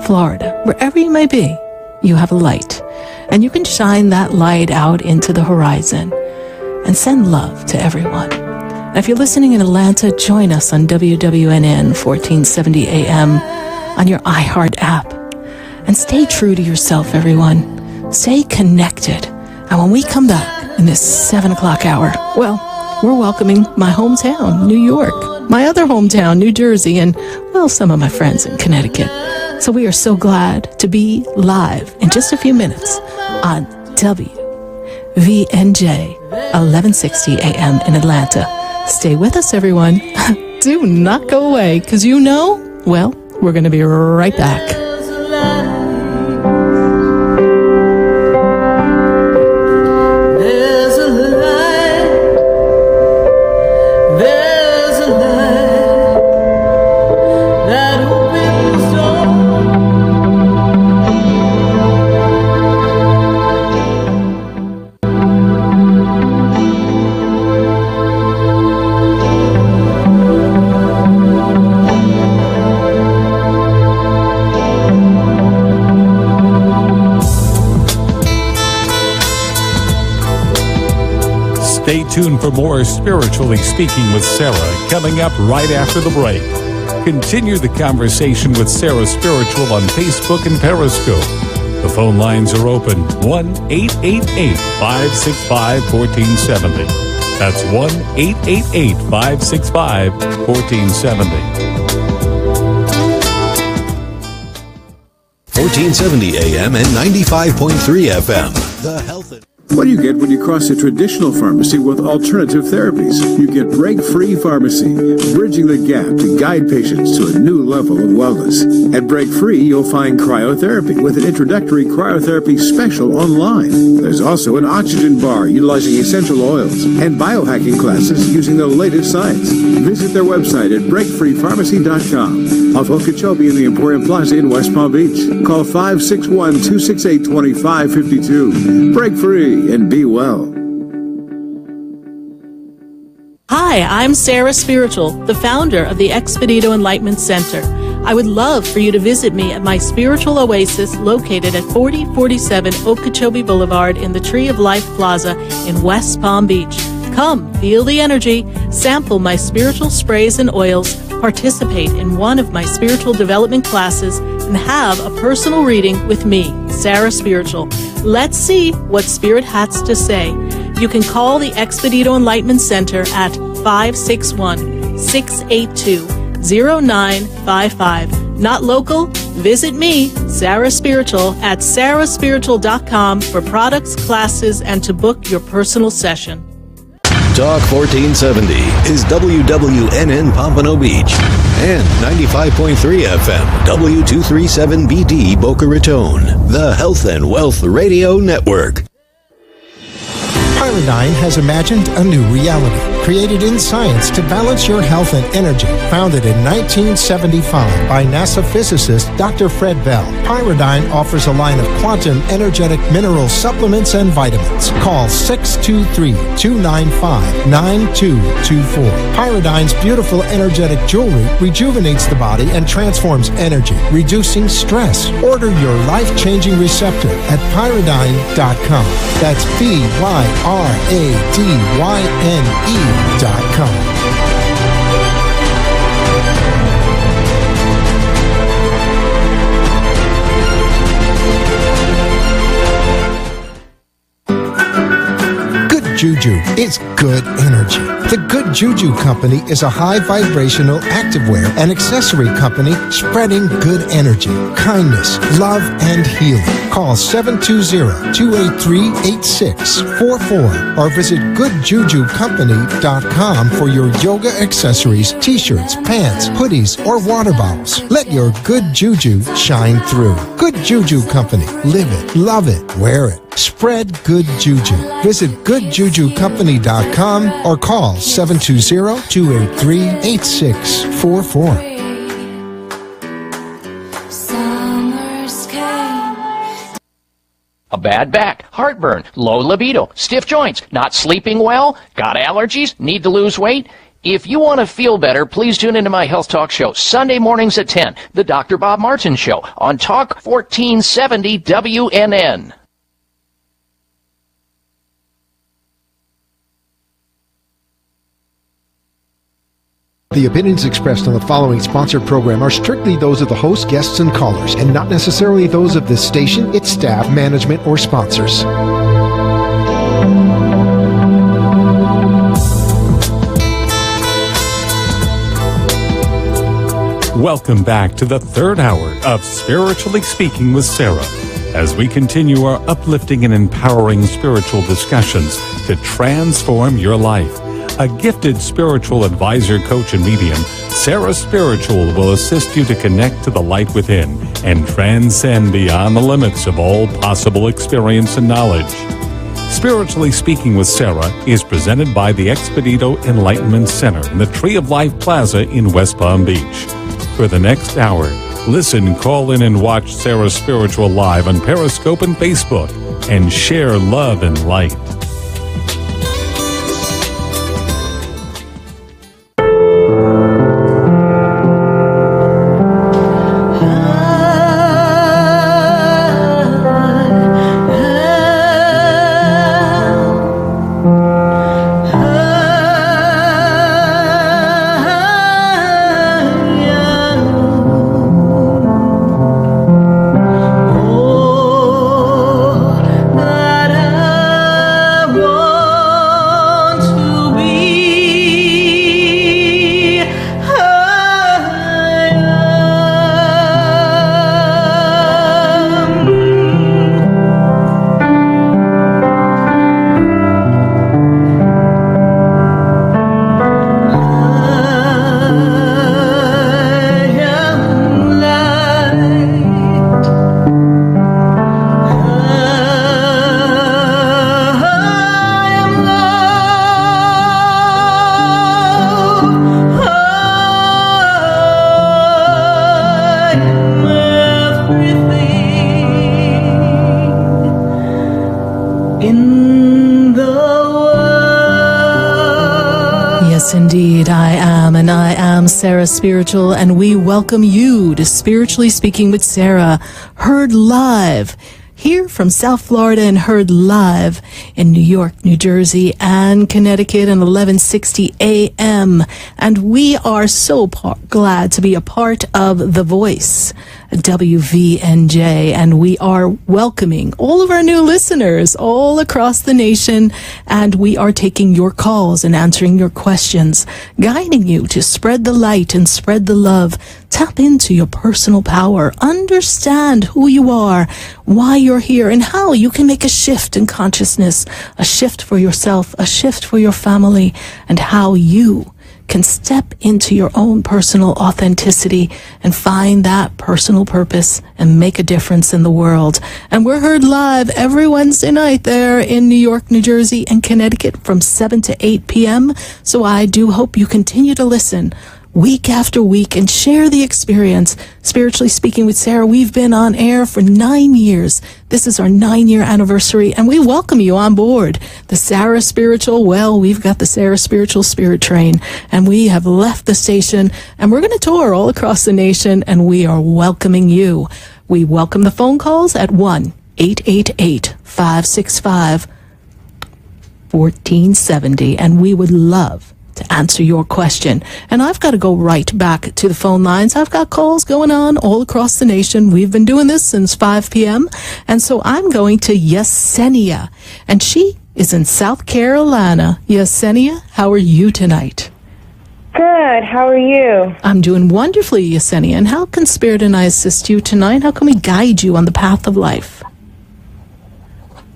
Florida, wherever you may be, you have a light. And you can shine that light out into the horizon and send love to everyone. And if you're listening in Atlanta, join us on WWNN 1470 AM on your iHeart app. And stay true to yourself, everyone. Stay connected. And when we come back in this 7 o'clock hour, well, we're welcoming my hometown, New York, my other hometown, New Jersey, and, well, some of my friends in Connecticut. So we are so glad to be live in just a few minutes on WVNJ 1160 AM in Atlanta. Stay with us, everyone. Do not go away, because well, we're going to be right back. Stay tuned for more Spiritually Speaking with Sarah coming up right after the break. Continue the conversation with Sarah Spiritual on Facebook and Periscope. The phone lines are open, 1-888-565-1470. That's 1-888-565-1470. 1470 AM and 95.3 FM. The Health and... What do you get when you cross a traditional pharmacy with alternative therapies? You get Break-Free Pharmacy, bridging the gap to guide patients to a new level of wellness. At Break-Free, you'll find cryotherapy with an introductory cryotherapy special online. There's also an oxygen bar utilizing essential oils and biohacking classes using the latest science. Visit their website at breakfreepharmacy.com. Off Okeechobee in the Emporium Plaza in West Palm Beach. Call 561-268-2552. Break Free and be well. Hi, I'm Sarah Spiritual, the founder of the Expedito Enlightenment Center. I would love for you to visit me at my spiritual oasis located at 4047 Okeechobee Boulevard in the Tree of Life Plaza in West Palm Beach. Come, feel the energy, sample my spiritual sprays and oils, participate in one of my spiritual development classes, and have a personal reading with me, Sarah Spiritual. Let's see what Spirit has to say. You can call the Expedito Enlightenment Center at 561-682-0955. Not local? Visit me, Sarah Spiritual, at sarahspiritual.com for products, classes, and to book your personal session. Talk 1470 is WWNN Pompano Beach and 95.3 FM W237BD Boca Raton, the Health and Wealth Radio Network. Pyridine has imagined a new reality, created in science to balance your health and energy. Founded in 1975 by NASA physicist Dr. Fred Bell, Pyridine offers a line of quantum energetic mineral supplements and vitamins. Call 623-295-9224. Pyridine's beautiful energetic jewelry rejuvenates the body and transforms energy, reducing stress. Order your life-changing receptor at pyridine.com. That's PYRADYNE.com. Juju is good energy. The Good Juju Company is a high vibrational activewear and accessory company spreading good energy, kindness, love, and healing. Call 720-283-8644 or visit goodjujucompany.com for your yoga accessories, t-shirts, pants, hoodies, or water bottles. Let your good juju shine through. Good Juju Company. Live it, love it, wear it. Spread good juju. Visit goodjujucompany.com or call 720-283-8644. A bad back, heartburn, low libido, stiff joints, not sleeping well, got allergies, need to lose weight? If you want to feel better, please tune into my Health Talk show, Sunday mornings at 10, the Dr. Bob Martin Show, on Talk 1470 WNN. The opinions expressed on the following sponsored program are strictly those of the host, guests, and callers, and not necessarily those of this station, its staff, management, or sponsors. Welcome back to the third hour of Spiritually Speaking with Sarah, as we continue our uplifting and empowering spiritual discussions to transform your life. A gifted spiritual advisor, coach, and medium, Sarah Spiritual will assist you to connect to the light within and transcend beyond the limits of all possible experience and knowledge. Spiritually Speaking with Sarah is presented by the Expedito Enlightenment Center in the Tree of Life Plaza in West Palm Beach. For the next hour, listen, call in, and watch Sarah Spiritual live on Periscope and Facebook, and share love and light. Indeed, I am, and I am Sarah Spiritual, and we welcome you to Spiritually Speaking with Sarah, heard live here from South Florida and heard live in New York, New Jersey, and Connecticut at 1160 a.m. And we are so glad to be a part of The Voice, WVNJ, and we are welcoming all of our new listeners all across the nation, and we are taking your calls and answering your questions, guiding you to spread the light and spread the love. Tap into your personal power, understand who you are, why you're here, and how you can make a shift in consciousness, a shift for yourself, a shift for your family, and how you can step into your own personal authenticity and find that personal purpose and make a difference in the world. And we're heard live every Wednesday night there in New York, New Jersey, and Connecticut from 7 to 8 p.m. So I do hope you continue to listen week after week and share the experience. Spiritually Speaking with Sarah, we've been on air for 9 years. This is our 9-year anniversary, and we welcome you on board the Sarah Spiritual. Well, we've got the Sarah Spiritual Spirit Train, and we have left the station, and we're going to tour all across the nation, and we are welcoming you. We welcome the phone calls at 1-888-565-1470, and we would love to answer your question. And I've got to go right back to the phone lines. I've got calls going on all across the nation. We've been doing this since 5 p.m. And so I'm going to Yesenia, and she is in South Carolina. Yesenia, how are you tonight? Good. How are you? I'm doing wonderfully, Yesenia. And how can Spirit and I assist you tonight? How can we guide you on the path of life?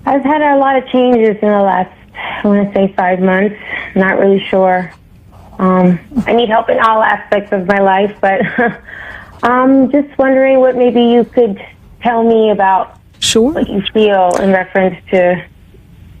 I've had a lot of changes in the last, I want to say 5 months. Not really sure. I need help in all aspects of my life, but I'm just wondering what maybe you could tell me about what you feel in reference to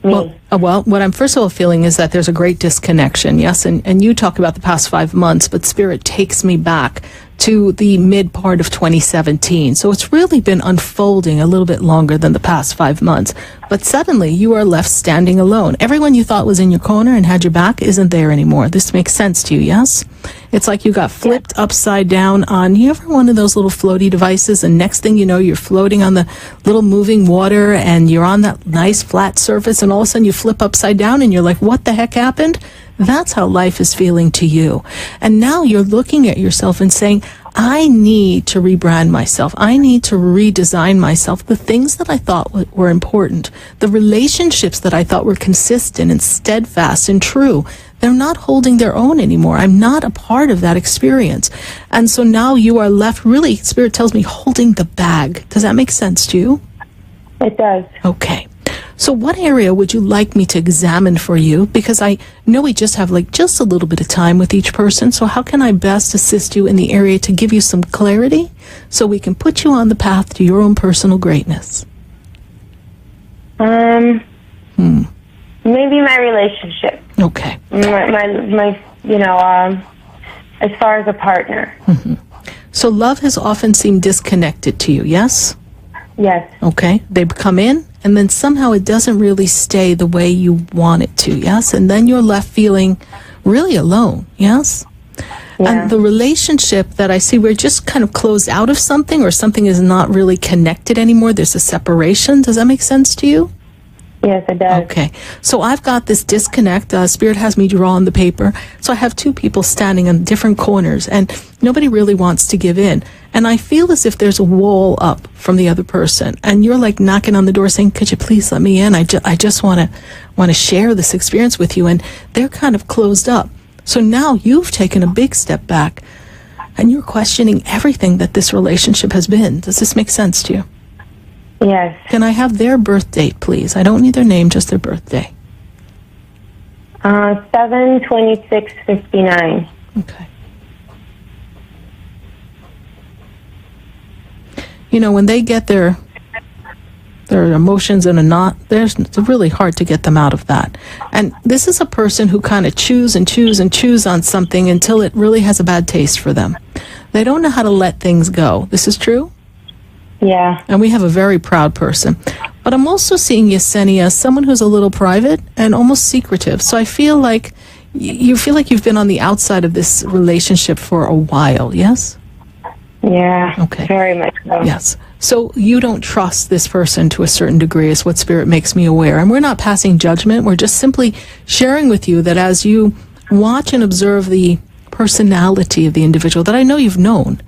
me. Well, what I'm first of all feeling is that there's a great disconnection, yes? And you talk about the past 5 months, but Spirit takes me back to the mid part of 2017. So it's really been unfolding a little bit longer than the past 5 months. But suddenly you are left standing alone. Everyone you thought was in your corner and had your back isn't there anymore. This makes sense to you, yes? It's like you got flipped upside down on, you ever one of those little floaty devices, and next thing you know, you're floating on the little moving water and you're on that nice flat surface, and all of a sudden you flip upside down and you're like, what the heck happened? That's how life is feeling to you. And now you're looking at yourself and saying, I need to rebrand myself. I need to redesign myself. The things that I thought were important, the relationships that I thought were consistent and steadfast and true, they're not holding their own anymore. I'm not a part of that experience. And so now you are left, really, Spirit tells me, holding the bag. Does that make sense to you? It does. Okay. So what area would you like me to examine for you? Because I know we just have just a little bit of time with each person. So how can I best assist you in the area to give you some clarity so we can put you on the path to your own personal greatness? Maybe my relationship. Okay. My as far as a partner. Mm-hmm. So love has often seemed disconnected to you, yes? Yes. Okay. They come in, and then somehow it doesn't really stay the way you want it to, yes? And then you're left feeling really alone, yes? Yeah. And the relationship that I see, we're just kind of closed out of something, or something is not really connected anymore. There's a separation. Does that make sense to you? Yes, it does. Okay. So I've got this disconnect. Spirit has me draw on the paper. So I have two people standing on different corners, and nobody really wants to give in. And I feel as if there's a wall up from the other person, and you're like knocking on the door saying, could you please let me in? I just want to share this experience with you. And they're kind of closed up. So now you've taken a big step back, and you're questioning everything that this relationship has been. Does this make sense to you? Yes. Can I have their birth date, please? I don't need their name, just their birthday. 7/26/59. Okay. You know, when they get their emotions in a knot, it's really hard to get them out of that. And this is a person who kind of chews and chews and chews on something until it really has a bad taste for them. They don't know how to let things go. This is true? Yeah. And we have a very proud person. But I'm also seeing Yesenia as someone who's a little private and almost secretive. So I feel like you feel like you've been on the outside of this relationship for a while, yes? Yeah. Okay. Very much so. Yes. So you don't trust this person to a certain degree is what Spirit makes me aware. And we're not passing judgment. We're just simply sharing with you that as you watch and observe the personality of the individual that I know you've known,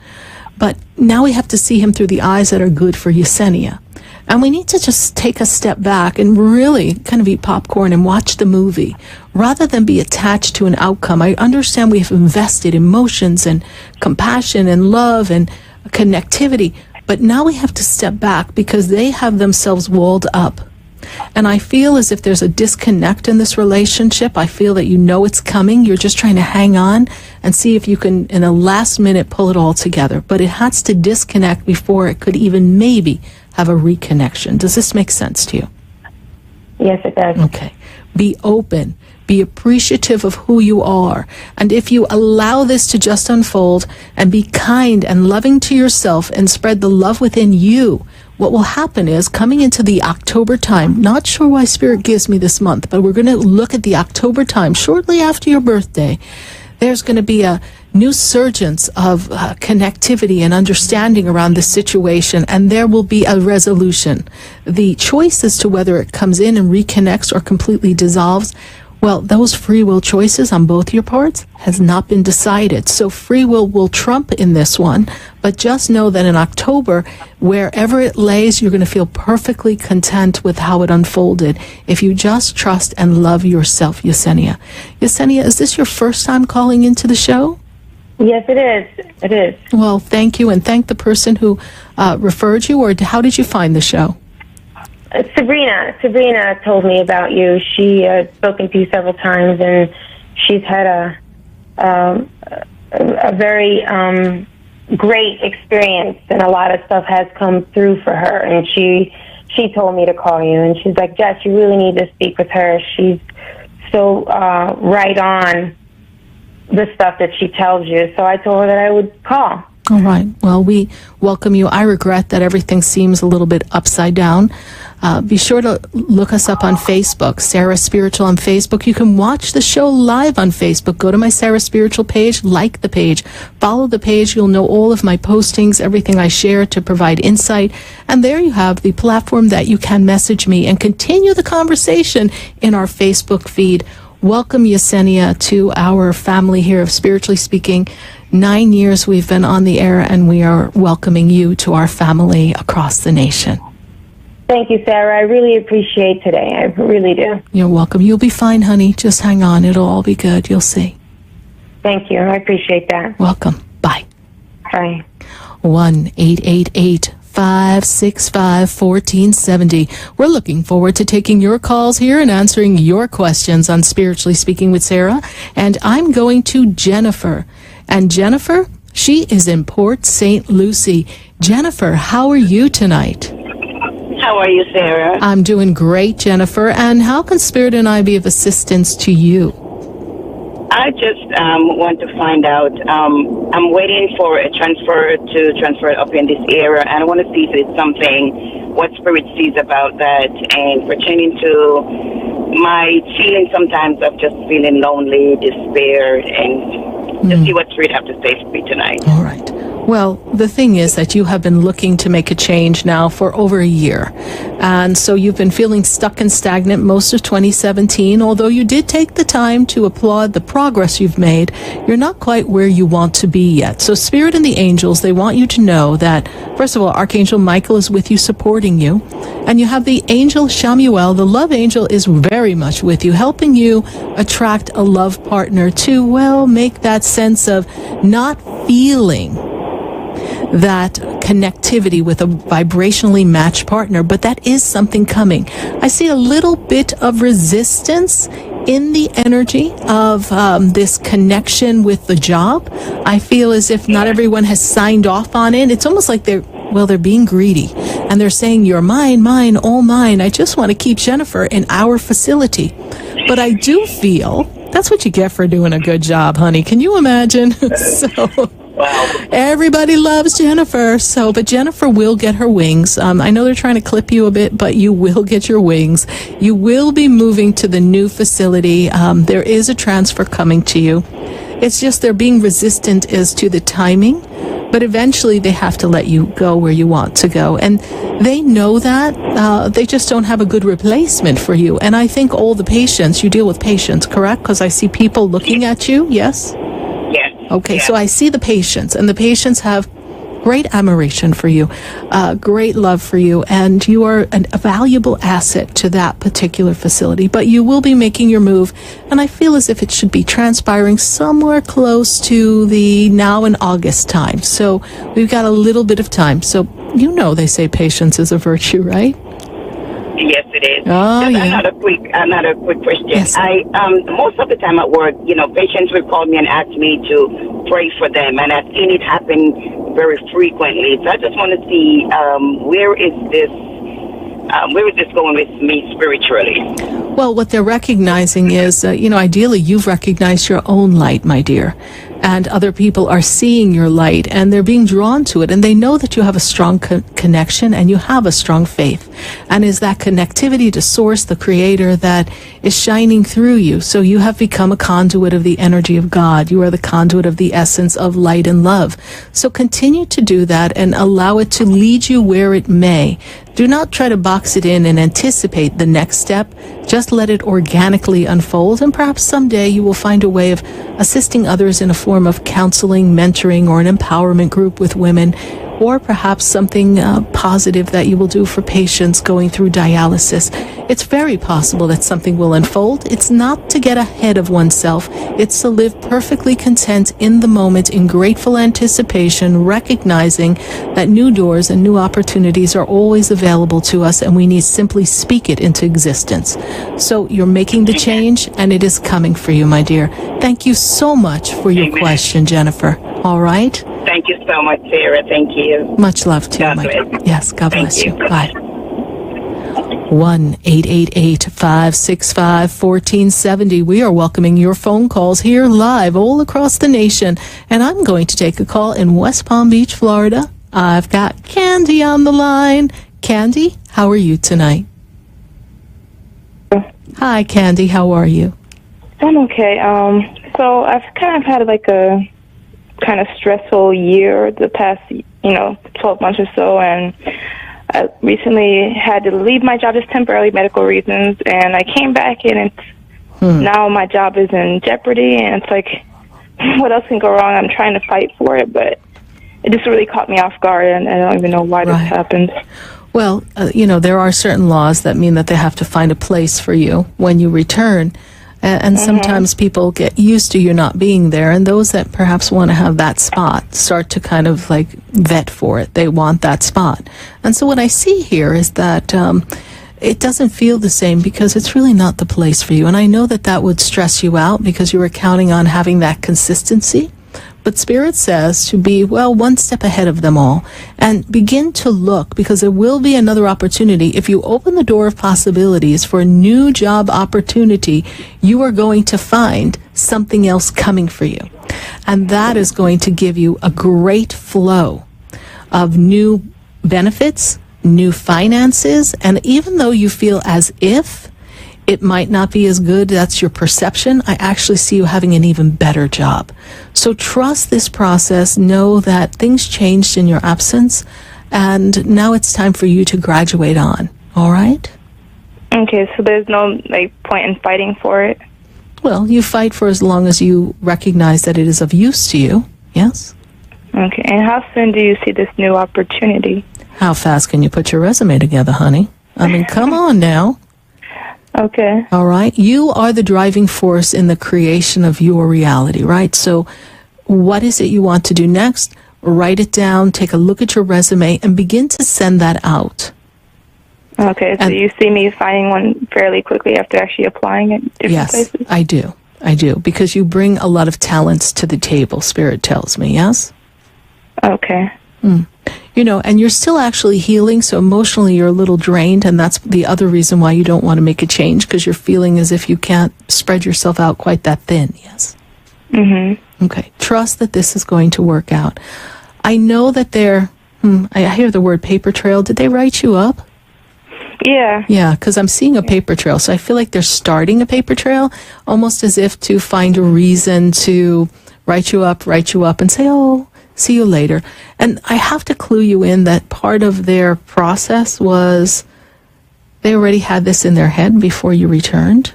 but now we have to see him through the eyes that are good for Yesenia. And we need to just take a step back and really kind of eat popcorn and watch the movie rather than be attached to an outcome. I understand we have invested emotions and compassion and love and connectivity, but now we have to step back because they have themselves walled up. And I feel as if there's a disconnect in this relationship. I feel that you know it's coming. You're just trying to hang on and see if you can, in a last minute, pull it all together. But it has to disconnect before it could even maybe have a reconnection. Does this make sense to you? Yes, it does. Okay. Be open. Be appreciative of who you are. And if you allow this to just unfold and be kind and loving to yourself and spread the love within you, what will happen is coming into the October time, not sure why Spirit gives me this month, but we're going to look at the October time, shortly after your birthday. There's going to be a new surgence of connectivity and understanding around this situation, and there will be a resolution. The choice as to whether it comes in and reconnects or completely dissolves, well, those free will choices on both your parts has not been decided. So free will trump in this one, but just know that in October, wherever it lays, you're going to feel perfectly content with how it unfolded if you just trust and love yourself, Yesenia. Yesenia, is this your first time calling into the show? Yes, it is. It is. Well, thank you, and thank the person who referred you, or how did you find the show? Sabrina told me about you. She had spoken to you several times, and she's had a very great experience, and a lot of stuff has come through for her. And she told me to call you, and she's like, Jess, you really need to speak with her. She's so right on the stuff that she tells you. So I told her that I would call. All right. Well, we welcome you. I regret that everything seems a little bit upside down. Be sure to look us up on Facebook, Sarah Spiritual on Facebook. You can watch the show live on Facebook. Go to my Sarah Spiritual page, like the page, follow the page. You'll know all of my postings, everything I share to provide insight. And there you have the platform that you can message me and continue the conversation in our Facebook feed welcome Yesenia to our family here of Spiritually Speaking. 9 years we've been on the air, and we are welcoming you to our family across the nation. Thank you, Sarah. I really appreciate today. I really do. You're welcome. You'll be fine, honey. Just hang on. It'll all be good. You'll see. Thank you. I appreciate that. Welcome. Bye. Bye. 1-888-565-1470. We're looking forward to taking your calls here and answering your questions on Spiritually Speaking with Sarah. And I'm going to Jennifer. And Jennifer, she is in Port St. Lucie. Jennifer, how are you tonight? How are you, Sarah? I'm doing great, Jennifer. And how can Spirit and I be of assistance to you? I just want to find out. I'm waiting for a transfer up in this area, and I want to see if it's something, what Spirit sees about that, and pertaining to my feeling sometimes of just feeling lonely, despair, and just see what Spirit have to say for me tonight. All right. Well, the thing is that you have been looking to make a change now for over a year. And so you've been feeling stuck and stagnant most of 2017. Although you did take the time to applaud the progress you've made, you're not quite where you want to be yet. So Spirit and the angels, they want you to know that, first of all, Archangel Michael is with you, supporting you. And you have the angel Shamuel, the love angel, is very much with you, helping you attract a love partner to, well, make that sense of not feeling that connectivity with a vibrationally matched partner, but that is something coming. I see a little bit of resistance in the energy of this connection with the job. I feel as if not everyone has signed off on it. It's almost like they're being greedy, and they're saying, you're mine, mine, all mine. I just want to keep Jennifer in our facility. But I do feel that's what you get for doing a good job, honey. Can you imagine? Everybody loves Jennifer. But Jennifer will get her wings. I know they're trying to clip you a bit, but you will get your wings. You will be moving to the new facility. There is a transfer coming to you. It's just they're being resistant as to the timing, but eventually they have to let you go where you want to go. And they know that. They just don't have a good replacement for you. And I think all the patients, you deal with patients, correct? Because I see people looking at you, yes? Okay, so I see the patients, and the patients have great admiration for you, great love for you, and you are a valuable asset to that particular facility. But you will be making your move, and I feel as if it should be transpiring somewhere close to the now in August time. So we've got a little bit of time. So they say patience is a virtue, right? Yes, it is. Oh, yeah. Another quick question. Yes. I most of the time at work, patients will call me and ask me to pray for them, and I've seen it happen very frequently. So I just want to see where is this going with me spiritually? Well, what they're recognizing is, ideally you've recognized your own light, my dear. And other people are seeing your light, and they're being drawn to it, and they know that you have a strong connection and you have a strong faith. And is that connectivity to Source, the Creator, that is shining through you. So you have become a conduit of the energy of God. You are the conduit of the essence of light and love. So continue to do that and allow it to lead you where it may. Do not try to box it in and anticipate the next step. Just let it organically unfold, and perhaps someday you will find a way of assisting others in a form of counseling, mentoring, or an empowerment group with women, or perhaps something positive that you will do for patients going through dialysis. It's very possible that something will unfold. It's not to get ahead of oneself. It's to live perfectly content in the moment, in grateful anticipation, recognizing that new doors and new opportunities are always available to us, and we need simply speak it into existence. So you're making the change, and it is coming for you, my dear. Thank you so much for your question, Jennifer. All right? Thank you so much, Sarah. Thank you. Much love to you, my dear. Yes, God bless you. Bye. 1-888-565-1470. We are welcoming your phone calls here live all across the nation. And I'm going to take a call in West Palm Beach, Florida. I've got Candy on the line. Candy, how are you tonight? Hi, Candy. How are you? I'm okay. So I've kind of had a kind of stressful year the past, 12 months or so, and I recently had to leave my job just temporarily, medical reasons, and I came back and now my job is in jeopardy, and it's like, what else can go wrong? I'm trying to fight for it, but it just really caught me off guard, and I don't even know why this happened. Well, there are certain laws that mean that they have to find a place for you when you return. And sometimes people get used to you not being there, and those that perhaps want to have that spot start to kind of like vet for it. They want that spot. And so what I see here is that it doesn't feel the same because it's really not the place for you. And I know that that would stress you out because you were counting on having that consistency. But Spirit says to be, one step ahead of them all and begin to look, because there will be another opportunity. If you open the door of possibilities for a new job opportunity, you are going to find something else coming for you. And that is going to give you a great flow of new benefits, new finances. And even though you feel as if it might not be as good, that's your perception, I actually see you having an even better job. So trust this process. Know that things changed in your absence, and now it's time for you to graduate on. All right? Okay, so there's no point in fighting for it? Well, you fight for as long as you recognize that it is of use to you. Yes? Okay, and how soon do you see this new opportunity? How fast can you put your resume together, honey? I mean, come on now. Okay. All right. You are the driving force in the creation of your reality, right? So what is it you want to do next? Write it down, take a look at your resume, and begin to send that out. Okay. So you see me finding one fairly quickly after actually applying at different places? Yes, I do. I do. Because you bring a lot of talents to the table, Spirit tells me, yes? Okay. And you're still actually healing, so emotionally you're a little drained, and that's the other reason why you don't want to make a change, because you're feeling as if you can't spread yourself out quite that thin, yes? Mm-hmm. Okay. Trust that this is going to work out. I know that I hear the word paper trail. Did they write you up? Yeah. Yeah, because I'm seeing a paper trail, so I feel like they're starting a paper trail, almost as if to find a reason to write you up, and say, see you later. And I have to clue you in that part of their process was they already had this in their head before you returned.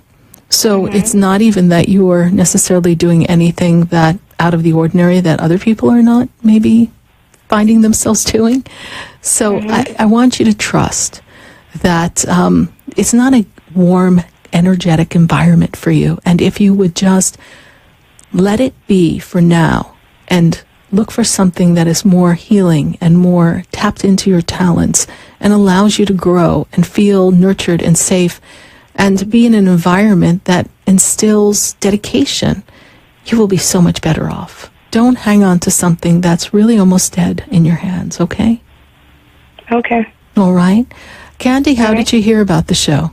So it's not even that you are necessarily doing anything that out of the ordinary that other people are not maybe finding themselves doing. So I want you to trust that it's not a warm, energetic environment for you. And if you would just let it be for now and look for something that is more healing and more tapped into your talents and allows you to grow and feel nurtured and safe and be in an environment that instills dedication, you will be so much better off. Don't hang on to something that's really almost dead in your hands, okay? Okay. All right. Candy, how did you hear about the show?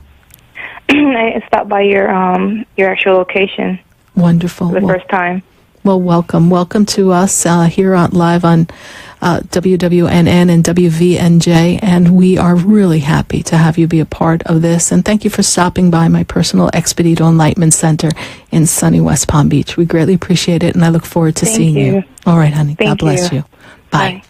I stopped by your actual location. Wonderful. For the first time. Well, welcome. Welcome to us here live on WWNN and WVNJ, and we are really happy to have you be a part of this. And thank you for stopping by my personal Expedito Enlightenment Center in sunny West Palm Beach. We greatly appreciate it, and I look forward to seeing you. All right, honey. God bless you. Bye.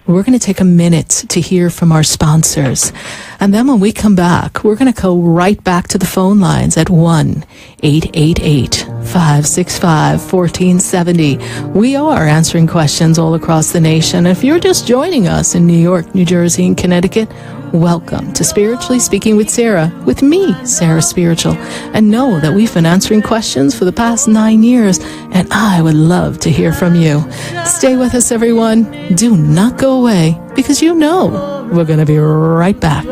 We're going to take a minute to hear from our sponsors. And then when we come back, we're going to go right back to the phone lines at 1-888-565-1470. We are answering questions all across the nation. If you're just joining us in New York, New Jersey, and Connecticut, welcome to Spiritually Speaking with Sarah, with me, Sarah Spiritual. And know that we've been answering questions for the past 9 years, and I would love to hear from you. Stay with us, everyone. Do not go away, because you know we're going to be right back. Do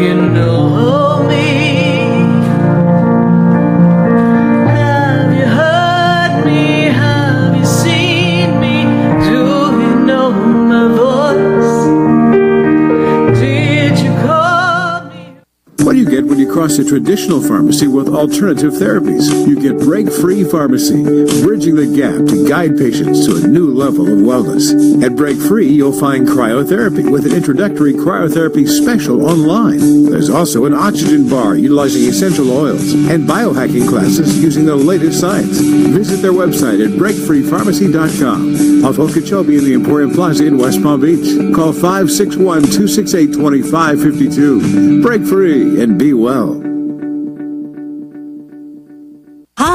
you know me? Have you heard me? Have you seen me? Do you know my voice? Did you call me? What do you get when you cross a traditional pharmacy with alternative therapies? You get Break-Free Pharmacy, bridging the gap to guide patients to a new level of wellness. At Break-Free, you'll find cryotherapy with an introductory cryotherapy special online. There's also an oxygen bar utilizing essential oils and biohacking classes using the latest science. Visit their website at breakfreepharmacy.com off Okeechobee in the Emporium Plaza in West Palm Beach. Call 561-268-2552. Break Free and be well.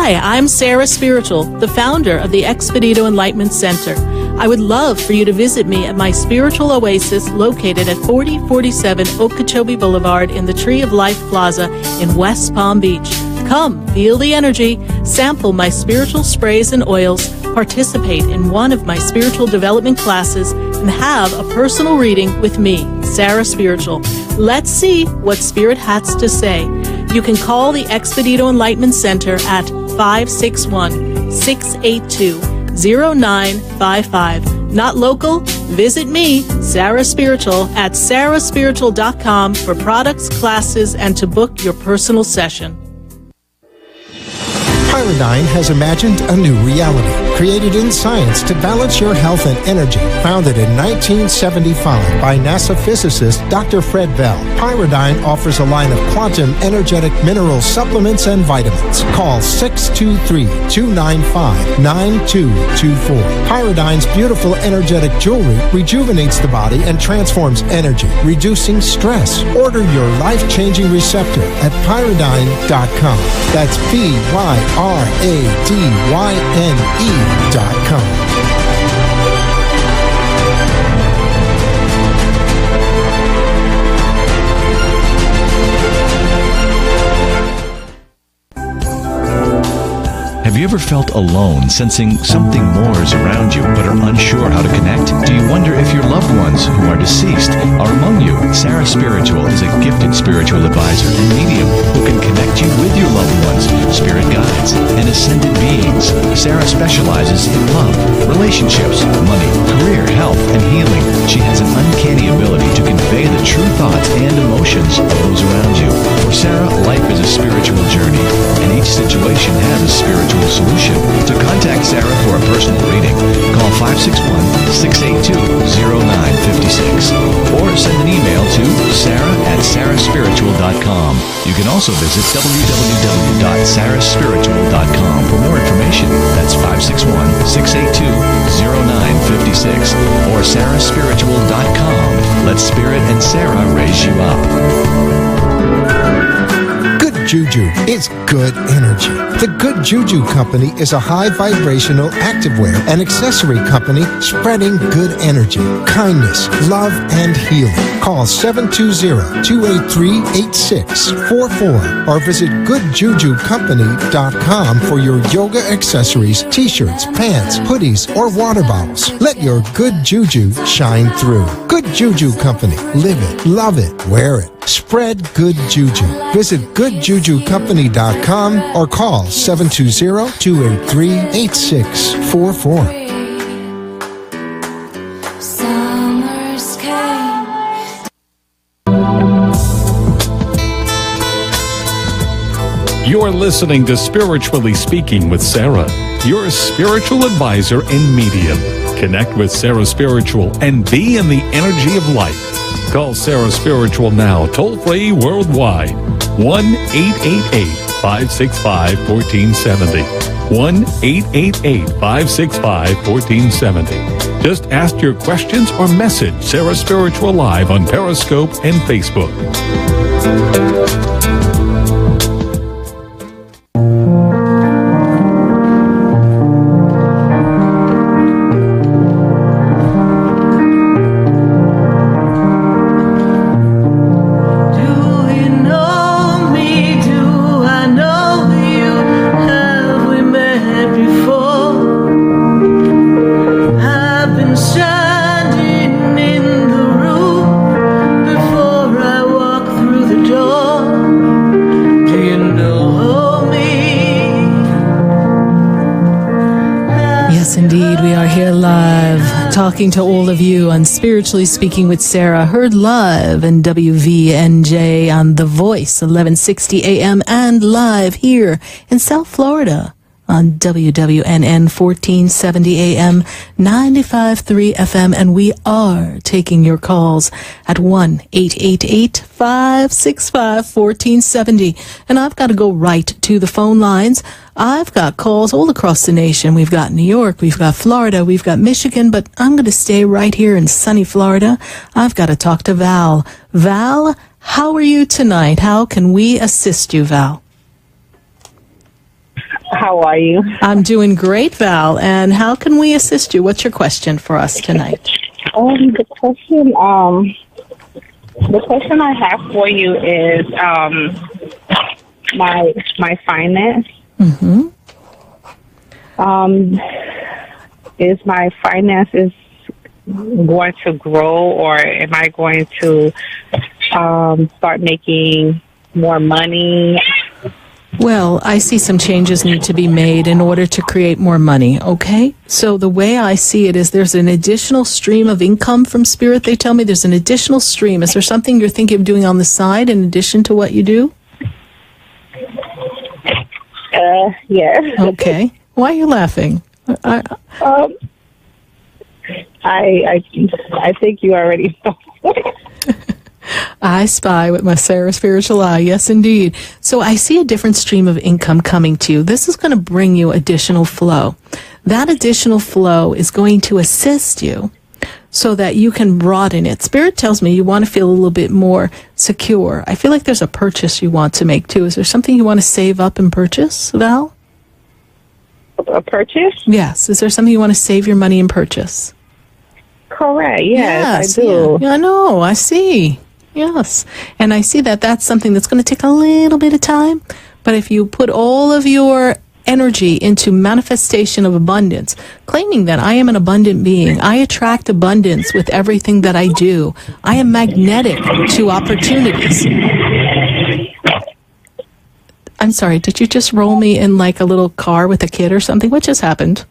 Hi, I'm Sarah Spiritual, the founder of the Expedito Enlightenment Center. I would love for you to visit me at my spiritual oasis located at 4047 Okeechobee Boulevard in the Tree of Life Plaza in West Palm Beach. Come, feel the energy, sample my spiritual sprays and oils, participate in one of my spiritual development classes, and have a personal reading with me, Sarah Spiritual. Let's see what Spirit has to say. You can call the Expedito Enlightenment Center at 561-682-0955. Not local? Visit me, Sarah Spiritual, at sarahspiritual.com for products, classes, and to book your personal session. Pyridine has imagined a new reality, created in science to balance your health and energy. Founded in 1975 by NASA physicist Dr. Fred Bell, Pyridine offers a line of quantum energetic mineral supplements and vitamins. Call 623-295-9224. Pyridine's beautiful energetic jewelry rejuvenates the body and transforms energy, reducing stress. Order your life-changing receptor at pyridine.com. That's PYRADYNE.com. Have you ever felt alone, sensing something more is around you, but are unsure how to connect? Do you wonder if your loved ones who are deceased are among you? Sarah Spiritual is a gifted spiritual advisor and medium who can connect you with your loved ones, spirit guides, and ascended beings. Sarah specializes in love, relationships, money, career, health, and healing. She has an uncanny ability to convey the true thoughts and emotions of those around you. For Sarah, life is a spiritual journey, and each situation has a spiritual solution. To contact Sarah for a personal reading, call 561-682-0956 or send an email to sarah@sarahspiritual.com. You can also visit www.sarahspiritual.com for more information. That's 561-682-0956 or sarahspiritual.com. Let Spirit and Sarah raise you up. Juju is good energy. The Good Juju Company is a high vibrational activewear and accessory company spreading good energy, kindness, love, and healing. Call 720-283-8644 or visit goodjujucompany.com for your yoga accessories, t-shirts, pants, hoodies, or water bottles. Let your good juju shine through. Good Juju Company. Live it, love it, wear it. Spread good juju. Visit goodjujucompany.com or call 720-283-8644. Summers came. You're listening to Spiritually Speaking with Sarah, your spiritual advisor and medium. Connect with Sarah Spiritual and be in the energy of life. Call Sarah Spiritual now, toll-free worldwide. 1-888-565-1470. 1-888-565-1470. Just ask your questions or message Sarah Spiritual live on Periscope and Facebook. Talking to all of you on Spiritually Speaking with Sarah, heard live in WVNJ on The Voice, 1160 AM, and live here in South Florida on WWNN 1470 AM, 95.3 FM, and we are taking your calls at 1-888-565-1470. And I've got to go right to the phone lines. I've got calls all across the nation. We've got New York, we've got Florida, we've got Michigan, but I'm going to stay right here in sunny Florida. I've got to talk to Val. Val, how are you tonight? How can we assist you, Val? How are you? I'm doing great, Val. And how can we assist you? What's your question for us tonight? The question I have for you is my finance. Mm-hmm. Is my finances going to grow, or am I going to start making more money? Well, I see some changes need to be made in order to create more money, okay? So the way I see it is there's an additional stream of income from Spirit. They tell me there's an additional stream. Is there something you're thinking of doing on the side in addition to what you do? Yes. Okay. Why are you laughing? I think you already know. I spy with my Sarah spiritual eye. Yes, indeed. So I see a different stream of income coming to you. This is going to bring you additional flow. That additional flow is going to assist you so that you can broaden it. Spirit tells me you want to feel a little bit more secure. I feel like there's a purchase you want to make too. Is there something you want to save up and purchase, Val? A purchase? Yes. Is there something you want to save your money and purchase? Correct. Yes, I do. Yeah, I know. I see. Yes. And I see that that's something that's going to take a little bit of time. But if you put all of your energy into manifestation of abundance, claiming that I am an abundant being, I attract abundance with everything that I do. I am magnetic to opportunities. I'm sorry, did you just roll me in like a little car with a kid or something? What just happened?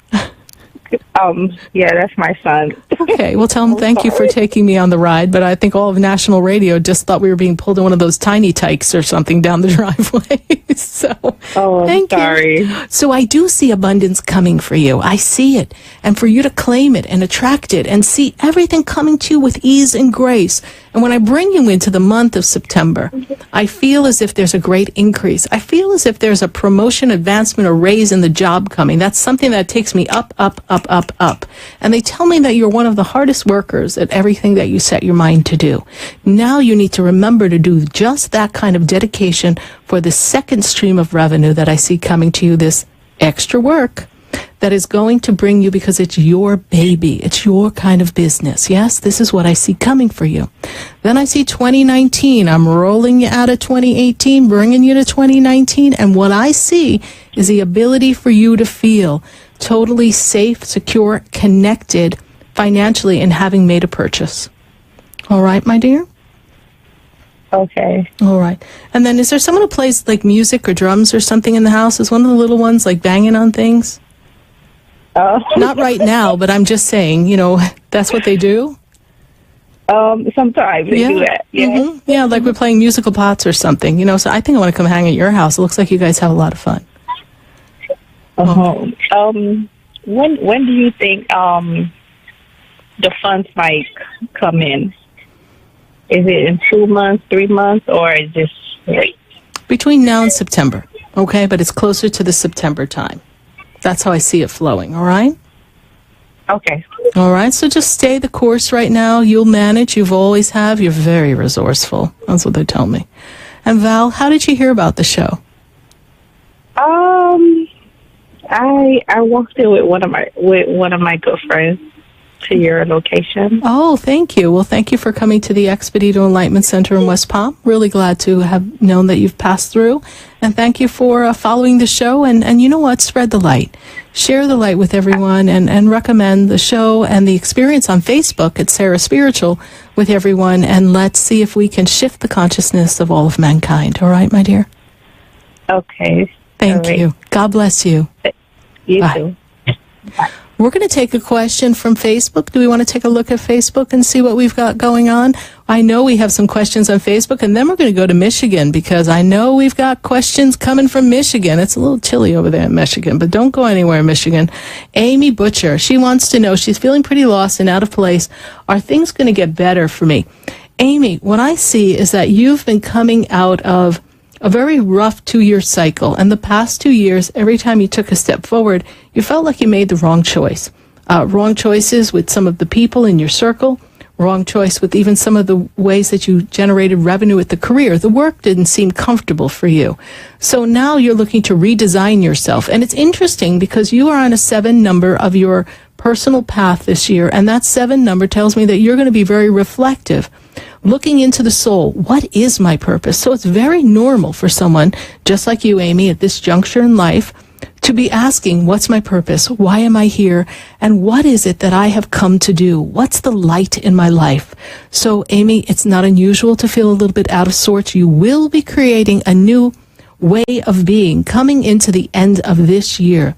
Yeah, that's my son. Okay, well, tell him thank you for taking me on the ride, but I think all of national radio just thought we were being pulled in one of those tiny tykes or something down the driveway. I'm sorry. So I do see abundance coming for you. I see it. And for you to claim it and attract it and see everything coming to you with ease and grace. And when I bring you into the month of September, I feel as if there's a great increase. I feel as if there's a promotion, advancement, or raise in the job coming. That's something that takes me up, up, up, up, up. And they tell me that you're one of the hardest workers at everything that you set your mind to do. Now you need to remember to do just that kind of dedication for the second stream of revenue that I see coming to you, this extra work that is going to bring you because it's your baby. It's your kind of business. Yes, this is what I see coming for you. Then I see 2019. I'm rolling you out of 2018, bringing you to 2019. And what I see is the ability for you to feel totally safe, secure, connected financially and having made a purchase. All right, my dear? Okay. All right. And then is there someone who plays like music or drums or something in the house? Is one of the little ones like banging on things? Not right now, but I'm just saying, you know, that's what they do? Sometimes they do that. Yeah. Mm-hmm. Yeah, like we're playing musical pots or something, you know, so I think I want to come hang at your house. It looks like you guys have a lot of fun. When do you think the funds might come in? Is it in 2 months, 3 months, or is this late? Between now and September, okay? But it's closer to the September time. That's how I see it flowing, all right? Okay. All right, so just stay the course right now. You'll manage. You've always have. You're very resourceful. That's what they tell me. And Val, how did you hear about the show? I walked in with one of my good friends to your location. Oh, thank you. Well, thank you for coming to the Expedito Enlightenment Center in West Palm. Really glad to have known that you've passed through. And thank you for following the show. And you know what? Spread the light. Share the light with everyone and recommend the show and the experience on Facebook at Sarah Spiritual with everyone. And let's see if we can shift the consciousness of all of mankind. All right, my dear? Okay. Thank you. God bless you. You Bye. too. Bye. We're going to take a question from Facebook. Do we want to take a look at Facebook and see what we've got going on? I know we have some questions on Facebook, and then we're going to go to Michigan because I know we've got questions coming from Michigan. It's a little chilly over there in Michigan, but don't go anywhere in Michigan. Amy Butcher, she wants to know, she's feeling pretty lost and out of place. Are things going to get better for me? Amy, what I see is that you've been coming out of a very rough 2-year cycle. And the past 2 years, every time you took a step forward, you felt like you made the wrong choice. Wrong choices with some of the people in your circle, wrong choice with even some of the ways that you generated revenue with the career. The work didn't seem comfortable for you. So now you're looking to redesign yourself. And it's interesting because you are on a 7 number of your personal path this year, and that 7 number tells me that you're going to be very reflective, looking into the soul. What is my purpose? So it's very normal for someone, just like you, Amy, at this juncture in life, to be asking, what's my purpose? Why am I here? And what is it that I have come to do? What's the light in my life? So, Amy, it's not unusual to feel a little bit out of sorts. You will be creating a new way of being coming into the end of this year.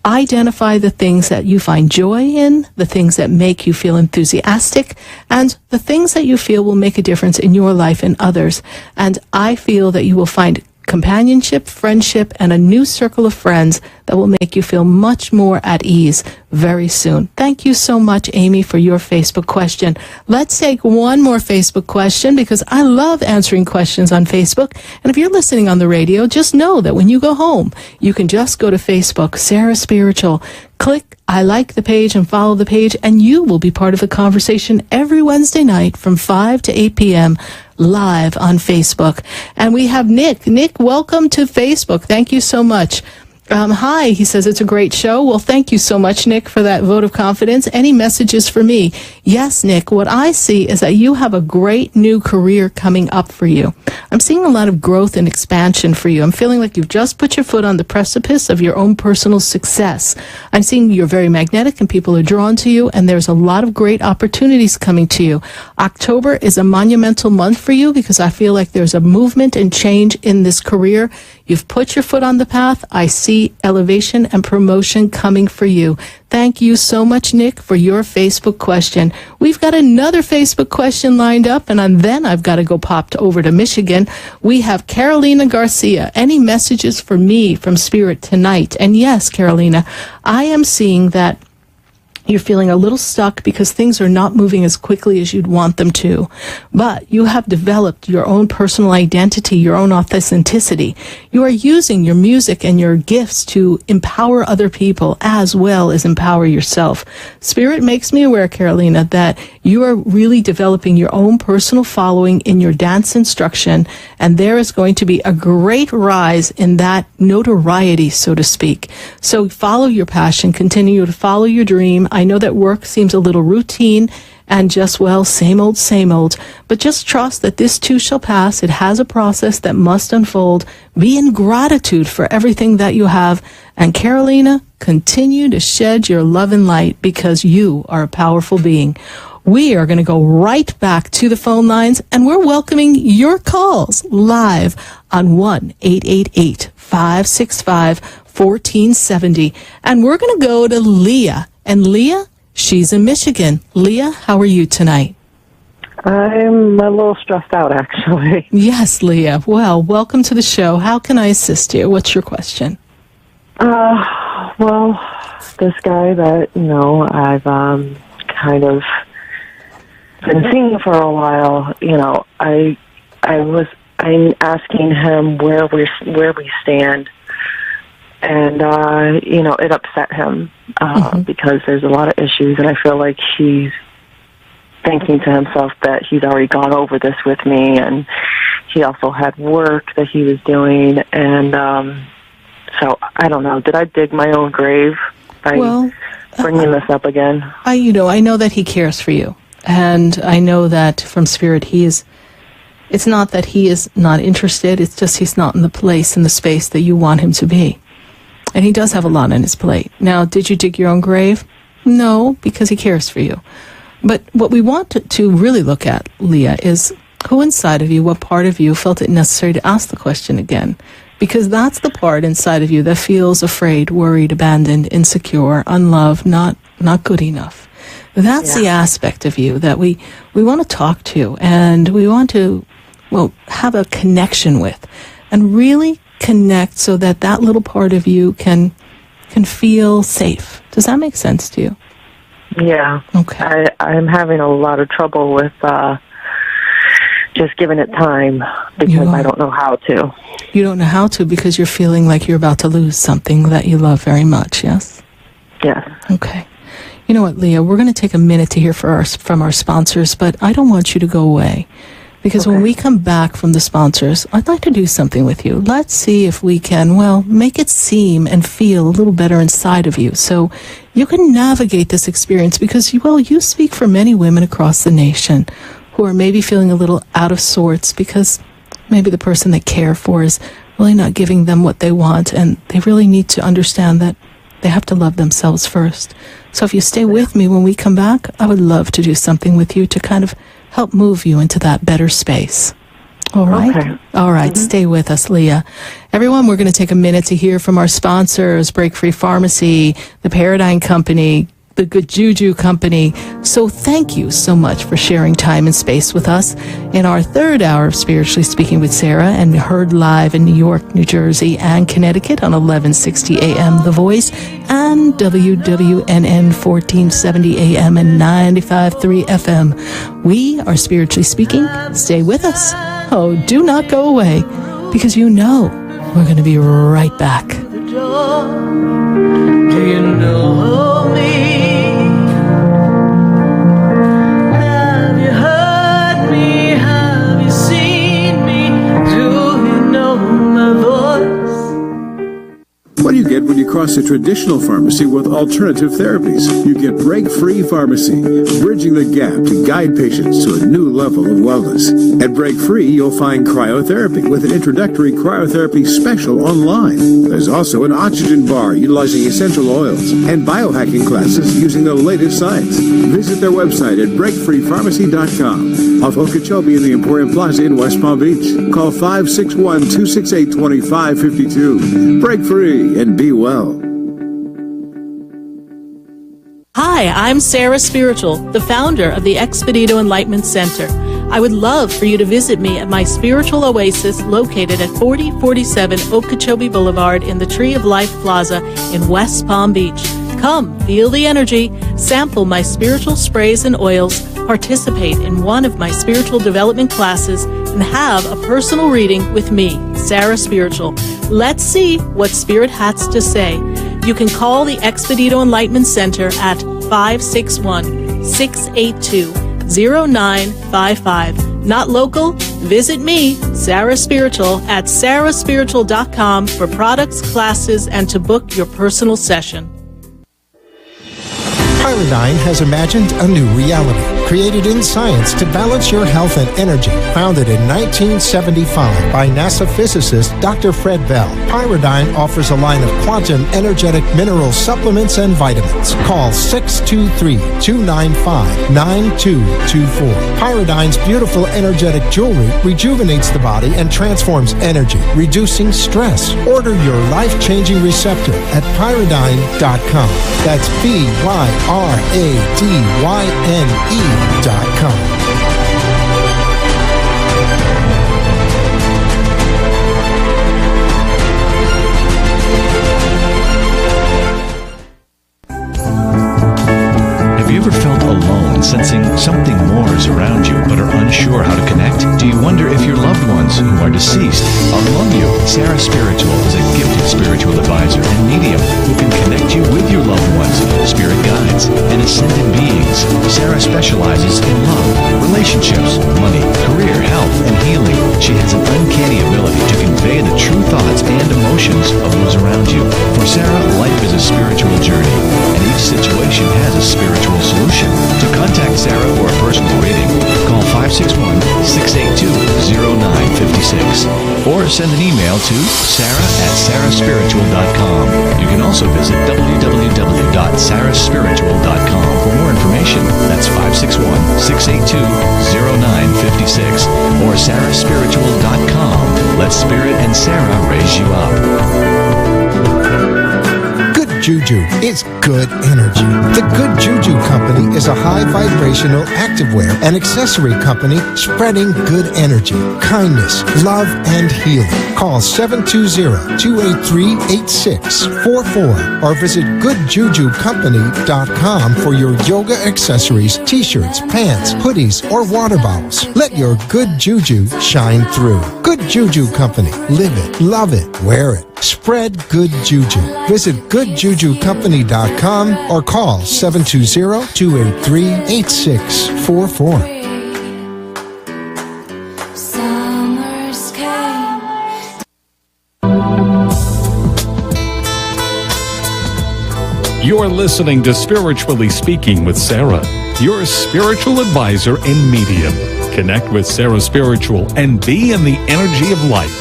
Identify the things that you find joy in, the things that make you feel enthusiastic, and the things that you feel will make a difference in your life and others. And I feel that you will find companionship, friendship, and a new circle of friends that will make you feel much more at ease very soon. Thank you so much, Amy, for your Facebook question. Let's take one more Facebook question because I love answering questions on Facebook. And if you're listening on the radio, just know that when you go home, you can just go to Facebook, Sarah Spiritual, click I like the page and follow the page, and you will be part of the conversation every Wednesday night from 5 to 8 p.m. live on Facebook. And we have Nick. Nick, welcome to Facebook. Thank you so much. Hi, he says, it's a great show. Well, thank you so much, Nick, for that vote of confidence. Any messages for me? Yes, Nick, what I see is that you have a great new career coming up for you. I'm seeing a lot of growth and expansion for you. I'm feeling like you've just put your foot on the precipice of your own personal success. I'm seeing you're very magnetic and people are drawn to you, and there's a lot of great opportunities coming to you. October is a monumental month for you because I feel like there's a movement and change in this career. You've put your foot on the path. I see elevation and promotion coming for you. Thank you so much, Nick, for your Facebook question. We've got another Facebook question lined up, and then I've got to go pop over to Michigan. We have Carolina Garcia. Any messages for me from Spirit tonight? And yes, Carolina, I am seeing that you're feeling a little stuck because things are not moving as quickly as you'd want them to. But you have developed your own personal identity, your own authenticity. You are using your music and your gifts to empower other people as well as empower yourself. Spirit makes me aware, Carolina, that you are really developing your own personal following in your dance instruction, and there is going to be a great rise in that notoriety, so to speak. So follow your passion, continue to follow your dream. I know that work seems a little routine and just, well, same old, but just trust that this too shall pass. It has a process that must unfold. Be in gratitude for everything that you have. And Carolina, continue to shed your love and light because you are a powerful being. We are going to go right back to the phone lines, and we're welcoming your calls live on 1-888-565-1470. And we're going to go to Leah. And Leah, she's in Michigan. Leah, how are you tonight? I'm a little stressed out, actually. Yes, Leah. Well, welcome to the show. How can I assist you? What's your question? Well, this guy that, I've kind of been seeing for a while, I'm asking him where we stand. And, it upset him because there's a lot of issues, and I feel like he's thinking to himself that he's already gone over this with me, and he also had work that he was doing, and so I don't know. Did I dig my own grave by bringing this up again? I know that he cares for you, and I know that from Spirit it's not that he is not interested, it's just he's not in the place, in the space that you want him to be. And he does have a lot on his plate. Now, did you dig your own grave? No, because he cares for you. But what we want to really look at, Leah, is who inside of you, what part of you felt it necessary to ask the question again? Because that's the part inside of you that feels afraid, worried, abandoned, insecure, unloved, not good enough. That's the aspect of you that we want to talk to, and we want to, have a connection with, and really connect so that little part of you can feel safe. Does that make sense to you? Yeah. Okay. I'm having a lot of trouble with just giving it time because I don't know how to. You don't know how to because you're feeling like you're about to lose something that you love very much, yes? Yes. Okay. You know what, Leah? We're going to take a minute to hear from our sponsors, but I don't want you to go away. Because when we come back from the sponsors, I'd like to do something with you. Let's see if we can, make it seem and feel a little better inside of you so you can navigate this experience because, you speak for many women across the nation who are maybe feeling a little out of sorts because maybe the person they care for is really not giving them what they want, and they really need to understand that they have to love themselves first. So if you stay with me when we come back, I would love to do something with you to kind of help move you into that better space. All right? Okay. All right. Stay with us, Leah. Everyone, we're going to take a minute to hear from our sponsors, Break Free Pharmacy, the Paradigm Company, the Good Juju Company. So thank you so much for sharing time and space with us in our third hour of Spiritually Speaking with Sarah, and heard live in New York, New Jersey, and Connecticut on 1160 AM The Voice and WWNN 1470 AM and 95.3 FM. We are Spiritually Speaking. Stay with us. Oh, do not go away, because we're going to be right back. Do you know me? Have you heard me? Have you seen me? Do you know my voice? What do you get when you cross a traditional pharmacy with alternative therapies? You get Break Free Pharmacy, bridging the gap to guide patients to a new level of wellness. At Break Free, you'll find cryotherapy with an introductory cryotherapy special online. There's also an oxygen bar utilizing essential oils and biohacking classes using the latest science. Visit their website at breakfreepharmacy.com. Off Okeechobee in the Emporium Plaza in West Palm Beach. Call 561-268-2552. Break Free and be well. Hi, I'm Sarah Spiritual, the founder of the Expedito Enlightenment Center. I would love for you to visit me at my spiritual oasis located at 4047 Okeechobee Boulevard in the Tree of Life Plaza in West Palm Beach. Come, feel the energy, sample my spiritual sprays and oils, participate in one of my spiritual development classes, and have a personal reading with me, Sarah Spiritual. Let's see what Spirit has to say. You can call the Expedito Enlightenment Center at 561-682-0955. Not local? Visit me, Sarah Spiritual, at sarahspiritual.com for products, classes, and to book your personal session. Pyridine has imagined a new reality, created in science to balance your health and energy. Founded in 1975 by NASA physicist Dr. Fred Bell, Pyridine offers a line of quantum energetic mineral supplements and vitamins. Call 623-295-9224. Pyridine's beautiful energetic jewelry rejuvenates the body and transforms energy, reducing stress. Order your life-changing receptor at pyridine.com. That's BYRADYNE.com. Have you ever felt alone, sensing something more is around you, but are unsure how to connect? Do you wonder if your loved ones who are deceased are among you? Sarah Spiritual is a gifted spiritual advisor and medium who can connect you with your loved ones, spirit guides, and ascended beings. Sarah specializes in love, relationships, money, career, health, and healing. She has an uncanny ability to convey the true thoughts and emotions of those around you. For Sarah, life is a spiritual journey, and each situation has a spiritual solution. To contact Sarah for a personal reading, call 561-682-0956 or send an email to sarah@sarahspiritual.com. You can also visit www.sarahspiritual.com for more information. That's 561-682-0956 or sarahspiritual.com. Let Spirit and Sarah raise you up. Juju is good energy. The Good Juju Company is a high vibrational activewear and accessory company spreading good energy, kindness, love, and healing. Call 720-283-8644 or visit goodjujucompany.com for your yoga accessories, t-shirts, pants, hoodies, or water bottles. Let your good juju shine through. Good Juju Company. Live it, love it, wear it. Spread good juju. Visit goodjujucompany.com or call 720-283-8644. Summers came. You're listening to Spiritually Speaking with Sarah, your spiritual advisor and medium. Connect with Sarah Spiritual and be in the energy of light.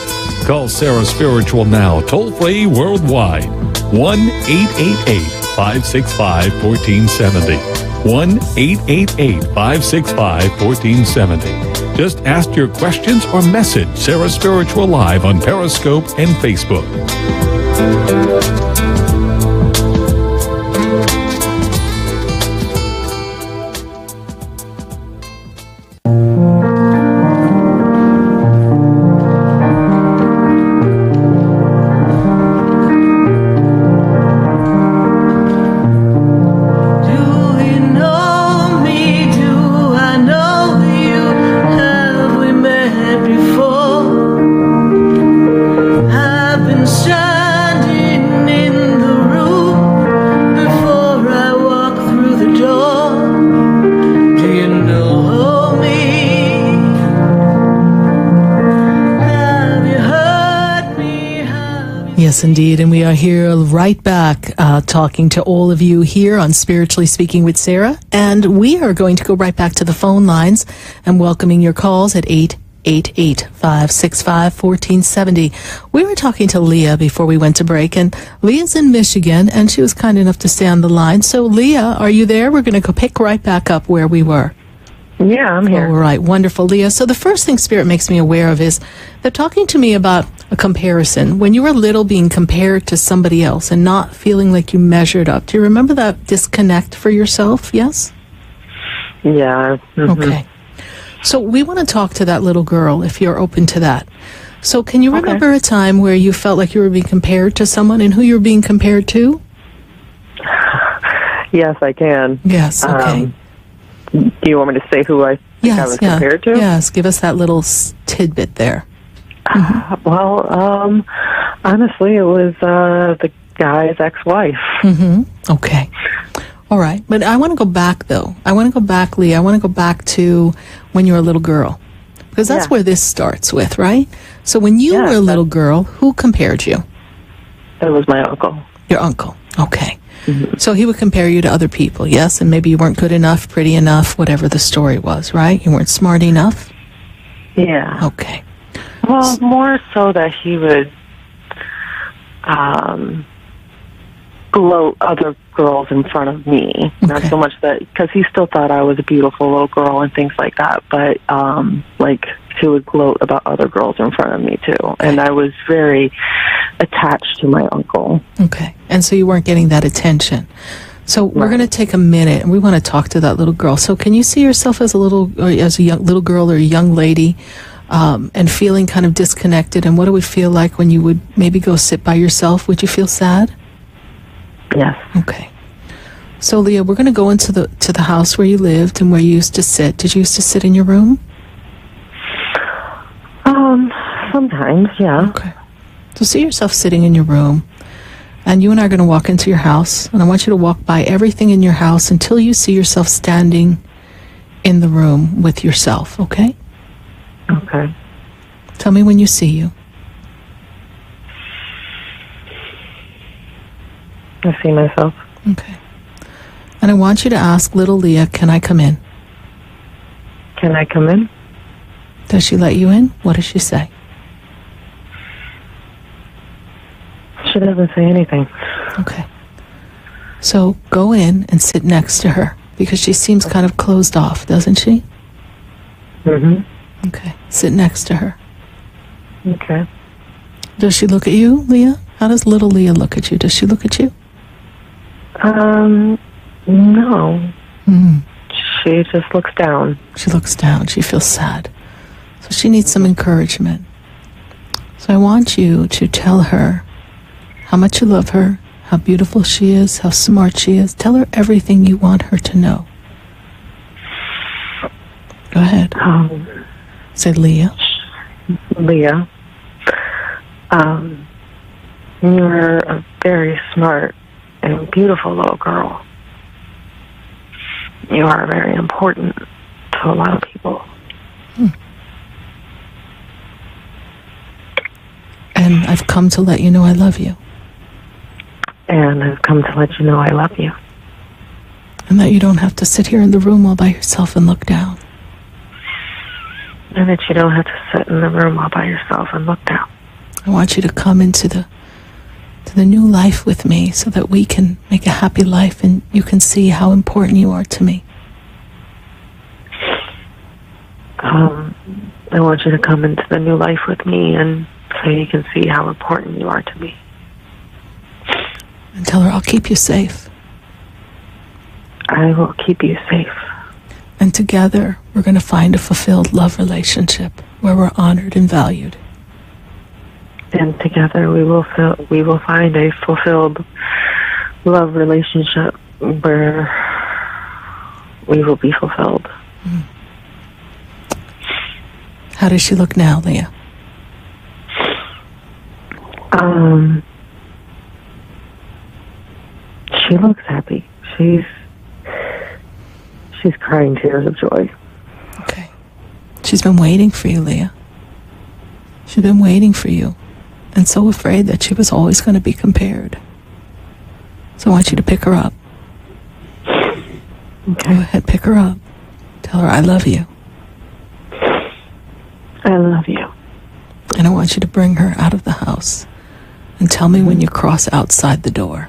Call Sarah Spiritual now, toll-free worldwide. 1-888-565-1470. 1-888-565-1470. Just ask your questions or message Sarah Spiritual live on Periscope and Facebook. Yes, indeed. And we are here right back talking to all of you here on Spiritually Speaking with Sarah. And we are going to go right back to the phone lines and welcoming your calls at 888-565-1470. We were talking to Leah before we went to break, and Leah's in Michigan, and she was kind enough to stay on the line. So, Leah, are you there? We're going to go pick right back up where we were. Yeah, I'm here. All right, wonderful, Leah. So the first thing Spirit makes me aware of is they're talking to me about a comparison. When you were little, being compared to somebody else and not feeling like you measured up. Do you remember that disconnect for yourself? Yes? Yeah. Mm-hmm. Okay. So we want to talk to that little girl, if you're open to that. So can you remember a time where you felt like you were being compared to someone, and who you were being compared to? Yes, I can. Yes, okay. Do you want me to say who I think I was compared to? Yes, give us that little tidbit there. Mm-hmm. Well, honestly, it was the guy's ex-wife. Mm-hmm. Okay. All right. But I want to go back, though. I want to go back, Lee. I want to go back to when you were a little girl. Because that's where this starts with, right? So when you were a little girl, who compared you? It was my uncle. Your uncle. Okay. Mm-hmm. So he would compare you to other people, yes? And maybe you weren't good enough, pretty enough, whatever the story was, right? You weren't smart enough? Yeah. Okay. Well, more so that he would gloat other girls in front of me. Okay. Not so much that, because he still thought I was a beautiful little girl and things like that, but like he would gloat about other girls in front of me too. Okay. And I was very attached to my uncle. Okay. And so you weren't getting that attention. So we're going to take a minute and we want to talk to that little girl. So can you see yourself as a little girl or a young lady, and feeling kind of disconnected? And what it would feel like when you would maybe go sit by yourself? Would you feel sad? Yes. Okay. So Leah, we're going to go into the house where you lived and where you used to sit. Did you used to sit in your room? Sometimes, yeah. Okay. So see yourself sitting in your room, and you and I are going to walk into your house, and I want you to walk by everything in your house until you see yourself standing in the room with yourself, okay? Okay. Tell me when you see you. I see myself. Okay. And I want you to ask little Leah, can I come in? Can I come in? Does she let you in? What does she say? She doesn't say anything. Okay. So go in and sit next to her, because she seems kind of closed off, doesn't she? Mm-hmm. Okay. Sit next to her. Okay. Does she look at you, Leah? How does little Leah look at you? Does she look at you? No. She just looks down. She looks down. She feels sad. So she needs some encouragement. So I want you to tell her how much you love her, how beautiful she is, how smart she is. Tell her everything you want her to know. Go ahead. Say, Leah. Leah. You're a very smart and beautiful little girl. You are very important to a lot of people. And I've come to let you know I love you. And I've come to let you know I love you. And that you don't have to sit here in the room all by yourself and look down. And that you don't have to sit in the room all by yourself and look down. I want you to come into the new life with me so that we can make a happy life and you can see how important you are to me. I want you to come into the new life with me and so you can see how important you are to me. And tell her I'll keep you safe. I will keep you safe. And together we're going to find a fulfilled love relationship where we're honored and valued. And together we will find a fulfilled love relationship where we will be fulfilled. How does she look now, Leah? She looks happy. She's crying tears of joy. Okay. She's been waiting for you, Leah. She's been waiting for you. And so afraid that she was always going to be compared. So I want you to pick her up. Okay. Go ahead, pick her up. Tell her I love you. I love you. And I want you to bring her out of the house. And tell me when you cross outside the door.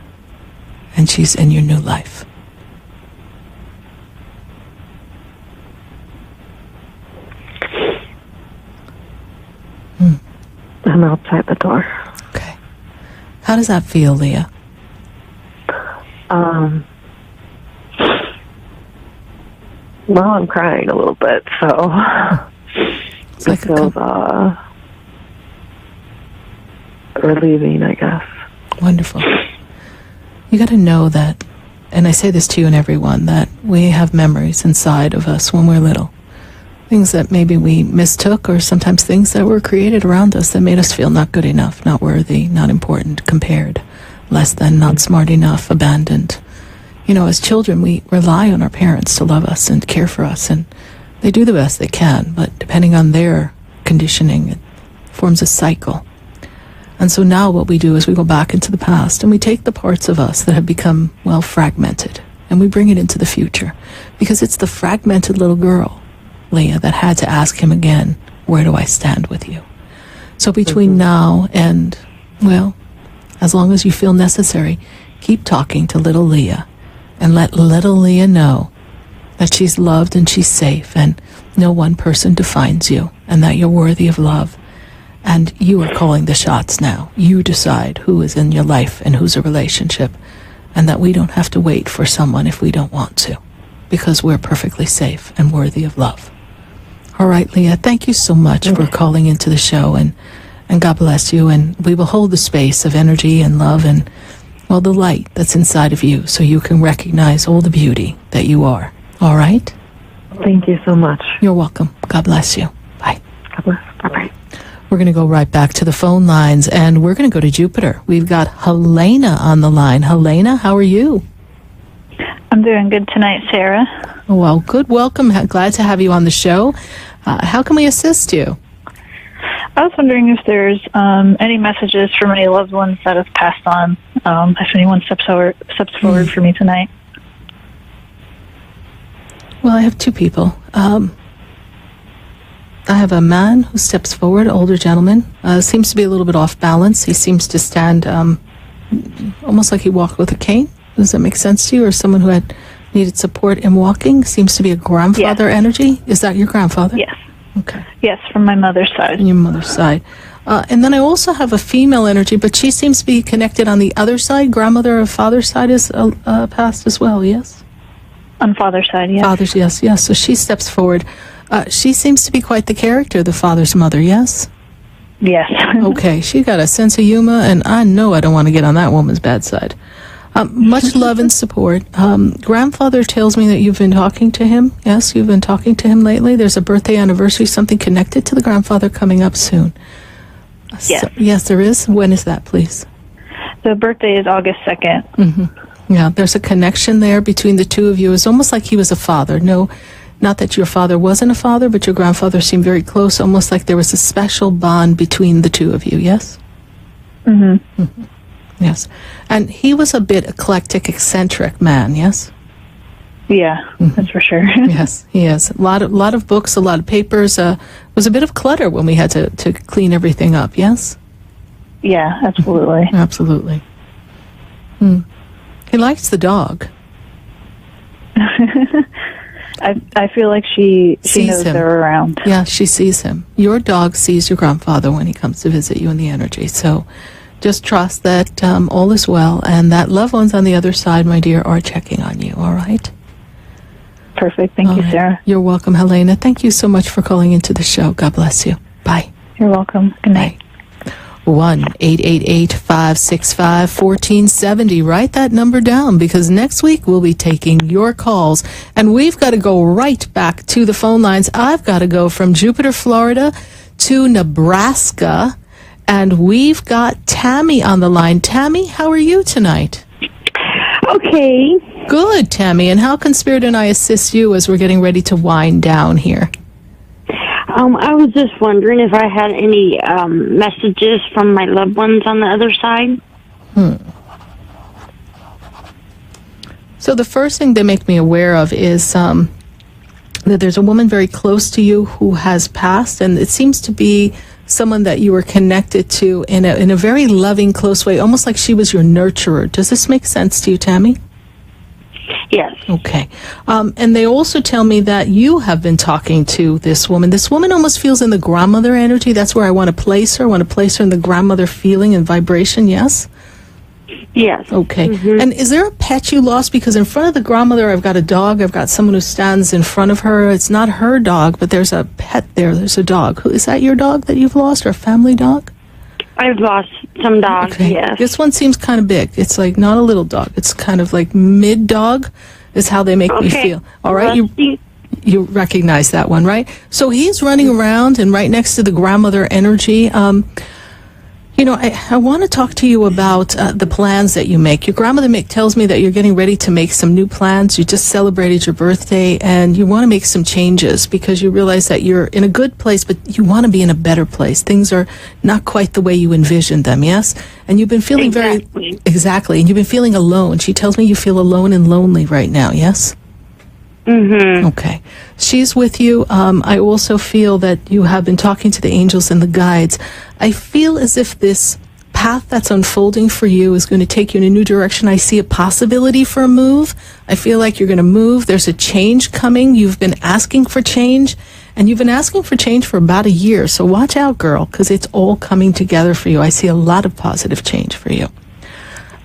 And she's in your new life. I'm outside the door. Okay. How does that feel, Leah? Well, I'm crying a little bit, so it's like it feels relieving, I guess. Wonderful. You got to know that, and I say this to you and everyone, that we have memories inside of us when we're little. Things that maybe we mistook, or sometimes things that were created around us that made us feel not good enough, not worthy, not important, compared, less than, not smart enough, abandoned. You know, as children, we rely on our parents to love us and care for us, and they do the best they can, but depending on their conditioning, it forms a cycle. And so now what we do is we go back into the past and we take the parts of us that have become, well, fragmented, and we bring it into the future, because it's the fragmented little girl, Leah, that had to ask him again, where do I stand with you? So between now and, well, as long as you feel necessary, keep talking to little Leah and let little Leah know that she's loved and she's safe and no one person defines you and that you're worthy of love. And you are calling the shots now. You decide who is in your life and who's a relationship, and that we don't have to wait for someone if we don't want to, because we're perfectly safe and worthy of love. All right, Leah, thank you so much for calling into the show, and God bless you. And we will hold the space of energy and love and, well, the light that's inside of you so you can recognize all the beauty that you are. All right? Thank you so much. You're welcome. God bless you. Bye. God bless. Bye-bye. We're going to go right back to the phone lines, and we're going to go to Jupiter. We've got Helena on the line. Helena, how are you? I'm doing good tonight, Sarah. Well, good. Welcome. Glad to have you on the show. How can we assist you? I was wondering if there's any messages from any loved ones that have passed on, if anyone steps forward for me tonight. Well, I have two people. I have a man who steps forward, older gentleman, seems to be a little bit off balance. He seems to stand almost like he walked with a cane. Does that make sense to you? Or someone who had needed support in walking? Seems to be a grandfather energy. Is that your grandfather? Yes. Okay. Yes, from my mother's side. Your mother's side. And then I also have a female energy, but she seems to be connected on the other side. Grandmother or father's side is passed as well, yes? On father's side, yes. Father's, yes. So she steps forward. She seems to be quite the character, the father's mother, yes? Yes. Okay, she got a sense of humor, and I know I don't want to get on that woman's bad side. Much love and support. Grandfather tells me that you've been talking to him. Yes, you've been talking to him lately. There's a birthday anniversary, something connected to the grandfather coming up soon. Yes. So, yes, there is. When is that, please? The birthday is August 2nd. Mm-hmm. Yeah, there's a connection there between the two of you. It's almost like he was a father. No, not that your father wasn't a father, but your grandfather seemed very close, almost like there was a special bond between the two of you, yes? Mm-hmm. Mm-hmm. Yes. And he was a bit eclectic, eccentric man, yes? Yeah, that's for sure. Yes, he is. A lot of books, a lot of papers. Was a bit of clutter when we had to clean everything up, yes? Yeah, absolutely. Absolutely. He likes the dog. I feel like she knows him. they're around. Yeah, she sees him. Your dog sees your grandfather when he comes to visit you in the energy. So just trust that all is well, and that loved ones on the other side, my dear, are checking on you, all right? Perfect. Thank you, Sarah. You're welcome, Helena. Thank you so much for calling into the show. God bless you. Bye. You're welcome. Good night. 1-888-565-1470. Write that number down, because next week we'll be taking your calls, and we've got to go right back to the phone lines. I've got to go from Jupiter, Florida to Nebraska, and we've got Tammy on the line. Tammy, how are you tonight? Okay. Good, Tammy. And how can Spirit and I assist you as we're getting ready to wind down here? I was just wondering if I had any messages from my loved ones on the other side. So the first thing they make me aware of is that there's a woman very close to you who has passed, and it seems to be someone that you were connected to in a very loving, close way, almost like she was your nurturer. Does this make sense to you, Tammy? Yes. Okay. And they also tell me that you have been talking to this woman. This woman almost feels in the grandmother energy. That's where I want to place her. I want to place her in the grandmother feeling and vibration, yes? Yes. Okay. And is there a pet you lost? Because in front of the grandmother, I've got a dog. I've got someone who stands in front of her. It's not her dog, but there's a pet there. There's a dog. Is that your dog that you've lost, or a family dog? I've lost some dogs, yes. This one seems kind of big. It's like not a little dog. It's kind of like mid-dog is how they make me feel. All right? You recognize that one, right? So he's running around and right next to the grandmother energy. I want to talk to you about the plans that you make. Your grandmother tells me that you're getting ready to make some new plans. You just celebrated your birthday, and you want to make some changes because you realize that you're in a good place, but you want to be in a better place. Things are not quite the way you envisioned them, yes? And you've been feeling Exactly. And you've been feeling alone. She tells me you feel alone and lonely right now, yes? Mm-hmm. Okay. She's with you. I also feel that you have been talking to the angels and the guides. I feel as if this path that's unfolding for you is going to take you in a new direction. I see a possibility for a move. I feel like you're going to move. There's a change coming. You've been asking for change, and you've been asking for change for about a year. So watch out, girl, because it's all coming together for you. I see a lot of positive change for you.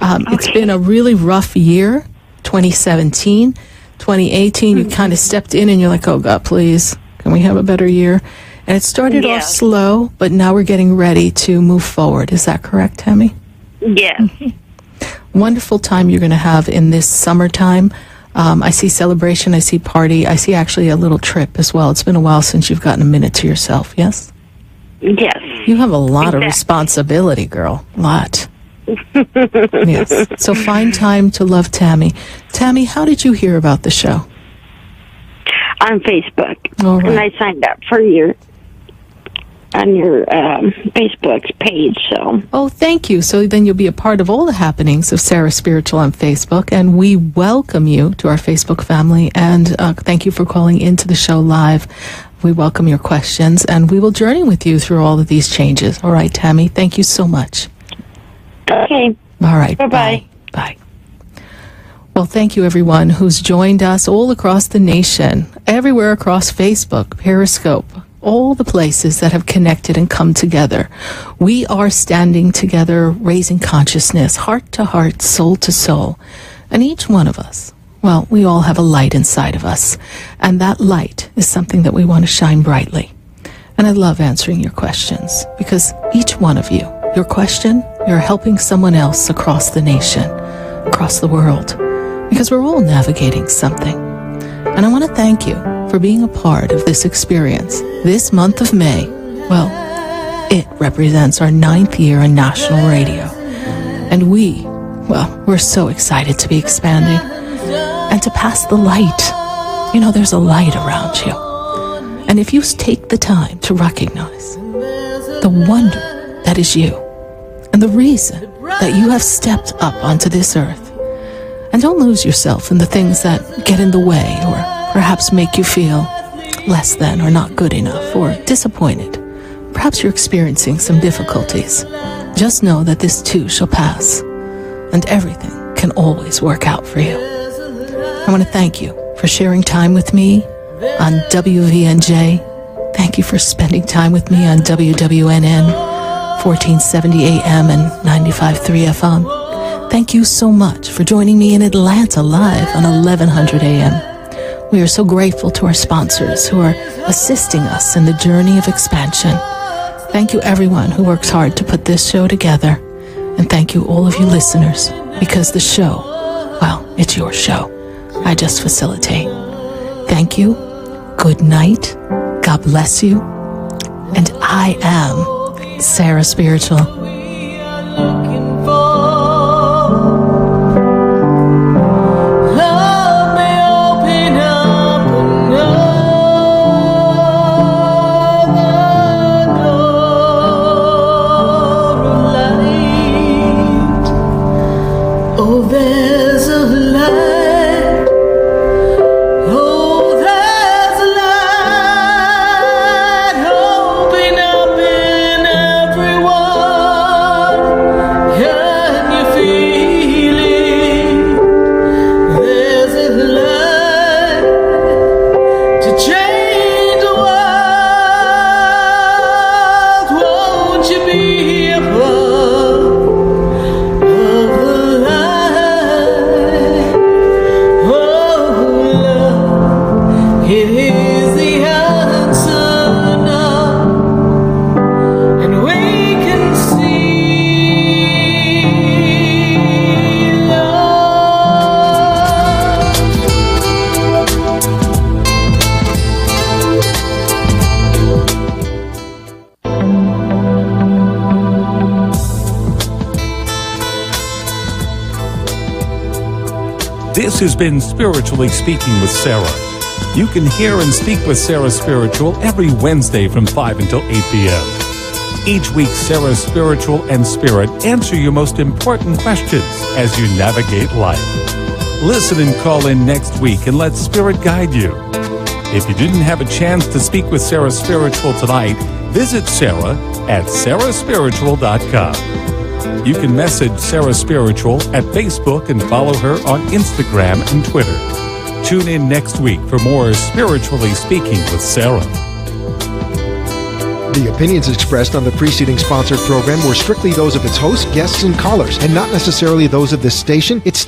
It's been a really rough year, 2017. 2018, you kind of stepped in and you're like, oh, God, please, can we have a better year? And it started off slow, but now we're getting ready to move forward. Is that correct, Tammy? Yes. Wonderful time you're going to have in this summertime. I see celebration, I see party, I see actually a little trip as well. It's been a while since you've gotten a minute to yourself, yes? Yes. You have a lot of responsibility, girl. A lot. Yes. So find time to love Tammy. Tammy, how did you hear about the show? On Facebook. All right. And I signed up for your Facebook page, so. Oh, thank you. So then you'll be a part of all the happenings of Sarah Spiritual on Facebook, and we welcome you to our Facebook family, and thank you for calling into the show live. We welcome your questions, and we will journey with you through all of these changes. All right, Tammy, thank you so much. Okay. All right. Bye-bye. Bye. Well, thank you, everyone who's joined us all across the nation, everywhere across Facebook, Periscope, all the places that have connected and come together. We are standing together, raising consciousness, heart to heart, soul to soul. And each one of us, well, we all have a light inside of us. And that light is something that we want to shine brightly. And I love answering your questions because each one of you, your question, you're helping someone else across the nation, across the world, because we're all navigating something. And I want to thank you for being a part of this experience. This month of May, well, it represents our 9th year on national radio. And we're so excited to be expanding and to pass the light. You know, there's a light around you. And if you take the time to recognize the wonder that is you and the reason that you have stepped up onto this earth, and don't lose yourself in the things that get in the way or perhaps make you feel less than or not good enough or disappointed. Perhaps you're experiencing some difficulties. Just know that this too shall pass, and everything can always work out for you. I want to thank you for sharing time with me on WVNJ. Thank you for spending time with me on WWNN, 1470 AM and 95.3 FM. Thank you so much for joining me in Atlanta live on 1100 AM. We are so grateful to our sponsors who are assisting us in the journey of expansion. Thank you everyone who works hard to put this show together. And thank you all of you listeners, because the show, well, it's your show. I just facilitate. Thank you. Good night. God bless you. And I am Sarah Spiritual. This has been Spiritually Speaking with Sarah. You can hear and speak with Sarah Spiritual every Wednesday from 5 until 8 p.m. Each week, Sarah Spiritual and Spirit answer your most important questions as you navigate life. Listen and call in next week and let Spirit guide you. If you didn't have a chance to speak with Sarah Spiritual tonight, visit Sarah at sarahspiritual.com. You can message Sarah Spiritual at Facebook and follow her on Instagram and Twitter. Tune in next week for more Spiritually Speaking with Sarah. The opinions expressed on the preceding sponsored program were strictly those of its host, guests, and callers, and not necessarily those of this station, its